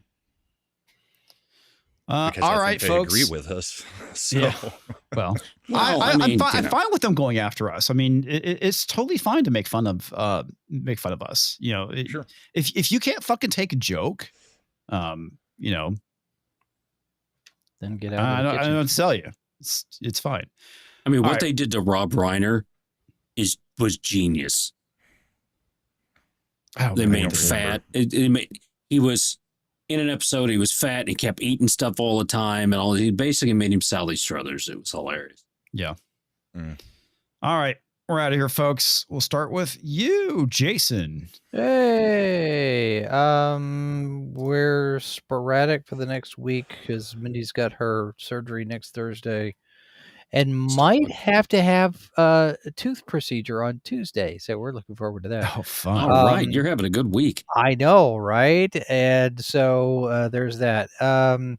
All right, folks. Agree with us. So. Yeah. Well, I'm fine with them going after us. I mean, it's totally fine to make fun of us. You know, sure. If you can't fucking take a joke, you know, then get out. I don't know what to tell you. It's fine. I mean, what they did to Rob Reiner was genius. They made him fat. He was. In an episode, he was fat and he kept eating stuff all the time, and he basically made him Sally Struthers. It was hilarious. Yeah. All right. We're out of here, folks. We'll start with you, Jason. Hey. We're sporadic for the next week because Mindy's got her surgery next Thursday and might have to have a tooth procedure on Tuesday. So we're looking forward to that. Oh, fun. All right. You're having a good week. I know, right? And so there's that. Gonna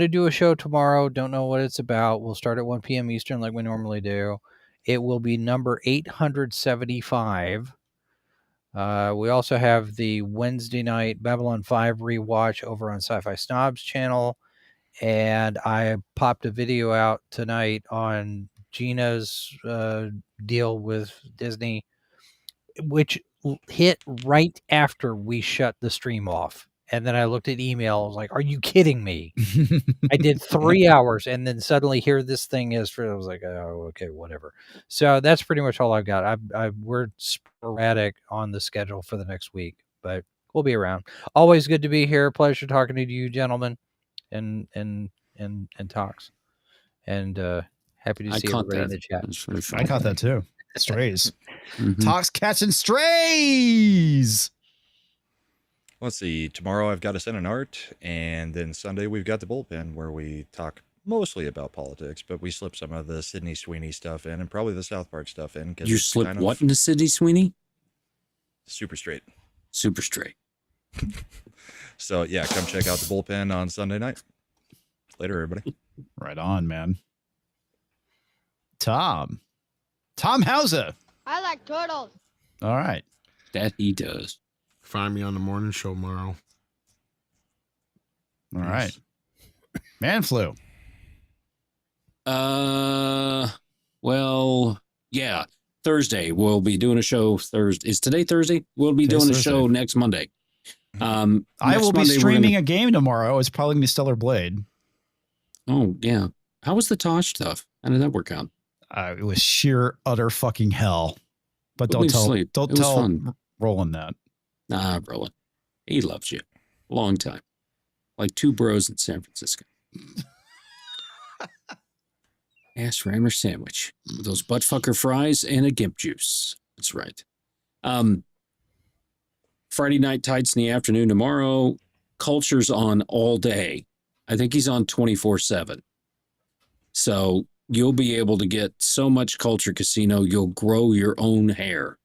do a show tomorrow. Don't know what it's about. We'll start at 1 p.m. Eastern like we normally do. It will be number 875. We also have the Wednesday night Babylon 5 rewatch over on Sci-Fi Snobs channel. And I popped a video out tonight on Gina's deal with Disney, which hit right after we shut the stream off. And then I looked at email. I was like, are you kidding me? I did 3 hours. And then suddenly here this thing is I was like, oh, okay, whatever. So that's pretty much all I've got. We're sporadic on the schedule for the next week, but we'll be around. Always good to be here. Pleasure talking to you, gentlemen. And talks, and happy to see everybody in the chat. I caught that too. Strays, talks, cats, and strays. Let's see. Tomorrow I've got a Sin and Art, and then Sunday we've got the Bullpen, where we talk mostly about politics, but we slip some of the Sydney Sweeney stuff in, and probably the South Park stuff in. You slip what into Sydney Sweeney? Super straight. Super straight. So yeah, come check out the Bullpen on Sunday night. Later, everybody. Right on, man. Tom Hauser. I like turtles. All right. That he does. Find me on the morning show tomorrow. All right. Man flu. Well, yeah. Thursday. We'll be doing a show Thursday. Is today Thursday? We'll be doing a show next Monday. I will be streaming a game tomorrow. It's probably gonna be Stellar Blade. Oh yeah. How was the Tosh stuff? How did that work out? It was sheer utter fucking hell. But Put me to sleep. don't It was tell fun. Roland that. Nah, Roland. He loves you. Long time. Like two bros in San Francisco. Ass rammer sandwich with those buttfucker fries and a gimp juice. That's right. Friday Night Tights in the afternoon tomorrow. Culture's on all day. I think he's on 24/7. So you'll be able to get so much Culture Casino, you'll grow your own hair.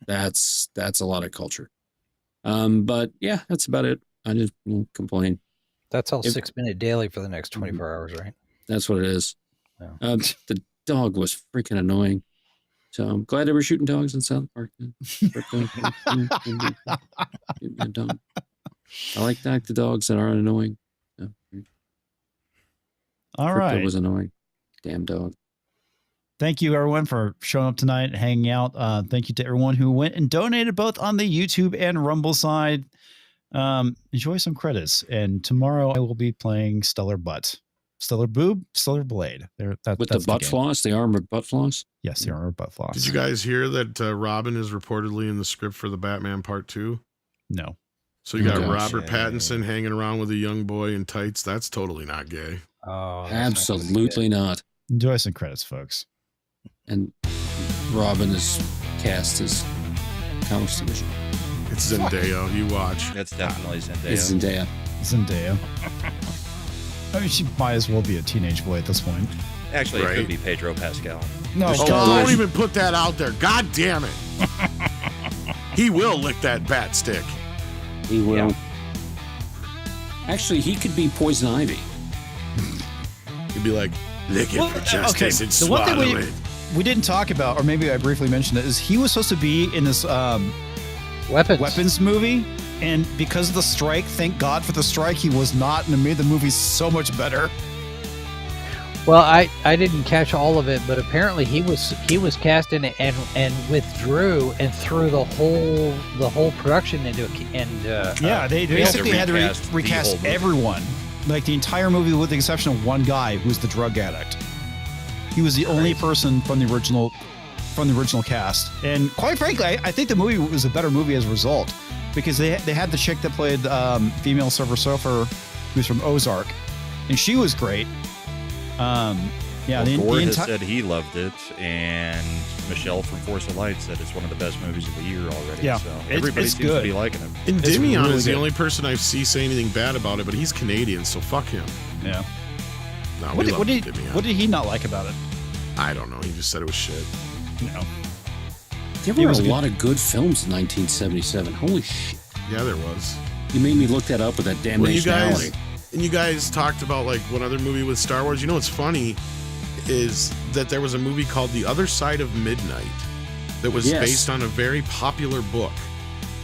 That's a lot of culture. But yeah, that's about it. I just won't complain. That's all 6 Minute Daily for the next 24 hours, right? That's what it is. Yeah. The dog was freaking annoying. So I'm glad they were shooting dogs in South Park. I like the dogs that aren't annoying. All right. It was annoying. Damn dog. Thank you, everyone, for showing up tonight and hanging out. Thank you to everyone who went and donated both on the YouTube and Rumble side. Enjoy some credits. And tomorrow I will be playing Stellar Butt. Stellar Boob, Stellar Blade. With the butt floss, the armored butt floss? Yes, the armored butt floss. Did you guys hear that Robin is reportedly in the script for the Batman Part 2? No. So you got Robert Pattinson hanging around with a young boy in tights. That's totally not gay. Oh, absolutely not. Enjoy some credits, folks. And Robin is cast as Comics Division. It's Zendaya. You watch. That's definitely Zendaya. It's Zendaya. Zendaya. I mean, she might as well be a teenage boy at this point. Actually, it could be Pedro Pascal. No, don't even put that out there. God damn it. He will lick that bat stick. He will. Yeah. Actually, he could be Poison Ivy. He'd be like, lick it for justice and swallow the one thing we didn't talk about, or maybe I briefly mentioned it, is he was supposed to be in this weapons movie. And because of the strike, thank God for the strike, he was not, and it made the movie so much better. Well, I didn't catch all of it, but apparently he was cast in it and withdrew and threw the whole production into it. And yeah, they basically had to recast everyone, like the entire movie, with the exception of one guy who's the drug addict. He was the only person from the original cast, and quite frankly, I think the movie was a better movie as a result. Because they had the chick that played female Silver Surfer, who's from Ozark, and she was great. Gore has said he loved it, and Michelle from Force of Light said it's one of the best movies of the year already. Yeah, so everybody seems to be liking it. And Demian is the only person I see say anything bad about it, but he's Canadian, so fuck him. Yeah. No, what did he not like about it? I don't know. He just said it was shit. No. There were a lot of good films in 1977. Holy shit. Yeah, there was. You made me look that up with that Damnation Alley. And you guys talked about like one other movie with Star Wars. You know what's funny is that there was a movie called The Other Side of Midnight that was based on a very popular book.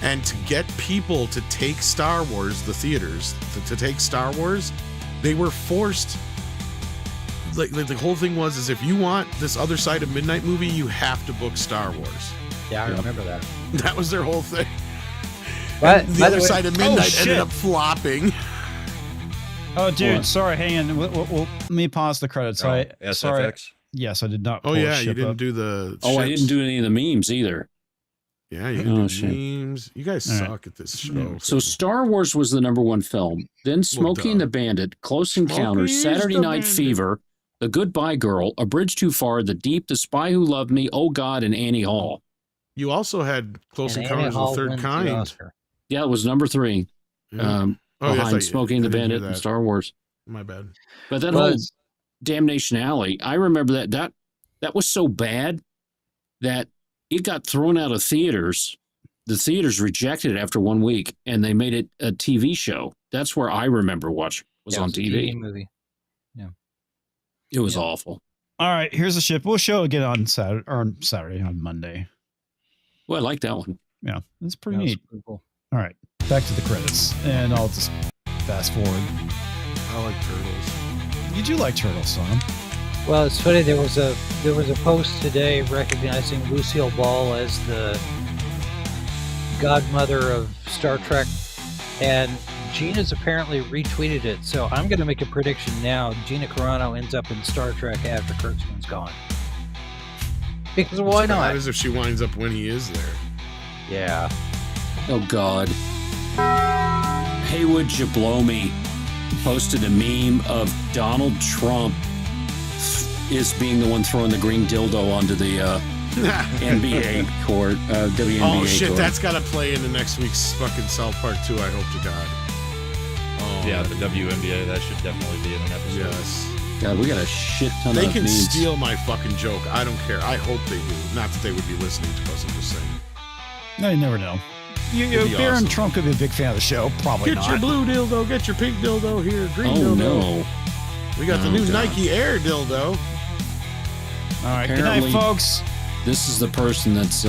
And to get people to take Star Wars, the theaters, to take Star Wars, they were forced. Like the whole thing is if you want this Other Side of Midnight movie, you have to book Star Wars. Yeah, I remember that. That was their whole thing. But The Other Side of Midnight ended up flopping. Oh, dude, sorry. Hang on. Let me pause the credits. SFX? Sorry. Yes, I did not. Oh, yeah, you didn't do the ships. I didn't do any of the memes either. Yeah, you didn't do memes. You guys suck at this show. So Star Wars was the #1 film. Then Smokey and the Bandit, Close Encounters, Saturday Night Fever, The Goodbye Girl, A Bridge Too Far, The Deep, The Spy Who Loved Me, Oh God, and Annie Hall. You also had Close Encounters of the Third Kind. Yeah, it was #3. Yeah. Behind Smokey and the Bandit and Star Wars. My bad. But that whole Damnation Alley, I remember that was so bad that it got thrown out of theaters. The theaters rejected it after 1 week, and they made it a TV show. That's where I remember watching. Was on TV. Movie. Yeah. It was awful. All right, here's the ship. We'll show again on Saturday, on Monday. Well, I like that one. Yeah, it's pretty neat. Pretty cool. All right, back to the credits, and I'll just fast forward. I like turtles. You do like turtles, son. Well, it's funny. There was a post today recognizing Lucille Ball as the godmother of Star Trek, and Gina's apparently retweeted it. So I'm going to make a prediction now. Gina Carano ends up in Star Trek after Kurtzman's gone. Because why not? That is if she winds up when he is there. Yeah. Oh God. Hey, would you blow me? Posted a meme of Donald Trump is being the one throwing the green dildo onto the NBA court, WNBA Oh shit, court. that's got to play into next week's fucking South Park too. I hope to God. Oh, Yeah, the WNBA, that should definitely be in an episode. Yes. God, we got a shit ton They of can memes. steal my fucking joke. I don't care. I hope they do. Not that they would be listening to us. I'm just saying. No, you never know. It'd be Baron awesome. Trump could be a big fan of the show. Probably Get not. your blue dildo. Get your pink dildo here. Green Oh dildo. no. We got the Oh, new God. Nike Air dildo. All right. Good night, Apparently- folks. This is the person that's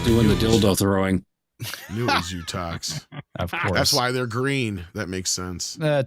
doing the dildo throwing. Knew it was you, Tox. Of course. That's why they're green. That makes sense. To